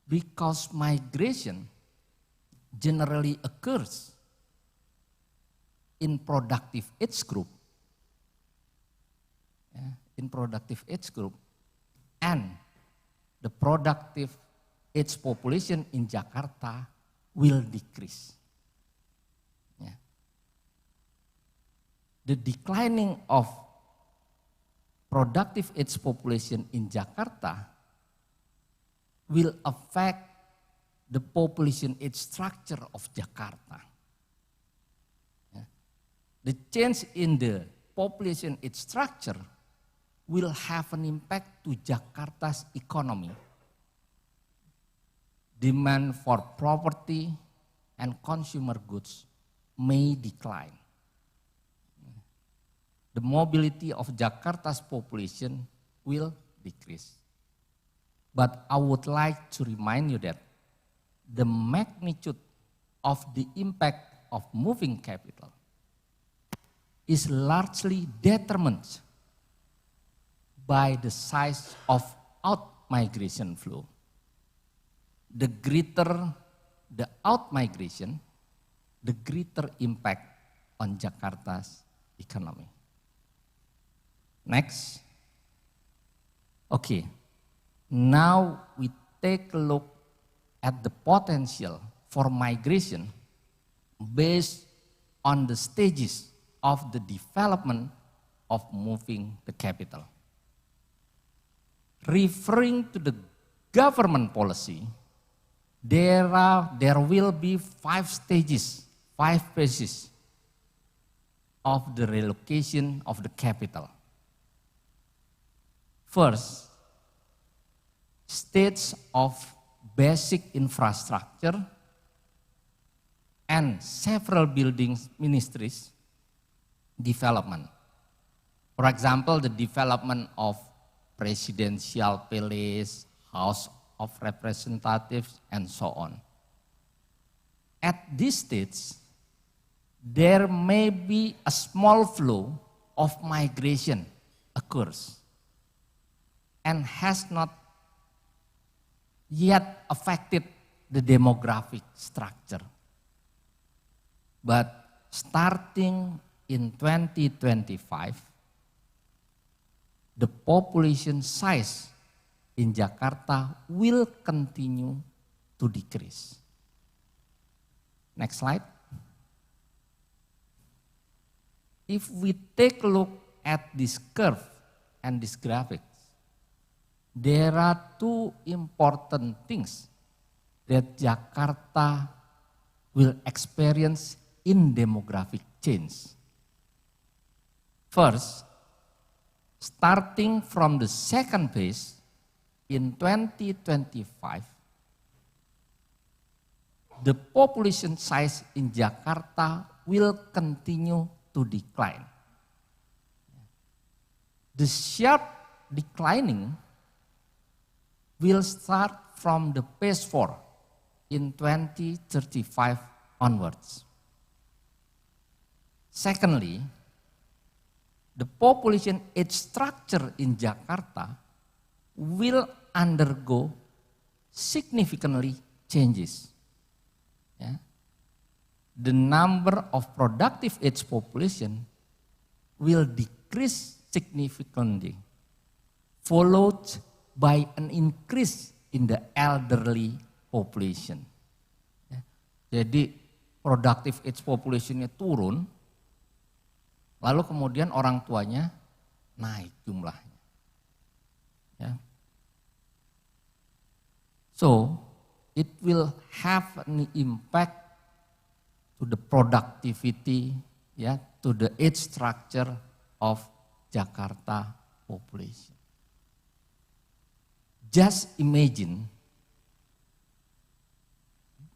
Because migration generally occurs in productive age group. And the productive age population in Jakarta will decrease. The declining of productive age population in Jakarta will affect the population age structure of Jakarta. The change in the population age structure will have an impact to Jakarta's economy. Demand for property and consumer goods may decline. The mobility of Jakarta's population will decrease. But I would like to remind you that the magnitude of the impact of moving capital is largely determined by the size of out-migration flow. The greater the out-migration, the greater impact on Jakarta's economy. Next. Okay, now we take a look at the potential for migration based on the stages of the development of moving the capital. Referring to the government policy, there will be 5 stages, 5 phases of the relocation of the capital. First, stage of basic infrastructure and several buildings ministries development. For example, the development of presidential palace, House of Representatives, and so on. At this stage, there may be a small flow of migration occurs and has not yet affected the demographic structure. But starting in 2025, the population size in Jakarta will continue to decrease. Next slide. If we take a look at this curve and this graphic, there are 2 important things that Jakarta will experience in demographic change. First, starting from the second phase in 2025, the population size in Jakarta will continue to decline. The sharp declining will start from the phase 4 in 2035 onwards. Secondly, the population age structure in Jakarta will undergo significantly changes. Yeah. The number of productive age population will decrease significantly, followed by an increase in the elderly population. Ya. Jadi productive age population-nya turun, lalu kemudian orang tuanya naik jumlahnya. Ya. So, it will have an impact to the productivity, ya, to the age structure of Jakarta population. Just imagine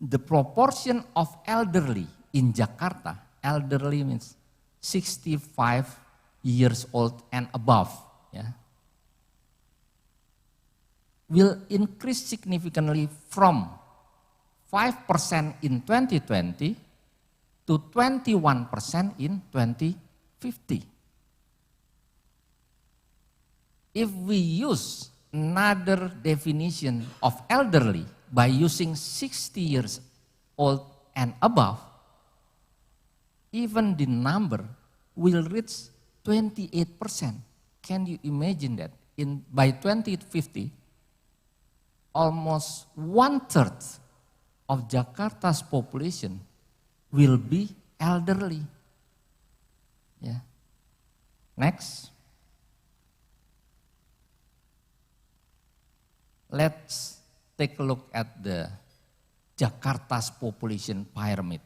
the proportion of elderly in Jakarta. Elderly means 65 years old and above, ya, will increase significantly from 5% in 2020 to 21% in 2050. If we use another definition of elderly by using 60 years old and above, even the number will reach 28%. Can you imagine that? By 2050, almost 1/3 of Jakarta's population will be elderly. Yeah. Next. Let's take a look at the Jakarta's population pyramid.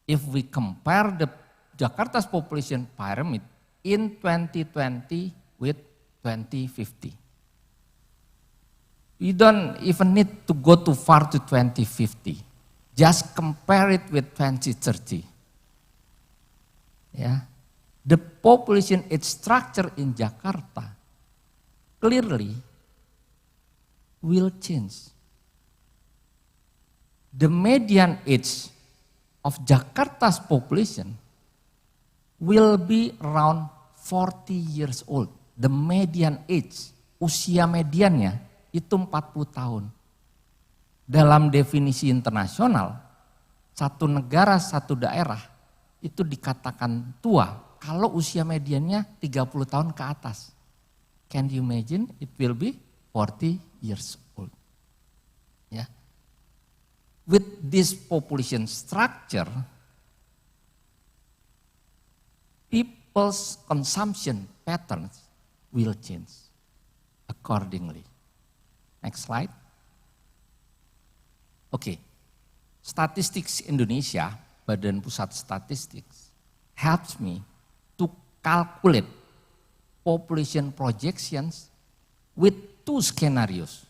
If we compare the Jakarta's population pyramid in 2020 with 2050, we don't even need to go too far to 2050. Just compare it with 2030. Yeah. The population age structure in Jakarta clearly will change. The median age of Jakarta's population will be around 40 years old. The median age, usia mediannya itu 40 tahun. Dalam definisi internasional, satu negara, satu daerah itu dikatakan tua kalau usia mediannya 30 tahun ke atas. Can you imagine it will be 40 years old. Ya. With this population structure, people's consumption patterns will change accordingly. Next slide. Oke. Statistics Indonesia, Badan Pusat Statistik, helps me to calculate population projections with two scenarios.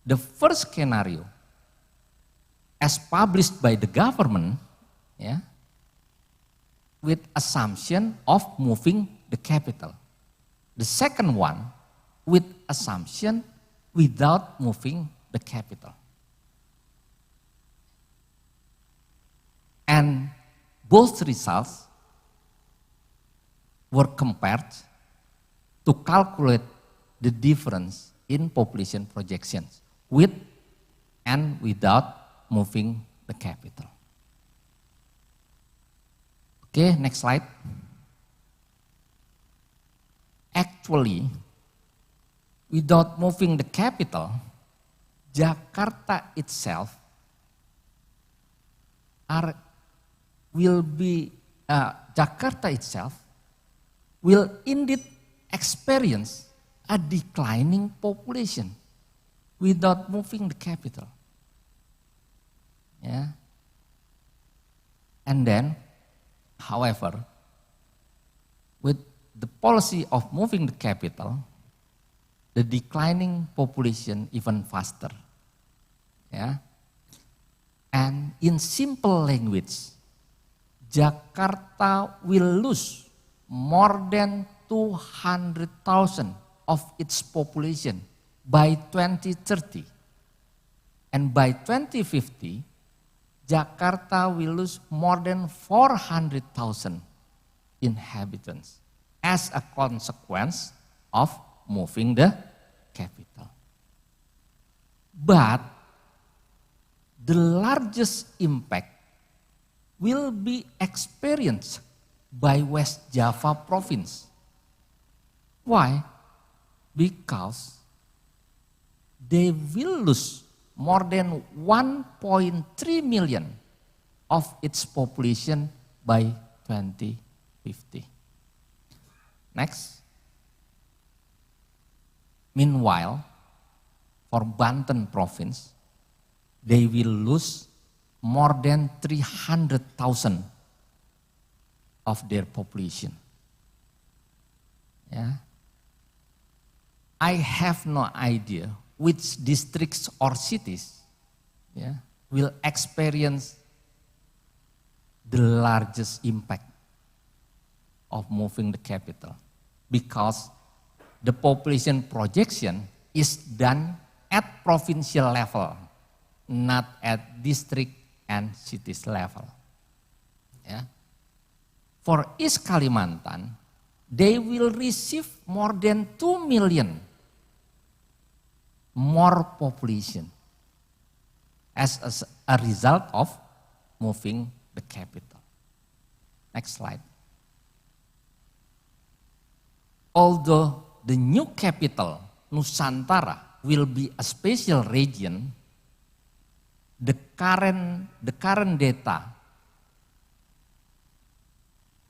The first scenario, as published by the government, with assumption of moving the capital. The second one, with assumption without moving the capital. And both results were compared to calculate the difference in population projections with and without moving the capital. Okay, next slide. Actually, without moving the capital, Jakarta itself will indeed experience a declining population without moving the capital. Yeah. And then, however, with the policy of moving the capital, the declining population even faster. Yeah. And in simple language, Jakarta will lose more than 200,000 of its population by 2030. And by 2050, Jakarta will lose more than 400,000 inhabitants as a consequence of moving the capital. But the largest impact will be experienced by West Java province. Why? Because they will lose more than 1.3 million of its population by 2050. Next. Meanwhile, for Banten province, they will lose more than 300,000 of their population. Yeah. I have no idea which districts or cities will experience the largest impact of moving the capital, because the population projection is done at provincial level, not at district and cities level. Yeah. For East Kalimantan, they will receive more than 2 million more population as a result of moving the capital. Next slide. Although the new capital, Nusantara, will be a special region, the current data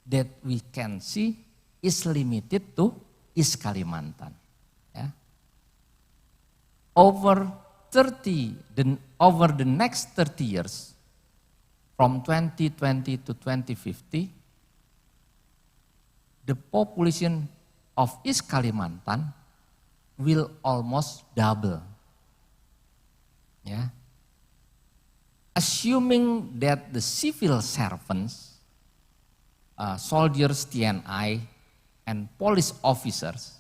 that we can see is limited to East Kalimantan. Yeah. Over the next 30 years, from 2020 to 2050, the population of East Kalimantan will almost double. Yeah. Assuming that the civil servants, soldiers, TNI, and police officers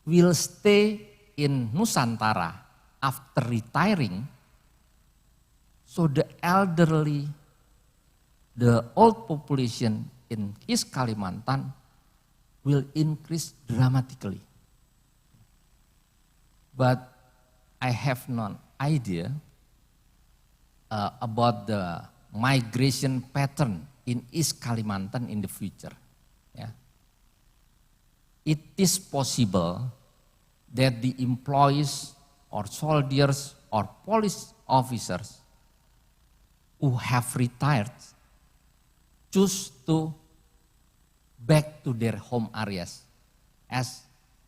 will stay in Nusantara after retiring, so the elderly, the old population in East Kalimantan will increase dramatically. But I have no idea about the migration pattern in East Kalimantan in the future. Yeah. It is possible that the employees or soldiers or police officers who have retired choose to back to their home areas as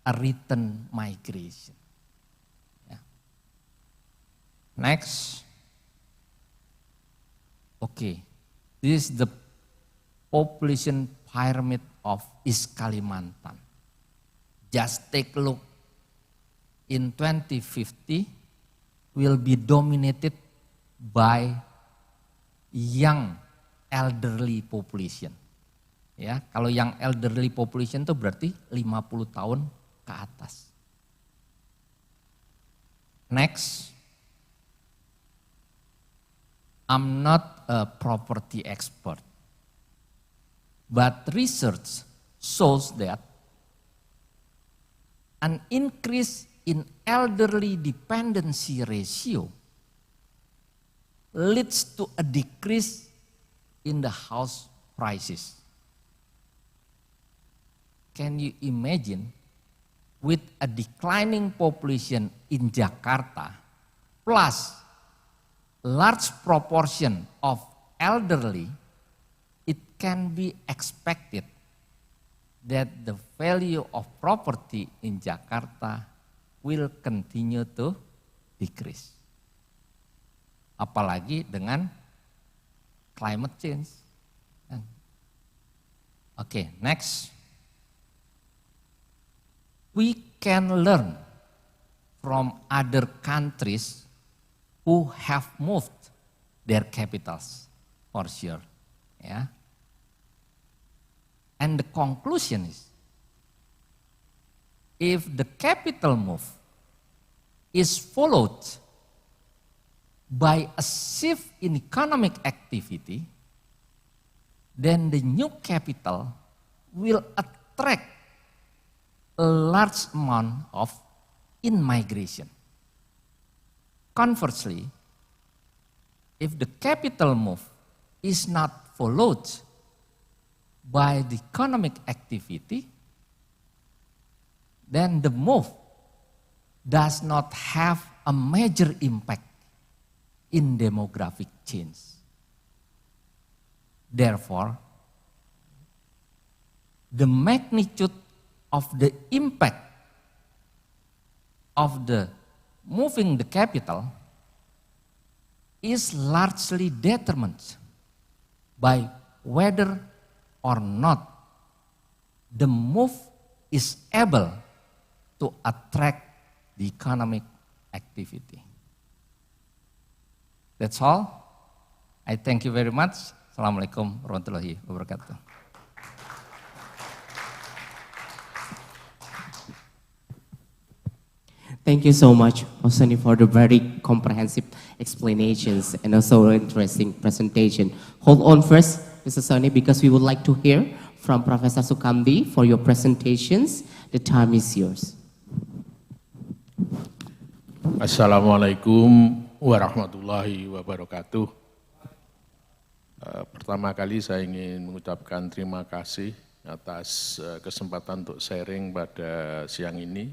a return migration. Yeah. Next. Okay, this is the population pyramid of East Kalimantan. Just take a look. In 2050, will be dominated by young elderly population. Ya, kalau yang elderly population itu berarti 50 tahun ke atas. Next. I'm not a property expert, but research shows that an increase in elderly dependency ratio leads to a decrease in the house prices. Can you imagine with a declining population in Jakarta plus large proportion of elderly, it can be expected that the value of property in Jakarta will continue to decrease. Apalagi dengan climate change. Okay, next. We can learn from other countries who have moved their capitals, for sure. Yeah. And the conclusion is, if the capital move is followed by a shift in economic activity, then the new capital will attract a large amount of in-migration. Conversely, if the capital move is not followed by the economic activity, then the move does not have a major impact in demographic change. Therefore, the magnitude of the impact of the moving the capital is largely determined by whether or not the move is able to attract the economic activity. That's all. I thank you very much. Assalamualaikum warahmatullahi wabarakatuh. Thank you so much, Osani, for the very comprehensive explanations and also interesting presentation. Hold on first, Mr. Soni, because we would like to hear from Professor Sukamdi for your presentations. The time is yours. Assalamualaikum warahmatullahi wabarakatuh. Pertama kali saya ingin mengucapkan terima kasih atas kesempatan untuk sharing pada siang ini.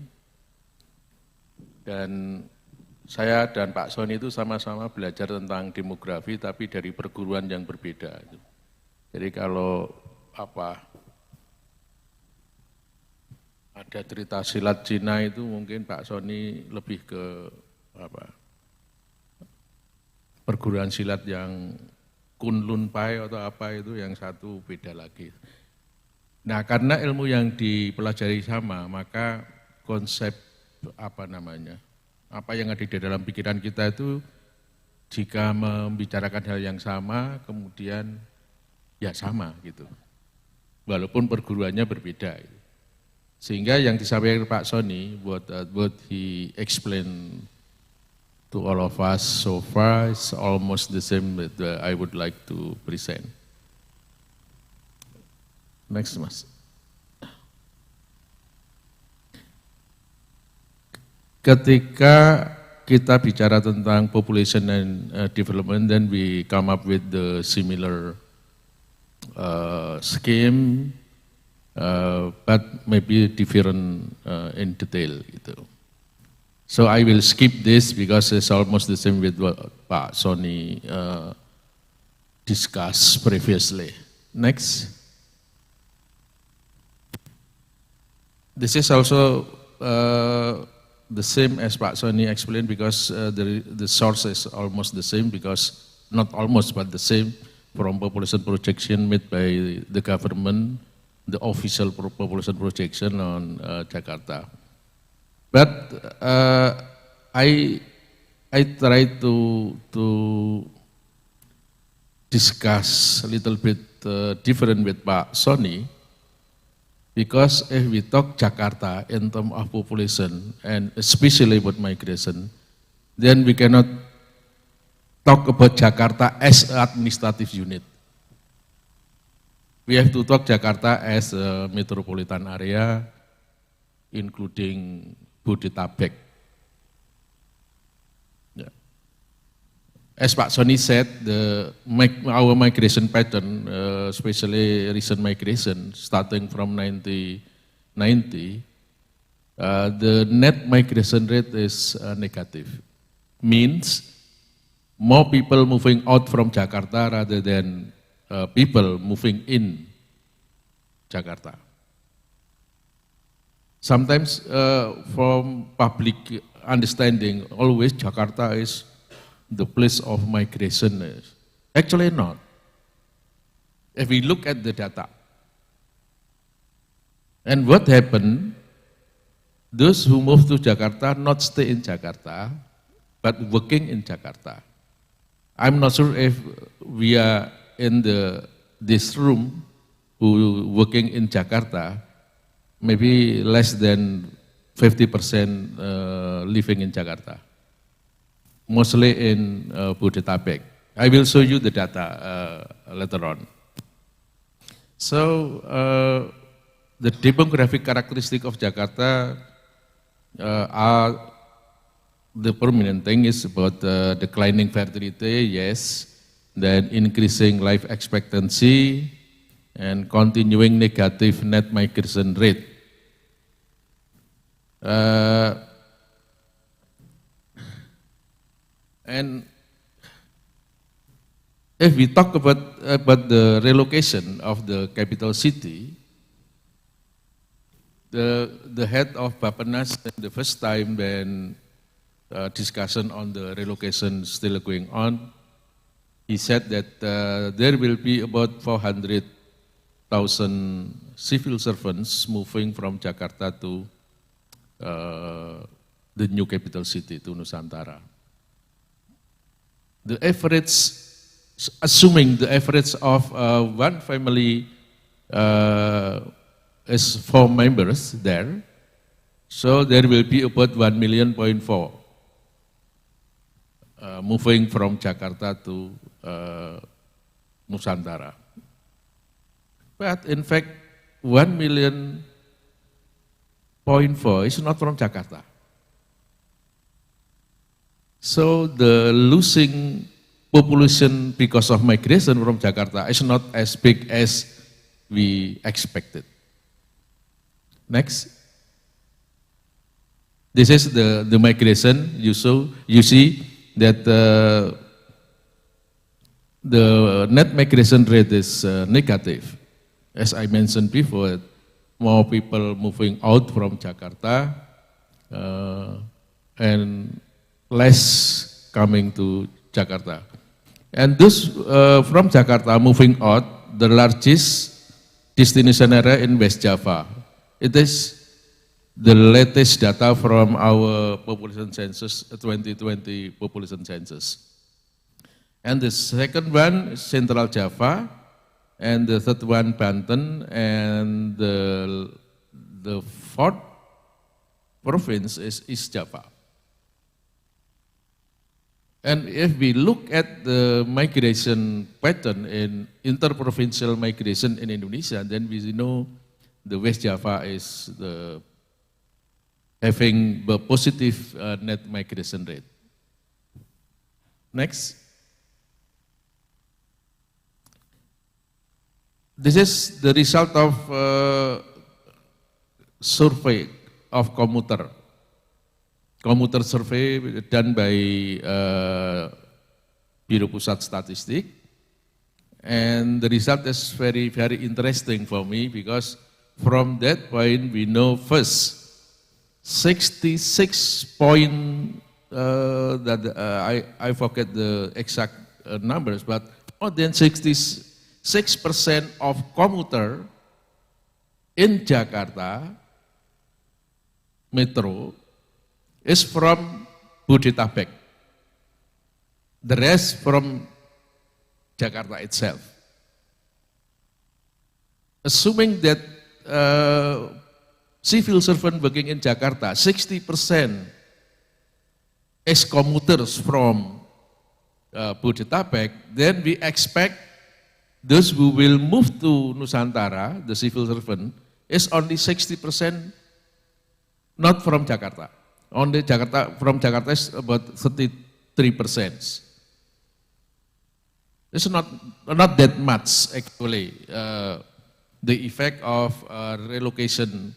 Dan saya dan Pak Soni itu sama-sama belajar tentang demografi tapi dari perguruan yang berbeda. Jadi kalau ada cerita silat Cina itu mungkin Pak Soni lebih ke perguruan silat yang Kunlun Pai atau apa itu, yang satu beda lagi. Nah, karena ilmu yang dipelajari sama, maka konsep apa yang ada di dalam pikiran kita itu jika membicarakan hal yang sama, kemudian ya sama gitu. Walaupun perguruannya berbeda. Sehingga yang disampaikan Pak Soni, what he explained to all of us so far is almost the same that I would like to present. Next, Mas. Ketika kita bicara tentang population and development, then we come up with the similar scheme, but maybe different in detail. Gitu. So I will skip this because it's almost the same with what Pak Sony discussed previously. Next. This is also the same as Pak Sony explained because the source is almost the same because, not almost, but the same from population projection made by the government, the official population projection on Jakarta. But I try to discuss a little bit different with Pak Sony, because if we talk Jakarta in terms of population and especially about migration, then we cannot talk about Jakarta as an administrative unit. We have to talk Jakarta as a metropolitan area, including Bodetabek. Yeah. As Pak Sony said, our migration pattern, especially recent migration, starting from 1990, the net migration rate is negative. Means more people moving out from Jakarta rather than people moving in Jakarta. Sometimes from public understanding, always Jakarta is the place of migration. Actually not. If we look at the data, and what happened, those who move to Jakarta not stay in Jakarta, but working in Jakarta. I'm not sure if we are in this room who working in Jakarta, maybe less than 50% living in Jakarta, mostly in Bodetabek. I will show you the data later on. So the demographic characteristic of Jakarta are the prominent thing is about declining fertility, yes, then increasing life expectancy, and continuing negative net migration rate. And if we talk about the relocation of the capital city, the head of Bappenas, the first time when discussion on the relocation still going on, he said that there will be about 400,000 civil servants moving from Jakarta to the new capital city, to Nusantara. The average, assuming the average of one family is 4 members there, so there will be about 1.4 million moving from Jakarta to Nusantara. But in fact, 1.4 million is not from Jakarta. So the losing population because of migration from Jakarta is not as big as we expected. Next. This is the migration. You see that the net migration rate is negative. As I mentioned before, more people moving out from Jakarta and less coming to Jakarta. And those from Jakarta moving out, the largest destination area in West Java. It is the latest data from our population census, 2020 population census. And the second one is Central Java, and the third one Banten, and the fourth province is East Java. And if we look at the migration pattern in interprovincial migration in Indonesia, then we know the West Java is having the positive net migration rate. Next. This is the result of survey of commuter survey done by Biro Pusat Statistik, and the result is very, very interesting for me because from that point we know first 66 point I forget the exact numbers, but more than 66% of commuter in Jakarta Metro is from Bodetabek. The rest from Jakarta itself. Assuming that civil servant working in Jakarta, 60% is commuters from Bodetabek, then we expect those who will move to Nusantara, the civil servant, is only 60% not from Jakarta. Only from Jakarta is about 33%. It's not that much actually, the effect of relocation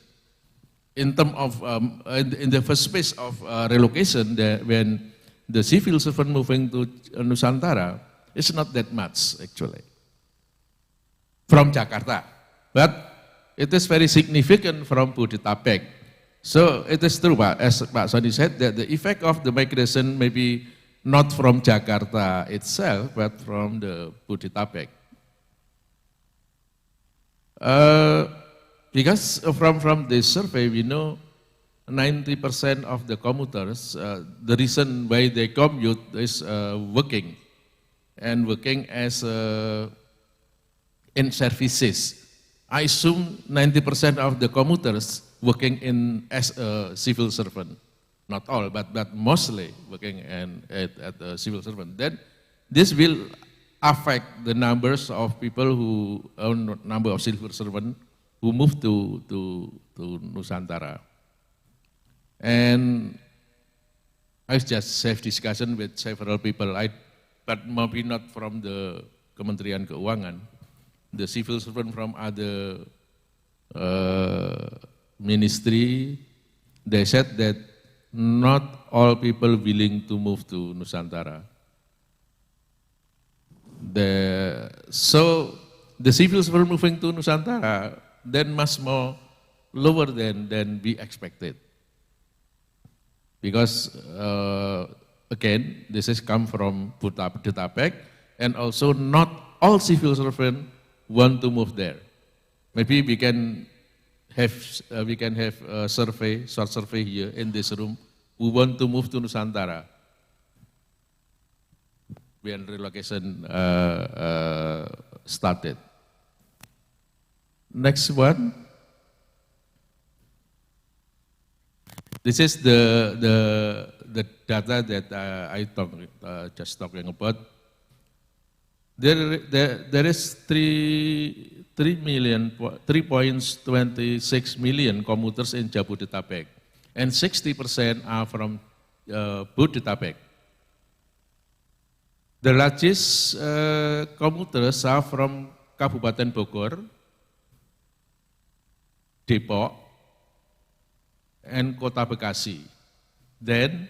in terms of, in the first phase of relocation, when the civil servant moving to Nusantara, it's not that much actually from Jakarta, but it is very significant from Bodetabek. So it is true, Pak, as Pak Soni said, that the effect of the migration may be not from Jakarta itself, but from the Bodetabek. Because from this survey, we know 90% of the commuters, the reason why they commute is working, and working as in services. I assume 90% of the commuters working as a civil servant, not all, but mostly working at a civil servant. Then this will affect the numbers of people who own number of civil servants who move to Nusantara. And I just have discussion with several people, but maybe not from the Kementerian Keuangan, the civil servant from other ministry. They said that not all people willing to move to Nusantara. So the civil servant moving to Nusantara then much more lower than we expected. Because again, this has come from Bodetabek, and also not all civil servants want to move there. Maybe we can have a survey, short survey here in this room, who want to move to Nusantara when relocation started. Next one. This is the data that I just talking about. There is 3.26 million commuters in Jabodetabek, and 60% are from Bodetabek. The largest commuters are from Kabupaten Bogor, Depok, and Kota Bekasi. Then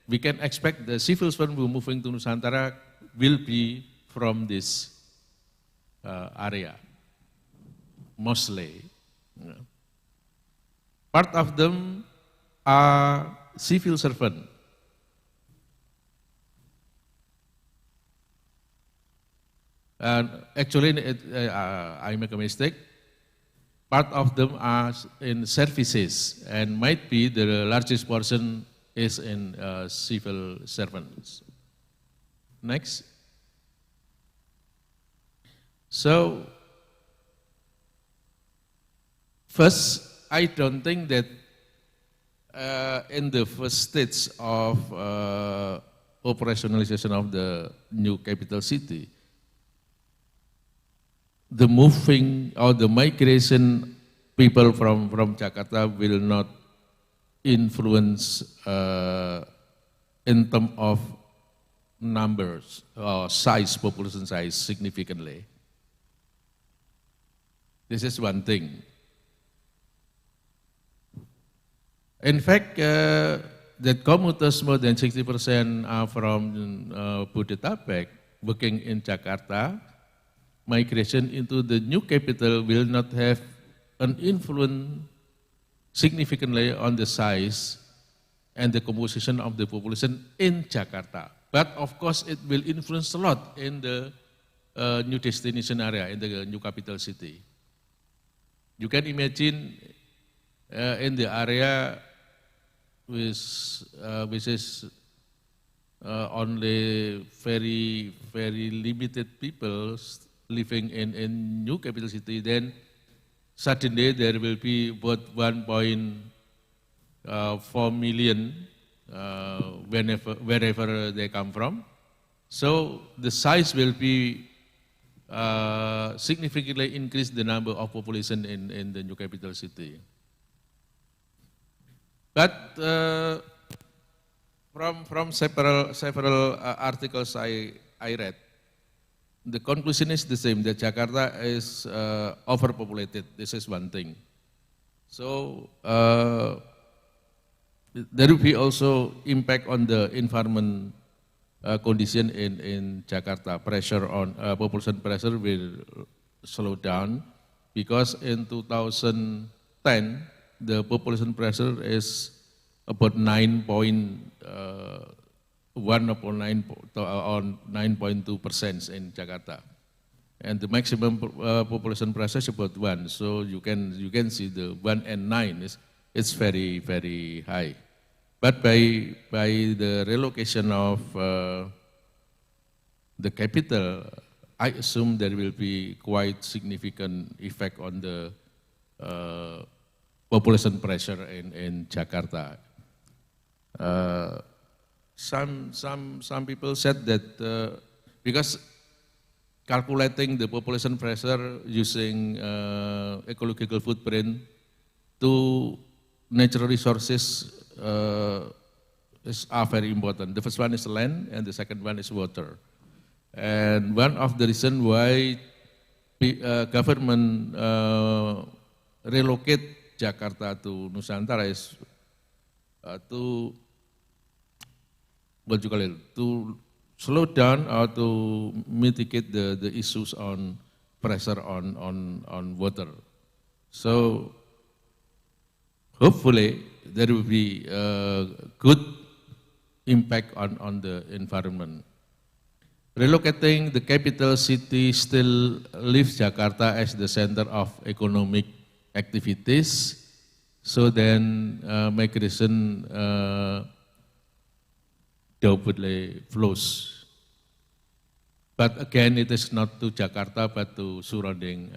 we can expect the civil servant who moving to Nusantara will be from this area, mostly. Part of them are civil servant. Actually, I make a mistake. Part of them are in services, and might be the largest portion is in civil servants. Next. So, first, I don't think that in the first stage of operationalization of the new capital city, the moving or the migration people from Jakarta will not influence in terms of numbers or size, population size significantly. This is one thing. In fact, that commuters more than 60% are from Bodetabek working in Jakarta. Migration into the new capital will not have an influence significantly on the size and the composition of the population in Jakarta. But of course, it will influence a lot in the new destination area, in the new capital city. You can imagine in the area which is only very limited people living in new capital city, then suddenly there will be about 1.4 million wherever they come from. So the size will be significantly increase the number of population in the new capital city. But from several articles I read, the conclusion is the same, that Jakarta is overpopulated. This is one thing. So there will be also impact on the environment condition in Jakarta. Pressure on population pressure will slow down because in 2010 the population pressure is about 9.1 or 9.2% in Jakarta, and the maximum population pressure is about 1. So you can see the 1 and 9 is very high. But by the relocation of the capital, I assume there will be quite significant effect on the population pressure in Jakarta. Some people said that because calculating the population pressure using ecological footprint to natural resources are very important. The first one is land and the second one is water. And one of the reasons why government relocate Jakarta to Nusantara is to slow down or to mitigate the issues on pressure on water. So hopefully there will be a good impact on the environment. Relocating the capital city still leaves Jakarta as the center of economic activities. So then migration doubly flows. But again, it is not to Jakarta, but to surrounding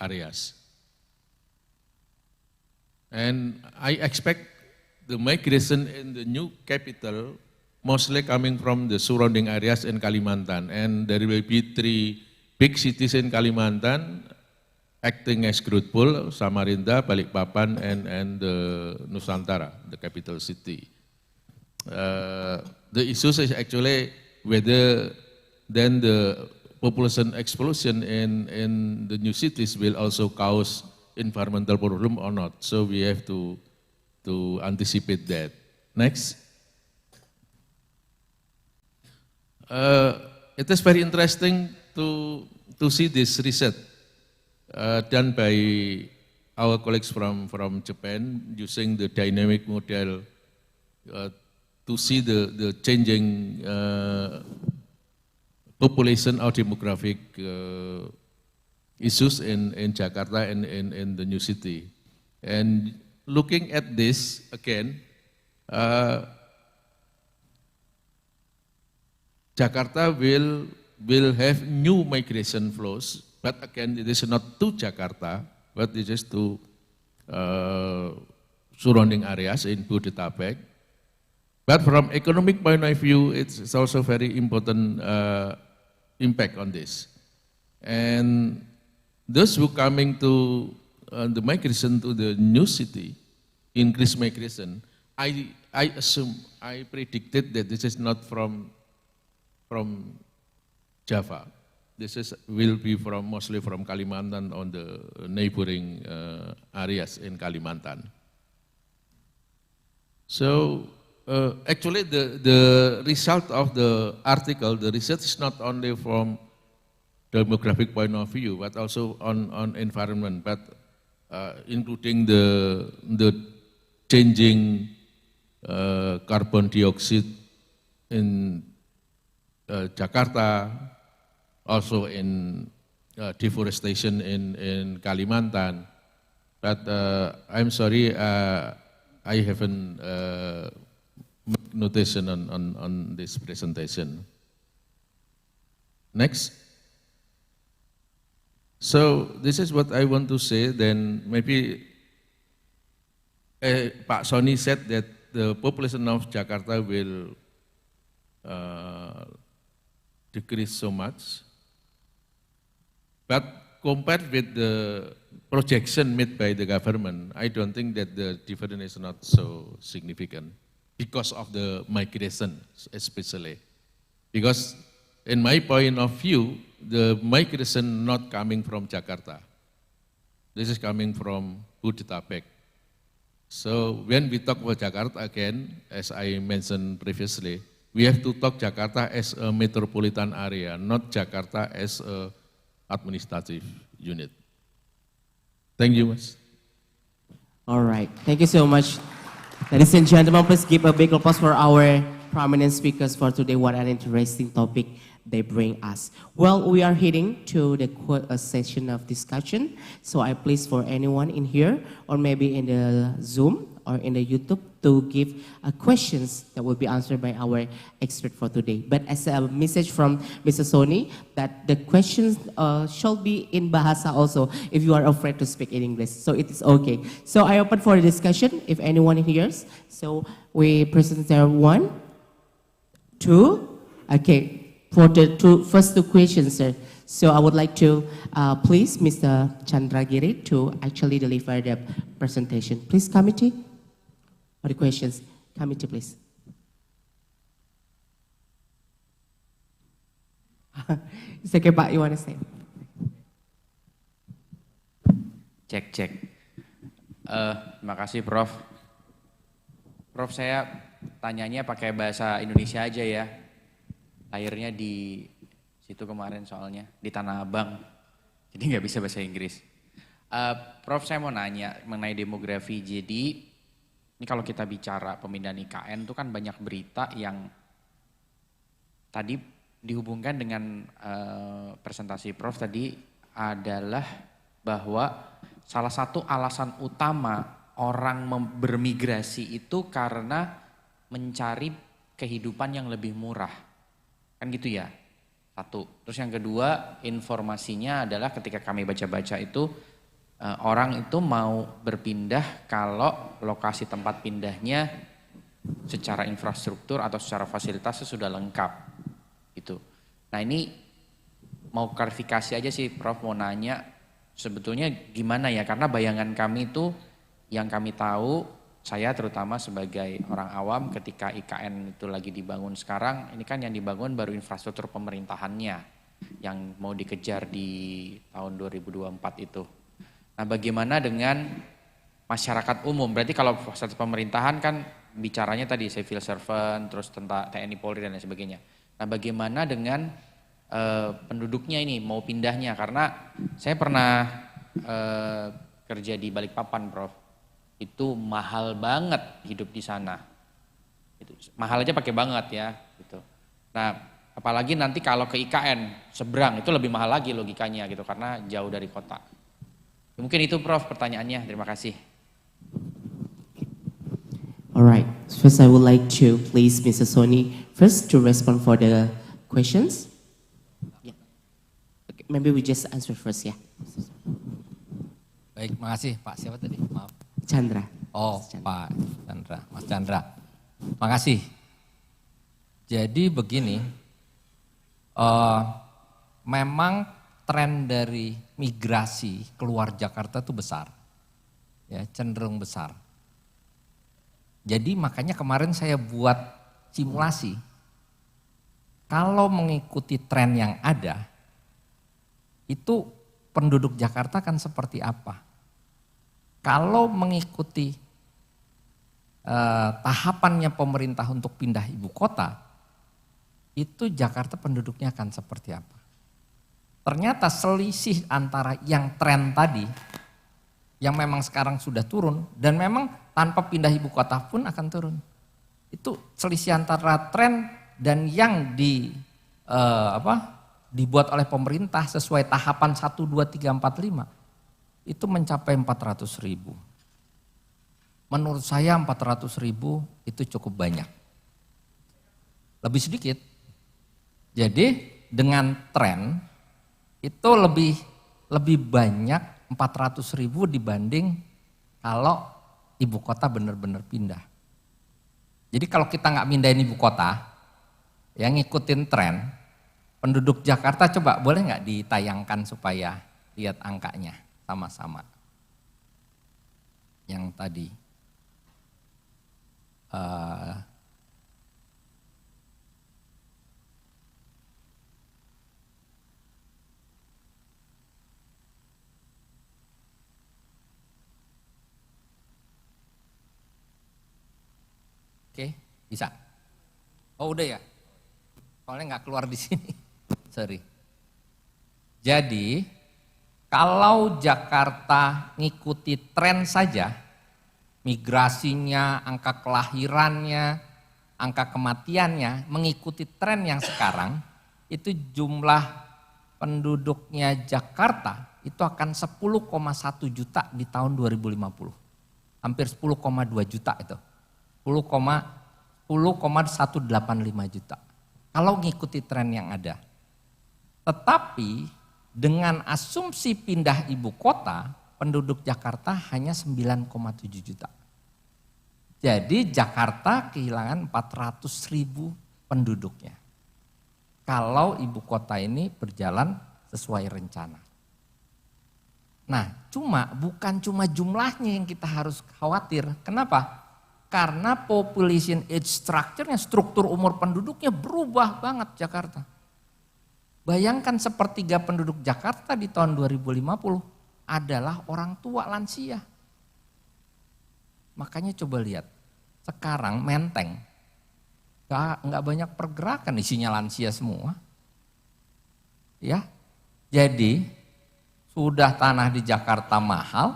areas. And I expect the migration in the new capital mostly coming from the surrounding areas in Kalimantan. And there will be 3 big cities in Kalimantan acting as growth pool: Samarinda, Balikpapan, and Nusantara, the capital city. The issue is actually whether then the population explosion in the new cities will also cause environmental problem or not. So we have to anticipate that. Next. It is very interesting to see this research done by our colleagues from Japan using the dynamic model to see the changing population or demographic issues in Jakarta and in the new city. And looking at this again, Jakarta will have new migration flows, but again it is not to Jakarta, but it is to surrounding areas in Bodetabek. But from economic point of view, it's also very important impact on this. And those who coming to the migration to the new city, increased migration, I assume, I predicted that this is not from Java. will be mostly from Kalimantan on the neighboring areas in Kalimantan. So actually the result of the article, the research is not only from demographic point of view, but also on environment, but including the changing carbon dioxide in Jakarta, also in deforestation in Kalimantan. But I'm sorry, I haven't made notation on this presentation. Next. So this is what I want to say. Then maybe Pak Sony said that the population of Jakarta will decrease so much. But compared with the projection made by the government, I don't think that the difference is not so significant because of the migration especially. Because in my point of view, the migration not coming from Jakarta. This is coming from Bodetabek. So when we talk about Jakarta again, as I mentioned previously, we have to talk Jakarta as a metropolitan area, not Jakarta as a administrative unit. Thank you, Mas. All right, thank you so much. Ladies and gentlemen, please give a big applause for our prominent speakers for today. What an interesting topic they bring us. Well, we are heading to the session of discussion. So I please for anyone in here or maybe in the Zoom or in the YouTube to give questions that will be answered by our expert for today. But as a message from Mr. Sony, that the questions shall be in Bahasa also if you are afraid to speak in English. So it is okay. So I open for the discussion if anyone hears. So we present there 1, 2, okay. For the first two questions, sir. So I would like to please Mr. Chandragiri to actually deliver the presentation. Please, committee. For the questions, committee, please. It's okay, Pak. You want to say? Cek. Terima kasih, Prof. Prof, saya tanyanya pakai bahasa Indonesia aja ya. Lahirnya di situ kemarin soalnya, di Tanah Abang. Jadi nggak bisa bahasa Inggris. Prof, saya mau nanya mengenai demografi. Jadi ini kalau kita bicara pemindahan IKN itu kan banyak berita yang tadi dihubungkan dengan presentasi Prof tadi adalah bahwa salah satu alasan utama orang bermigrasi itu karena mencari kehidupan yang lebih murah. Kan gitu ya, satu. Terus yang kedua, informasinya adalah ketika kami baca-baca itu, orang itu mau berpindah kalau lokasi tempat pindahnya secara infrastruktur atau secara fasilitasnya sudah lengkap. Gitu. Nah ini mau klarifikasi aja sih Prof, mau nanya sebetulnya gimana ya, karena bayangan kami itu yang kami tahu, saya terutama sebagai orang awam ketika IKN itu lagi dibangun sekarang, ini kan yang dibangun baru infrastruktur pemerintahannya yang mau dikejar di tahun 2024 itu. Nah bagaimana dengan masyarakat umum? Berarti kalau fasilitas pemerintahan kan bicaranya tadi civil servant, terus tentang TNI Polri dan lain sebagainya. Nah bagaimana dengan penduduknya ini mau pindahnya? Karena saya pernah kerja di Balikpapan, Prof. Itu mahal banget hidup di sana. Itu mahal aja pakai banget ya. Gitu. Nah, apalagi nanti kalau ke IKN seberang itu lebih mahal lagi logikanya gitu karena jauh dari kota. Mungkin itu Prof pertanyaannya. Terima kasih. Alright, first I would like to please Mr. Sony first to respond for the questions. Yeah. Okay, maybe we just answer first ya. Baik, makasih Pak. Siapa tadi? Maaf. Chandra. Oh, Chandra. Pak Chandra, Mas Chandra. Makasih. Jadi begini, memang tren dari migrasi keluar Jakarta itu besar, ya cenderung besar. Jadi makanya kemarin saya buat simulasi. Kalau mengikuti tren yang ada, itu penduduk Jakarta kan seperti apa? Kalau mengikuti tahapannya pemerintah untuk pindah ibu kota, itu Jakarta penduduknya akan seperti apa? Ternyata selisih antara yang tren tadi, yang memang sekarang sudah turun, dan memang tanpa pindah ibu kota pun akan turun. Itu selisih antara tren dan yang dibuat oleh pemerintah sesuai tahapan 1, 2, 3, 4, 5, itu mencapai 400.000. Menurut saya 400.000 itu cukup banyak. Lebih sedikit. Jadi dengan tren itu lebih banyak 400.000 dibanding kalau ibu kota benar-benar pindah. Jadi kalau kita nggak mindahin ibu kota, yang ngikutin tren, penduduk Jakarta coba boleh nggak ditayangkan supaya lihat angkanya sama-sama. Yang tadi. Oke, bisa. Oh udah ya. Soalnya nggak keluar di sini. Sorry. Jadi kalau Jakarta ngikuti tren saja, migrasinya, angka kelahirannya, angka kematiannya mengikuti tren yang sekarang, itu jumlah penduduknya Jakarta itu akan 10,1 juta di tahun 2050. Hampir 10,2 juta itu. 10,185 juta. Kalau ngikuti tren yang ada. Tetapi dengan asumsi pindah ibu kota, penduduk Jakarta hanya 9,7 juta. Jadi Jakarta kehilangan 400.000 penduduknya. Kalau ibu kota ini berjalan sesuai rencana. Nah, bukan cuma jumlahnya yang kita harus khawatir. Kenapa? Karena population age structure-nya, struktur umur penduduknya berubah banget Jakarta. Bayangkan sepertiga penduduk Jakarta di tahun 2050 adalah orang tua lansia. Makanya coba lihat, sekarang Menteng, nggak banyak pergerakan, isinya lansia semua. Ya, jadi sudah tanah di Jakarta mahal,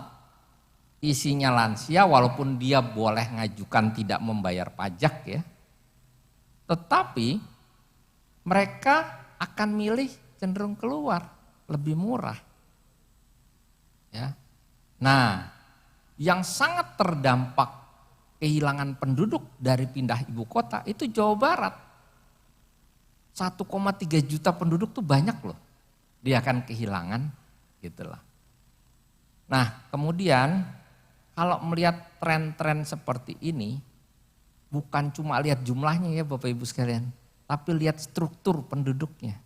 isinya lansia walaupun dia boleh ngajukan tidak membayar pajak ya. Tetapi mereka akan milih cenderung keluar, lebih murah. Ya. Nah, yang sangat terdampak kehilangan penduduk dari pindah ibu kota itu Jawa Barat. 1,3 juta penduduk tuh banyak loh. Dia akan kehilangan gitulah. Nah, kemudian kalau melihat tren-tren seperti ini, bukan cuma lihat jumlahnya ya Bapak Ibu sekalian, tapi lihat struktur penduduknya.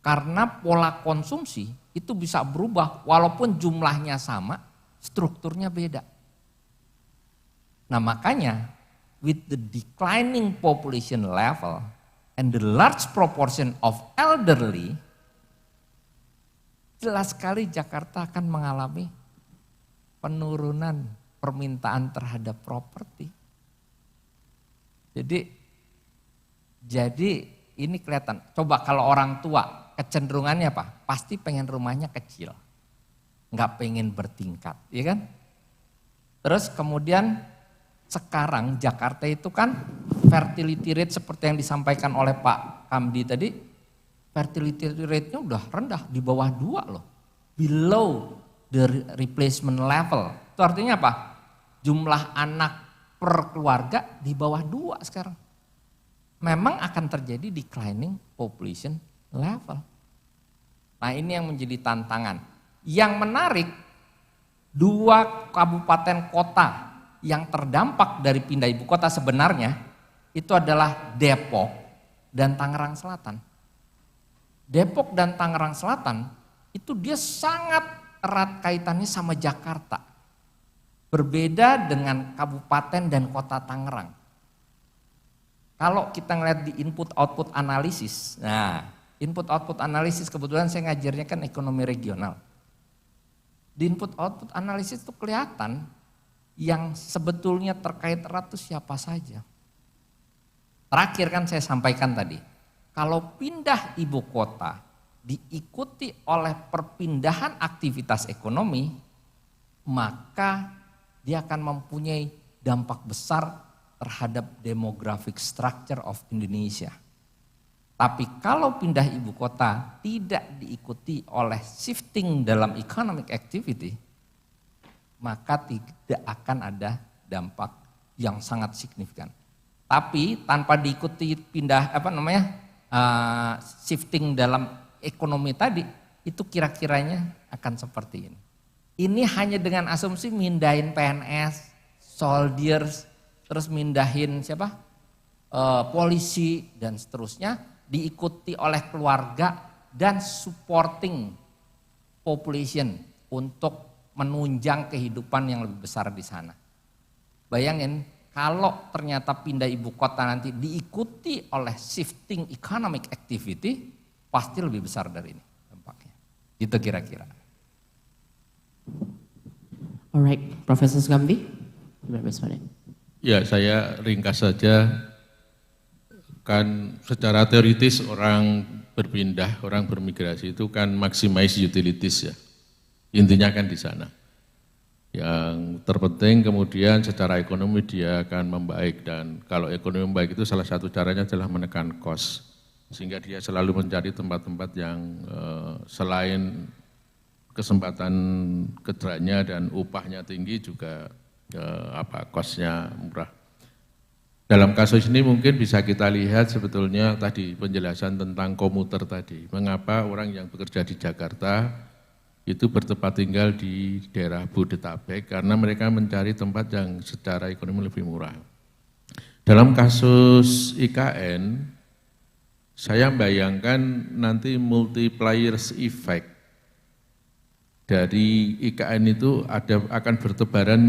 Karena pola konsumsi itu bisa berubah walaupun jumlahnya sama, strukturnya beda. Nah makanya with the declining population level and the large proportion of elderly, jelas sekali Jakarta akan mengalami penurunan permintaan terhadap properti. Jadi ini kelihatan. Coba kalau orang tua kecenderungannya apa? Pasti pengen rumahnya kecil, nggak pengen bertingkat, ya kan? Terus kemudian sekarang Jakarta itu kan fertility rate seperti yang disampaikan oleh Pak Kamdi tadi, fertility rate-nya udah rendah, di bawah 2 loh, below the replacement level. Itu artinya apa? Jumlah anak per keluarga di bawah 2 sekarang. Memang akan terjadi declining population level. Nah ini yang menjadi tantangan. Yang menarik, 2 kabupaten kota yang terdampak dari pindah ibu kota sebenarnya itu adalah Depok dan Tangerang Selatan. Depok dan Tangerang Selatan itu dia sangat erat kaitannya sama Jakarta. Berbeda dengan kabupaten dan kota Tangerang. Kalau kita ngeliat di input output analisis, nah Input output analisis, kebetulan saya ngajarnya kan ekonomi regional. Di input output analisis itu kelihatan yang sebetulnya terkait erat itu siapa saja. Terakhir kan saya sampaikan tadi, kalau pindah ibu kota diikuti oleh perpindahan aktivitas ekonomi, maka dia akan mempunyai dampak besar terhadap demographic structure of Indonesia. Tapi kalau pindah ibu kota tidak diikuti oleh shifting dalam economic activity, maka tidak akan ada dampak yang sangat signifikan. Tapi tanpa diikuti pindah shifting dalam ekonomi tadi, itu kira-kiranya akan seperti ini. Ini hanya dengan asumsi mindahin PNS, soldiers, terus mindahin polisi dan seterusnya, diikuti oleh keluarga dan supporting population untuk menunjang kehidupan yang lebih besar di sana. Bayangin kalau ternyata pindah ibu kota nanti diikuti oleh shifting economic activity, pasti lebih besar dari ini dampaknya. Itu kira-kira. Alright, Profesor Sukamti, ya, saya ringkas saja. Kan secara teoritis orang berpindah, orang bermigrasi itu kan maximize utilities ya. Intinya kan di sana. Yang terpenting kemudian secara ekonomi dia akan membaik, dan kalau ekonomi membaik itu salah satu caranya adalah menekan cost. Sehingga dia selalu mencari tempat-tempat yang selain kesempatan kerjanya dan upahnya tinggi juga cost-nya murah. Dalam kasus ini mungkin bisa kita lihat sebetulnya tadi penjelasan tentang komuter tadi. Mengapa orang yang bekerja di Jakarta itu bertempat tinggal di daerah Bodetabek, karena mereka mencari tempat yang secara ekonomi lebih murah. Dalam kasus IKN, saya bayangkan nanti multipliers effect dari IKN itu akan bertebaran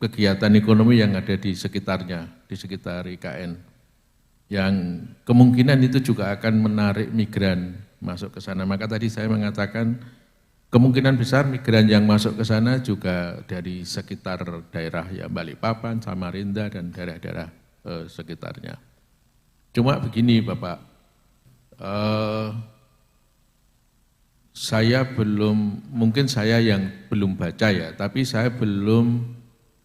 kegiatan ekonomi yang ada di sekitarnya, di sekitar IKN. Yang kemungkinan itu juga akan menarik migran masuk ke sana. Maka tadi saya mengatakan kemungkinan besar migran yang masuk ke sana juga dari sekitar daerah ya Balikpapan, Samarinda dan daerah-daerah sekitarnya. Cuma begini Bapak, saya belum, mungkin saya yang belum baca ya, tapi saya belum,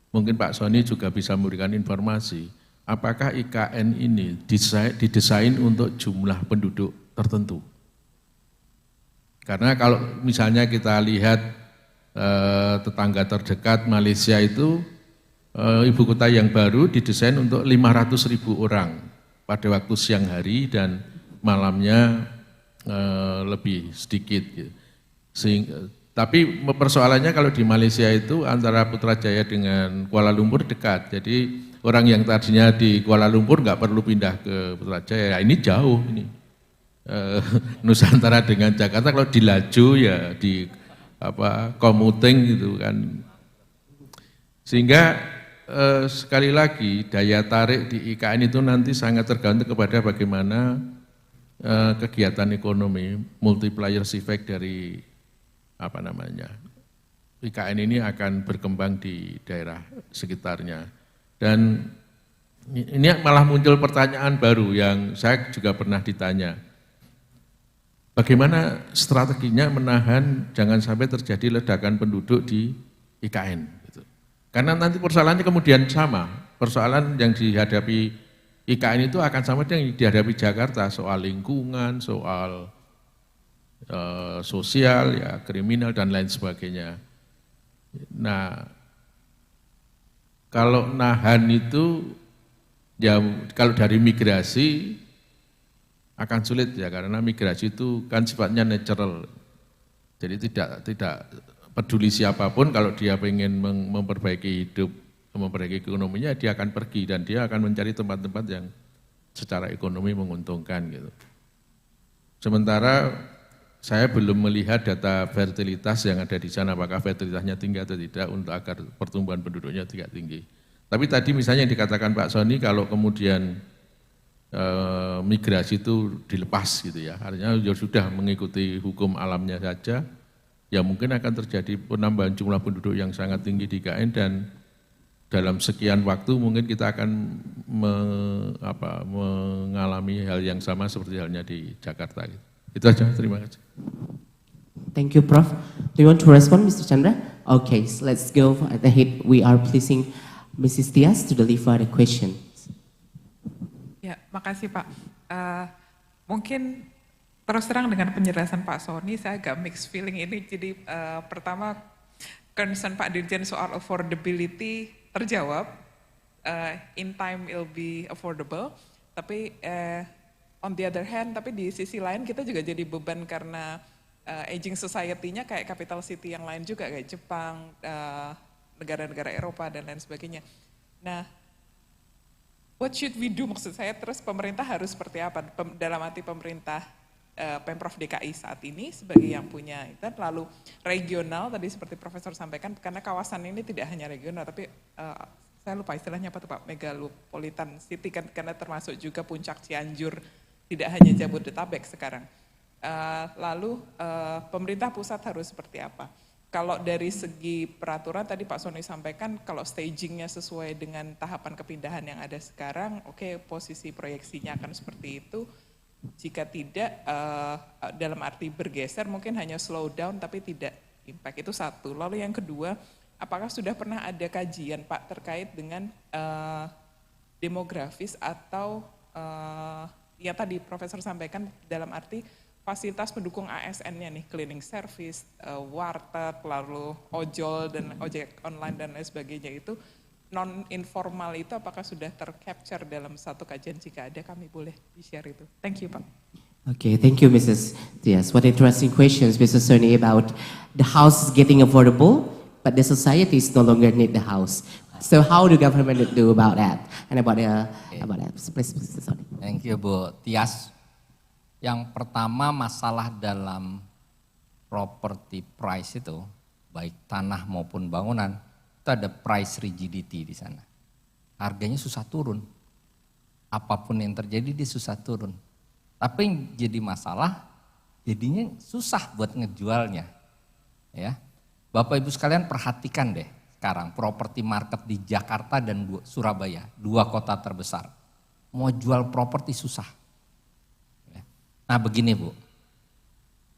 mungkin Pak Sony juga bisa memberikan informasi, apakah IKN ini didesain untuk jumlah penduduk tertentu? Karena kalau misalnya kita lihat tetangga terdekat Malaysia itu, ibu kota yang baru didesain untuk 500.000 orang pada waktu siang hari dan malamnya lebih sedikit. Gitu. Tapi persoalannya kalau di Malaysia itu antara Putrajaya dengan Kuala Lumpur dekat. Jadi orang yang tadinya di Kuala Lumpur nggak perlu pindah ke Putrajaya. Ini jauh ini. Nusantara dengan Jakarta kalau dilaju ya di commuting gitu kan. Sehingga sekali lagi daya tarik di IKN itu nanti sangat tergantung kepada bagaimana kegiatan ekonomi, multiplier effect dari IKN ini akan berkembang di daerah sekitarnya. Dan ini malah muncul pertanyaan baru yang saya juga pernah ditanya. Bagaimana strateginya menahan jangan sampai terjadi ledakan penduduk di IKN? Gitu. Karena nanti persoalannya kemudian sama, persoalan yang dihadapi IKN itu akan sama dengan yang dihadapi Jakarta, soal lingkungan, soal sosial, ya kriminal dan lain sebagainya. Nah, kalau nahan itu, ya kalau dari migrasi akan sulit ya, karena migrasi itu kan sifatnya natural. Jadi tidak peduli siapapun, kalau dia ingin memperbaiki hidup, memperbaiki ekonominya, dia akan pergi dan dia akan mencari tempat-tempat yang secara ekonomi menguntungkan gitu. Sementara saya belum melihat data fertilitas yang ada di sana, apakah fertilitasnya tinggi atau tidak untuk agar pertumbuhan penduduknya tidak tinggi. Tapi tadi misalnya yang dikatakan Pak Sony, kalau kemudian migrasi itu dilepas gitu ya. Artinya ya sudah mengikuti hukum alamnya saja, ya mungkin akan terjadi penambahan jumlah penduduk yang sangat tinggi di IKN dan dalam sekian waktu mungkin kita akan mengalami hal yang sama seperti halnya di Jakarta. Itu aja, terima kasih. Thank you, Prof. Do you want to respond, Mr. Chandra? Okay, so let's go ahead. We are pleasing Mrs. Tias to deliver the question. Ya, makasih Pak. Mungkin terus terang dengan penjelasan Pak Sony, saya agak mixed feeling ini. Jadi pertama, concern Pak Dirjen soal affordability terjawab, in time will be affordable, tapi on the other hand, tapi di sisi lain kita juga jadi beban karena aging society-nya kayak capital city yang lain juga, kayak Jepang, negara-negara Eropa dan lain sebagainya. Nah, what should we do maksud saya, terus pemerintah harus seperti apa, dalam arti pemerintah Pemprov DKI saat ini sebagai yang punya itu, lalu regional tadi seperti Profesor sampaikan, karena kawasan ini tidak hanya regional, tapi saya lupa istilahnya apa tuh Pak, megapolitan city kan, karena termasuk juga puncak Cianjur, tidak hanya Jabodetabek sekarang. Lalu pemerintah pusat harus seperti apa? Kalau dari segi peraturan tadi Pak Sony sampaikan, kalau stagingnya sesuai dengan tahapan kepindahan yang ada sekarang, oke, posisi proyeksinya akan seperti itu. Jika tidak, dalam arti bergeser mungkin hanya slow down tapi tidak impact, itu satu. Lalu yang kedua, apakah sudah pernah ada kajian Pak terkait dengan demografis atau ya tadi Profesor sampaikan dalam arti fasilitas pendukung ASN-nya nih, cleaning service, warteg, lalu ojol dan ojek online dan lain sebagainya itu, non-informal itu apakah sudah tercapture dalam satu kajian? Jika ada kami boleh di-share itu. Thank you Pak. Okay, thank you Mrs. Diaz. What interesting questions, Mr. Sony, about the house is getting affordable, but the society is no longer need the house. So how do government do about that? And about that, please, Mr. Sony. Thank you Bu Tias. Yang pertama masalah dalam property price itu, baik tanah maupun bangunan, itu ada price rigidity di sana. Harganya susah turun. Apapun yang terjadi dia susah turun. Tapi yang jadi masalah, jadinya susah buat ngejualnya. Ya, Bapak Ibu sekalian perhatikan deh sekarang property market di Jakarta dan Surabaya, dua kota terbesar. Mau jual properti susah. Ya. Nah begini Bu,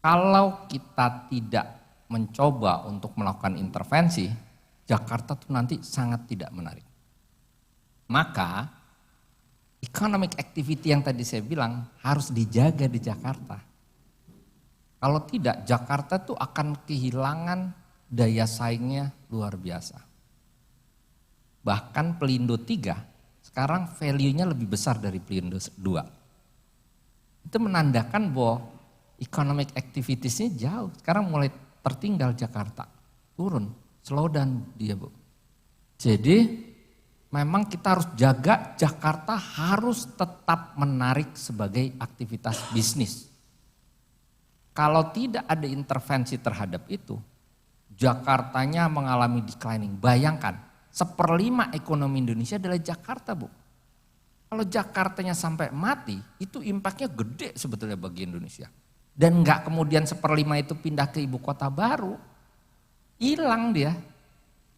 kalau kita tidak mencoba untuk melakukan intervensi, Jakarta tuh nanti sangat tidak menarik. Maka economic activity yang tadi saya bilang harus dijaga di Jakarta. Kalau tidak, Jakarta tuh akan kehilangan daya saingnya luar biasa. Bahkan Pelindo 3 sekarang value-nya lebih besar dari Pelindo 2. Itu menandakan bahwa economic activities-nya jauh. Sekarang mulai tertinggal Jakarta, turun. Slow down dia Bu. Jadi memang kita harus jaga Jakarta harus tetap menarik sebagai aktivitas bisnis. Kalau tidak ada intervensi terhadap itu, Jakartanya mengalami declining. Bayangkan, 1/5 ekonomi Indonesia adalah Jakarta Bu. Kalau Jakartanya sampai mati, itu impactnya gede sebetulnya bagi Indonesia. Dan enggak kemudian 1/5 itu pindah ke ibu kota baru. Hilang dia.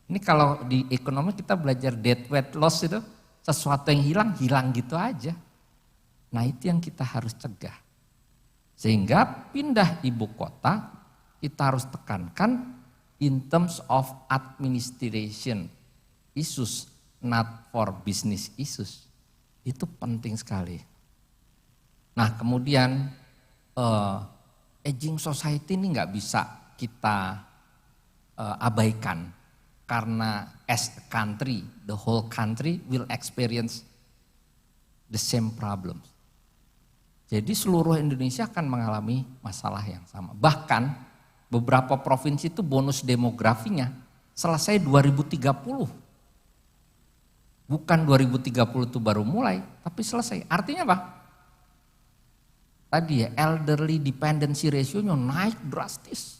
Ini kalau di ekonomi kita belajar dead weight loss itu, sesuatu yang hilang gitu aja. Nah itu yang kita harus cegah. Sehingga pindah ibu kota, kita harus tekankan in terms of administration issues, not for business issues. Itu penting sekali. Nah kemudian aging society ini nggak bisa kita abaikan karena as a country, the whole country will experience the same problems. Jadi seluruh Indonesia akan mengalami masalah yang sama. Bahkan beberapa provinsi itu bonus demografinya selesai 2030. Bukan 2030 itu baru mulai, tapi selesai. Artinya apa? Tadi ya, elderly dependency ratio-nya naik drastis.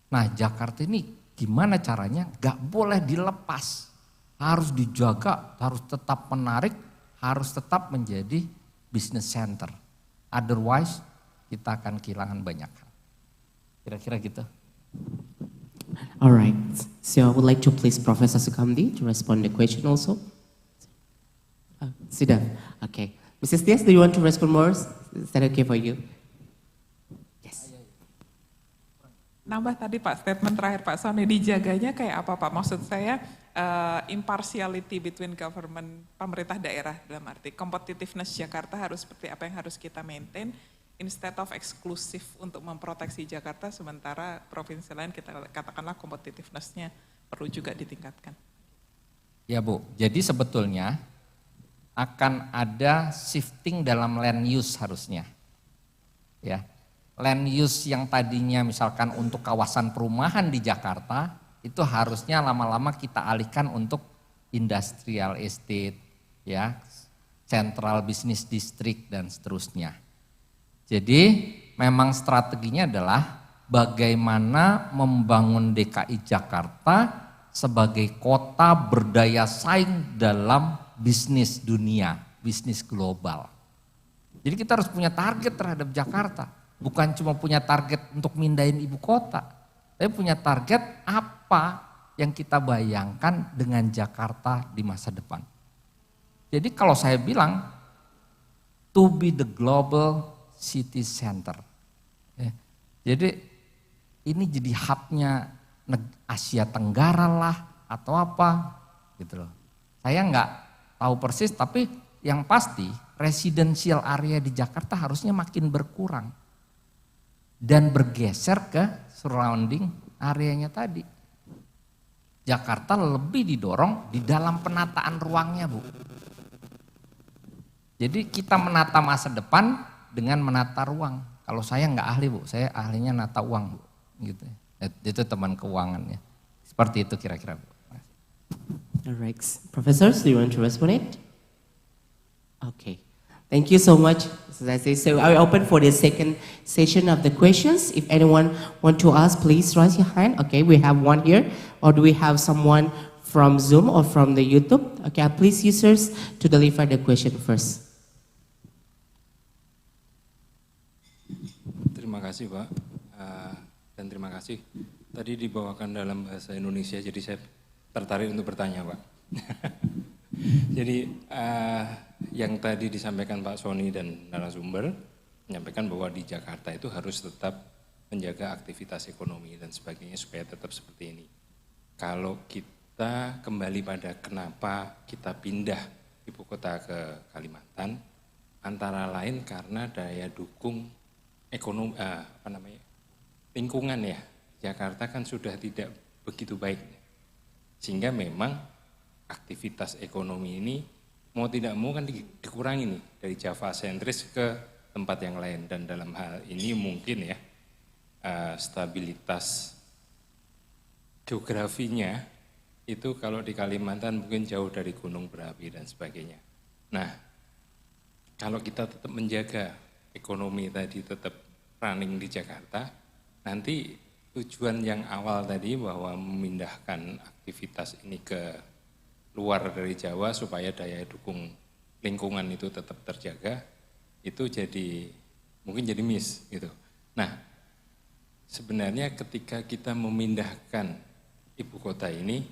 Nah Jakarta ini gimana caranya? Gak boleh dilepas, harus dijaga, harus tetap menarik, harus tetap menjadi business center. Otherwise kita akan kehilangan banyak hal. Kira-kira gitu. Alright, so I would like to please Professor Sukamdi to respond the question also. Sudah, okay. Mrs. Diaz, do you want to respond more? Is that okay for you? Nambah tadi Pak, statement terakhir Pak Sony, dijaganya kayak apa Pak? Maksud saya impartiality between government, pemerintah daerah, dalam arti competitiveness Jakarta harus seperti apa yang harus kita maintain, instead of eksklusif untuk memproteksi Jakarta, sementara provinsi lain kita katakanlah competitiveness-nya perlu juga ditingkatkan. Ya Bu, jadi sebetulnya akan ada shifting dalam land use harusnya. Ya. Land use yang tadinya misalkan untuk kawasan perumahan di Jakarta, itu harusnya lama-lama kita alihkan untuk industrial estate, ya, central business district dan seterusnya. Jadi memang strateginya adalah bagaimana membangun DKI Jakarta sebagai kota berdaya saing dalam bisnis dunia, bisnis global. Jadi kita harus punya target terhadap Jakarta. Bukan cuma punya target untuk mindahin ibu kota, tapi punya target apa yang kita bayangkan dengan Jakarta di masa depan. Jadi kalau saya bilang, to be the global city center. Ya. Jadi ini jadi hubnya Asia Tenggara lah atau apa gitu loh. Saya nggak tahu persis, tapi yang pasti residential area di Jakarta harusnya makin berkurang. Dan bergeser ke surrounding areanya tadi. Jakarta lebih didorong di dalam penataan ruangnya Bu. Jadi kita menata masa depan dengan menata ruang. Kalau saya nggak ahli Bu, saya ahlinya nata uang Bu. Gitu. Itu teman keuangannya. Seperti itu kira-kira Bu. Alright, professors, do you want to respond it? Okay. Thank you so much. So I open for the second session of the questions. If anyone want to ask, please raise your hand. Okay, we have one here. Or do we have someone from Zoom or from the YouTube? Okay, please users to deliver the question first. Terima kasih Pak. Dan terima kasih. Tadi dibawakan dalam bahasa Indonesia, jadi saya tertarik untuk bertanya Pak. Jadi yang tadi disampaikan Pak Sony dan narasumber menyampaikan bahwa di Jakarta itu harus tetap menjaga aktivitas ekonomi dan sebagainya supaya tetap seperti ini. Kalau kita kembali pada kenapa kita pindah ibu kota ke Kalimantan, antara lain karena daya dukung ekonomi lingkungan ya. Jakarta kan sudah tidak begitu baik, sehingga memang aktivitas ekonomi ini mau tidak mau kan dikurangi nih dari Java sentris ke tempat yang lain, dan dalam hal ini mungkin ya stabilitas geografinya itu kalau di Kalimantan mungkin jauh dari gunung berapi dan sebagainya. Nah, kalau kita tetap menjaga ekonomi tadi tetap running di Jakarta, nanti tujuan yang awal tadi bahwa memindahkan aktivitas ini ke luar dari Jawa supaya daya dukung lingkungan itu tetap terjaga, itu jadi mungkin jadi miss gitu. Nah, sebenarnya ketika kita memindahkan ibu kota ini,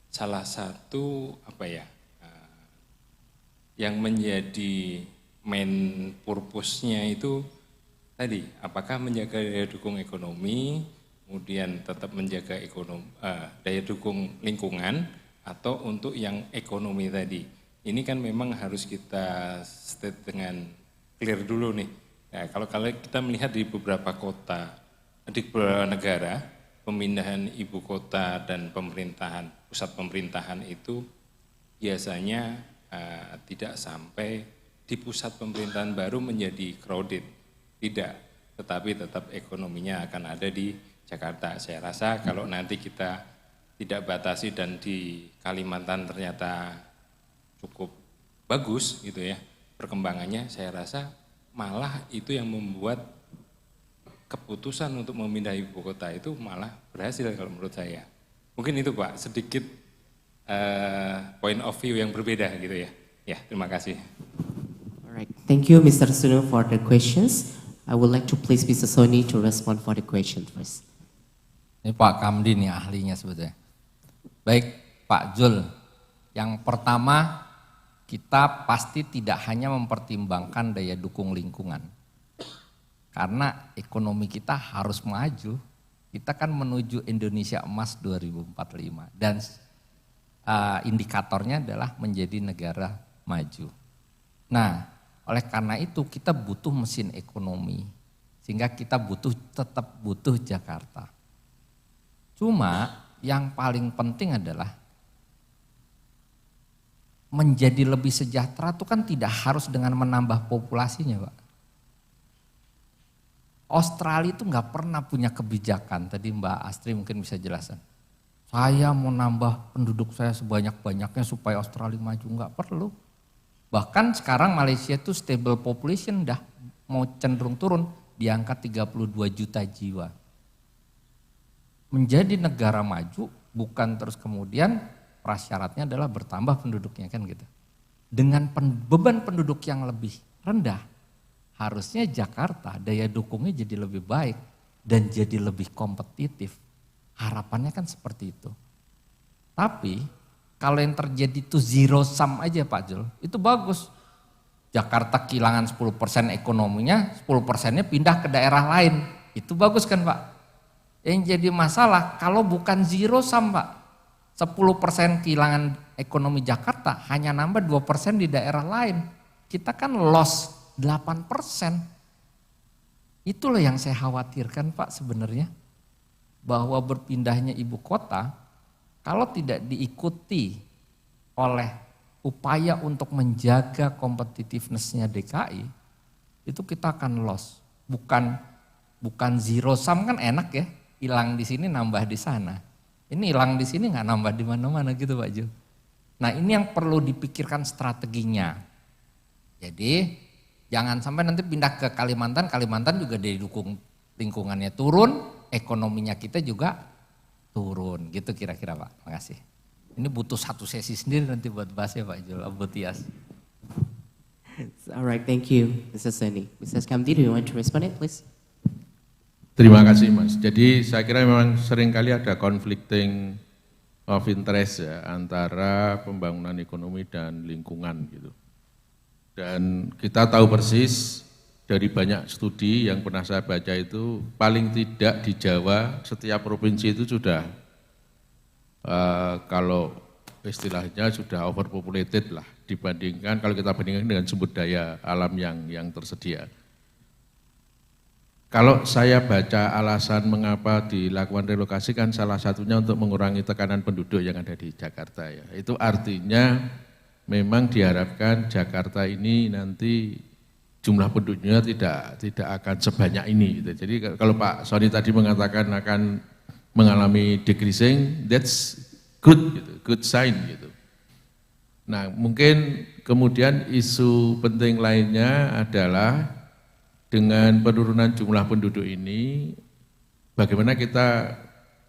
salah satu yang menjadi main purpose-nya itu tadi, apakah menjaga daya dukung ekonomi, kemudian tetap menjaga daya dukung lingkungan, atau untuk yang ekonomi tadi. Ini kan memang harus kita state dengan clear dulu nih. Nah, kalau kita melihat di beberapa kota, di beberapa negara, pemindahan ibu kota dan pemerintahan, pusat pemerintahan itu biasanya tidak sampai di pusat pemerintahan baru menjadi crowded. Tidak, tetapi tetap ekonominya akan ada di Jakarta. Saya rasa kalau nanti kita tidak batasi dan di Kalimantan ternyata cukup bagus gitu ya perkembangannya, saya rasa malah itu yang membuat keputusan untuk memindah ibu kota itu malah berhasil kalau menurut saya. Mungkin itu Pak, sedikit point of view yang berbeda gitu ya, Ya, terima kasih. Alright, thank you Mr. Sunu for the questions. I would like to please Mr. Sony to respond for the question first. Ini Pak Kamdi nih ahlinya sebetulnya. Baik Pak Jul, yang pertama kita pasti tidak hanya mempertimbangkan daya dukung lingkungan. Karena ekonomi kita harus maju, kita kan menuju Indonesia Emas 2045 dan indikatornya adalah menjadi negara maju. Nah, oleh karena itu kita butuh mesin ekonomi, sehingga kita tetap butuh Jakarta. Cuma yang paling penting adalah menjadi lebih sejahtera itu kan tidak harus dengan menambah populasinya Pak. Australia itu nggak pernah punya kebijakan, tadi Mbak Astri mungkin bisa jelasin. Saya mau nambah penduduk saya sebanyak-banyaknya supaya Australia maju, nggak perlu. Bahkan sekarang Malaysia itu stable population dah mau cenderung turun di angka 32 juta jiwa. Menjadi negara maju bukan terus kemudian prasyaratnya adalah bertambah penduduknya kan gitu. Dengan beban penduduk yang lebih rendah, harusnya Jakarta daya dukungnya jadi lebih baik dan jadi lebih kompetitif. Harapannya kan seperti itu. Tapi kalau yang terjadi itu zero sum aja Pak Jul, itu bagus. Jakarta kehilangan 10% ekonominya, 10%-nya pindah ke daerah lain. Itu bagus kan Pak? Yang jadi masalah kalau bukan zero sum Pak. 10% kehilangan ekonomi Jakarta, hanya nambah 2% di daerah lain. Kita kan loss 8%. Itulah yang saya khawatirkan Pak sebenarnya. Bahwa berpindahnya ibu kota, kalau tidak diikuti oleh upaya untuk menjaga competitiveness-nya DKI, itu kita akan loss. Bukan zero sum kan enak ya, hilang di sini nambah di sana. Ini hilang di sini nggak nambah di mana-mana gitu Pak Jul. Nah ini yang perlu dipikirkan strateginya. Jadi jangan sampai nanti pindah ke Kalimantan juga didukung lingkungannya turun, ekonominya kita juga turun gitu kira-kira Pak. Makasih. Ini butuh satu sesi sendiri nanti buat bahasnya Pak Jul, Abu Tias. Alright, thank you Mr. Sony. Mr. Kamdi, do you want to respond it please? Terima kasih Mas. Jadi saya kira memang seringkali ada conflicting of interest ya antara pembangunan ekonomi dan lingkungan gitu. Dan kita tahu persis dari banyak studi yang pernah saya baca itu paling tidak di Jawa setiap provinsi itu sudah kalau istilahnya sudah overpopulated lah dibandingkan kalau kita bandingkan dengan sumber daya alam yang tersedia. Kalau saya baca alasan mengapa dilakukan relokasi kan salah satunya untuk mengurangi tekanan penduduk yang ada di Jakarta ya. Itu artinya memang diharapkan Jakarta ini nanti jumlah penduduknya tidak akan sebanyak ini gitu. Jadi kalau Pak Sony tadi mengatakan akan mengalami decreasing, that's good gitu, good sign gitu. Nah, mungkin kemudian isu penting lainnya adalah dengan penurunan jumlah penduduk ini, bagaimana kita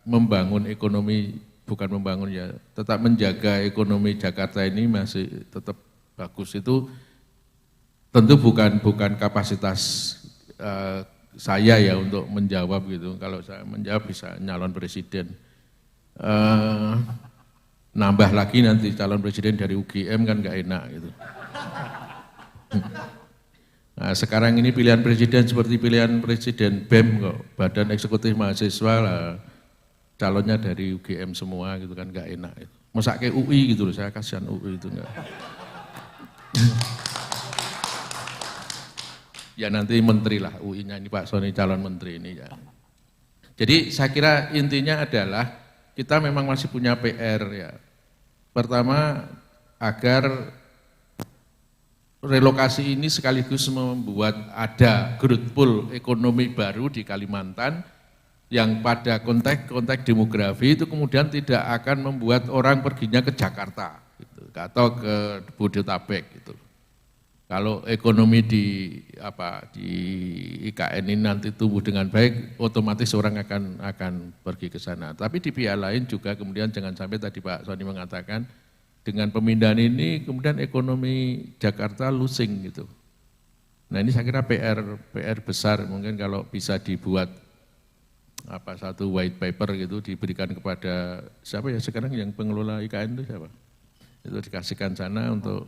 membangun ekonomi, bukan membangun ya, tetap menjaga ekonomi Jakarta ini masih tetap bagus itu tentu bukan kapasitas saya ya untuk menjawab gitu. Kalau saya menjawab bisa nyalon presiden. Nambah lagi nanti calon presiden dari UGM kan nggak enak gitu. Nah, sekarang ini pilihan presiden seperti pilihan presiden BEM kok, Badan Eksekutif Mahasiswa lah, calonnya dari UGM semua gitu kan nggak enak. Gitu. Masa kayak UI gitu loh, saya kasihan UI itu enggak. Ya nanti menteri lah UI-nya ini Pak Sony calon menteri ini ya. Jadi saya kira intinya adalah kita memang masih punya PR ya. Pertama agar relokasi ini sekaligus membuat ada growth pool ekonomi baru di Kalimantan yang pada konteks demografi itu kemudian tidak akan membuat orang perginya ke Jakarta gitu, atau ke Bodetabek gitu. Kalau ekonomi di IKN ini nanti tumbuh dengan baik, otomatis orang akan pergi ke sana. Tapi di pihak lain juga kemudian jangan sampai tadi Pak Sony mengatakan dengan pemindahan ini kemudian ekonomi Jakarta losing gitu. Nah ini saya kira PR besar, mungkin kalau bisa dibuat satu white paper gitu diberikan kepada siapa ya sekarang yang pengelola IKN itu siapa? Itu dikasihkan sana untuk,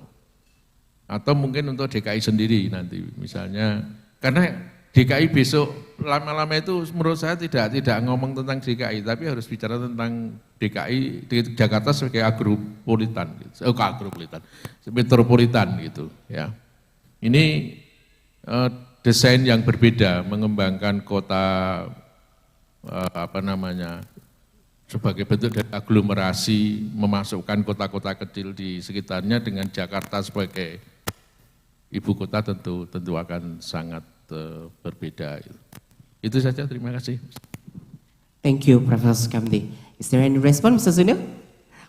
atau mungkin untuk DKI sendiri nanti misalnya, karena DKI besok lama-lama itu menurut saya tidak ngomong tentang DKI, tapi harus bicara tentang DKI di Jakarta sebagai agropolitan, gitu. Metropolitan gitu ya. Ini desain yang berbeda, mengembangkan kota sebagai bentuk dari aglomerasi, memasukkan kota-kota kecil di sekitarnya dengan Jakarta sebagai ibu kota tentu akan sangat berbeda. Itu saja, terima kasih. Thank you, Professor Kamdi. Is there any response, Mr. Sunil?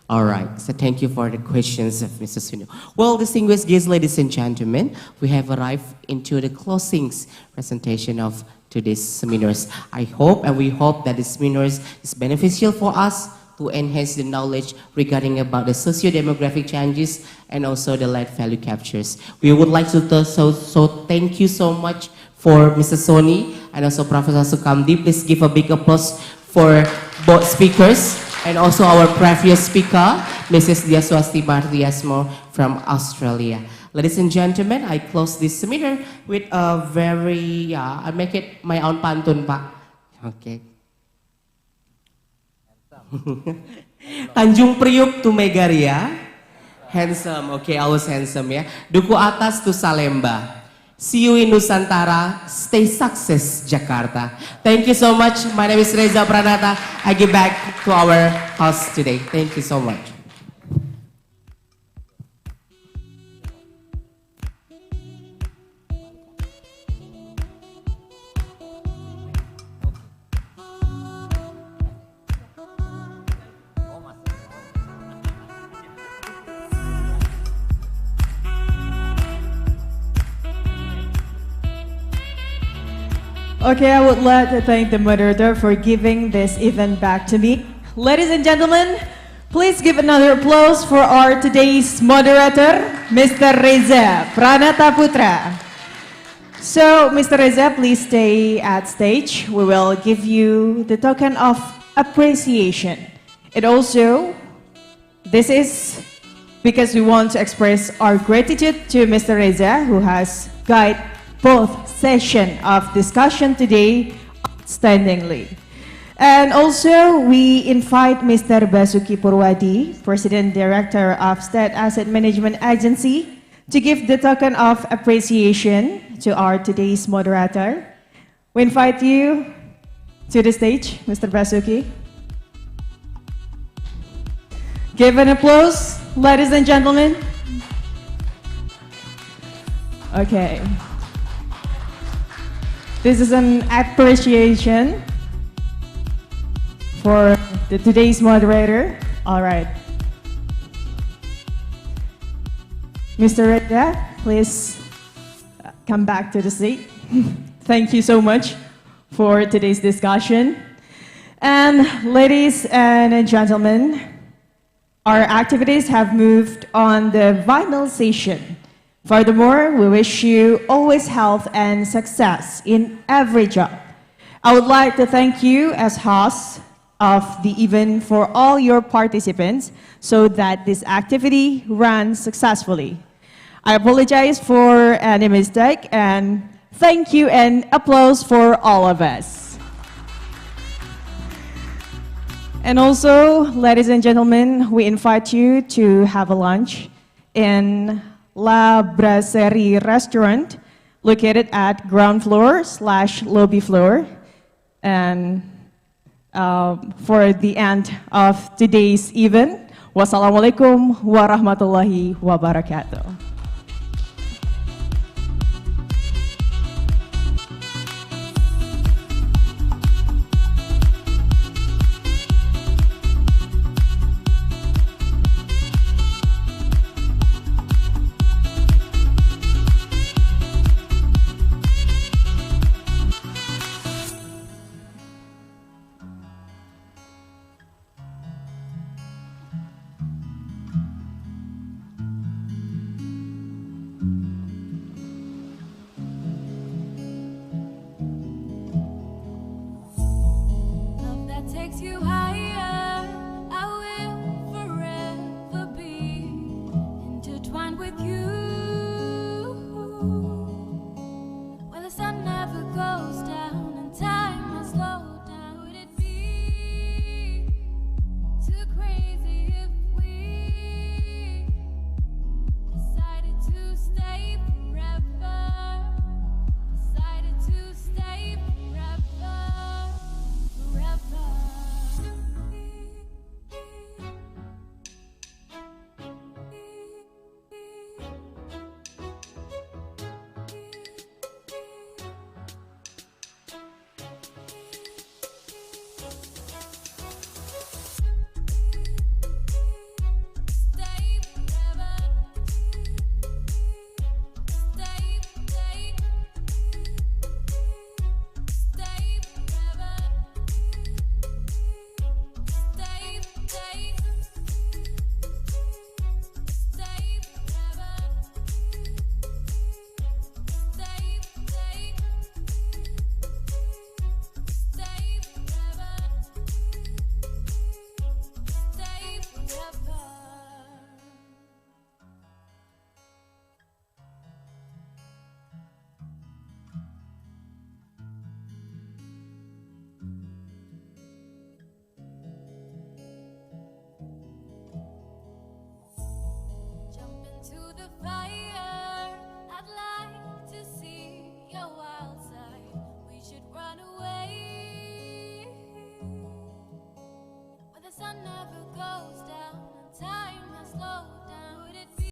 All right, so thank you for the questions of Mr. Sunil. Well, distinguished guests, ladies and gentlemen, we have arrived into the closing presentation of today's seminars. I hope and we hope that the seminars is beneficial for us to enhance the knowledge regarding about the socio-demographic changes and also the light value captures. We would like to thank you so much for Mr. Soni and also Professor Sukamdi. Please give a big applause for both speakers and also our previous speaker, Mrs. Diaswasti Martiasmo from Australia. Ladies and gentlemen, I close this seminar with a very, I make it my own pantun, Pak. Okay. Tanjung Priuk to Megaria, handsome, okay, always handsome ya. Duku Atas to Salemba. See you in Nusantara. Stay success, Jakarta. Thank you so much. My name is Reza Pranata. I give back to our host today. Thank you so much. Okay, I would like to thank the moderator for giving this event back to me. Ladies and gentlemen, please give another applause for our today's moderator, Mr. Reza Pranata Putra. So, Mr. Reza, please stay at stage. We will give you the token of appreciation. And also, this is because we want to express our gratitude to Mr. Reza, who has guided both session of discussion today outstandingly. And also, we invite Mr. Basuki Purwadi, President Director of State Asset Management Agency, to give the token of appreciation to our today's moderator. We invite you to the stage, Mr. Basuki. Give an applause, ladies and gentlemen. Okay. This is an appreciation for today's moderator. All right. Mr. Reda, please come back to the seat. Thank you so much for today's discussion. And ladies and gentlemen, our activities have moved on the final session. Furthermore, we wish you always health and success in every job. I would like to thank you as hosts of the event for all your participants so that this activity runs successfully. I apologize for any mistake and thank you and applause for all of us. And also, ladies and gentlemen, we invite you to have a lunch in La Brasserie restaurant located at ground floor/lobby floor. And for the end of today's event, wassalamualaikum warahmatullahi wabarakatuh. takes you higher, I will forever be intertwined with you. Well, the sun never goes down and time must slow down. Would it be too crazy if we decided to stay forever? Decided to stay forever, forever. Jump into the fire. I'd like to see your wild side. We should run away. Where the sun never goes down and time has slowed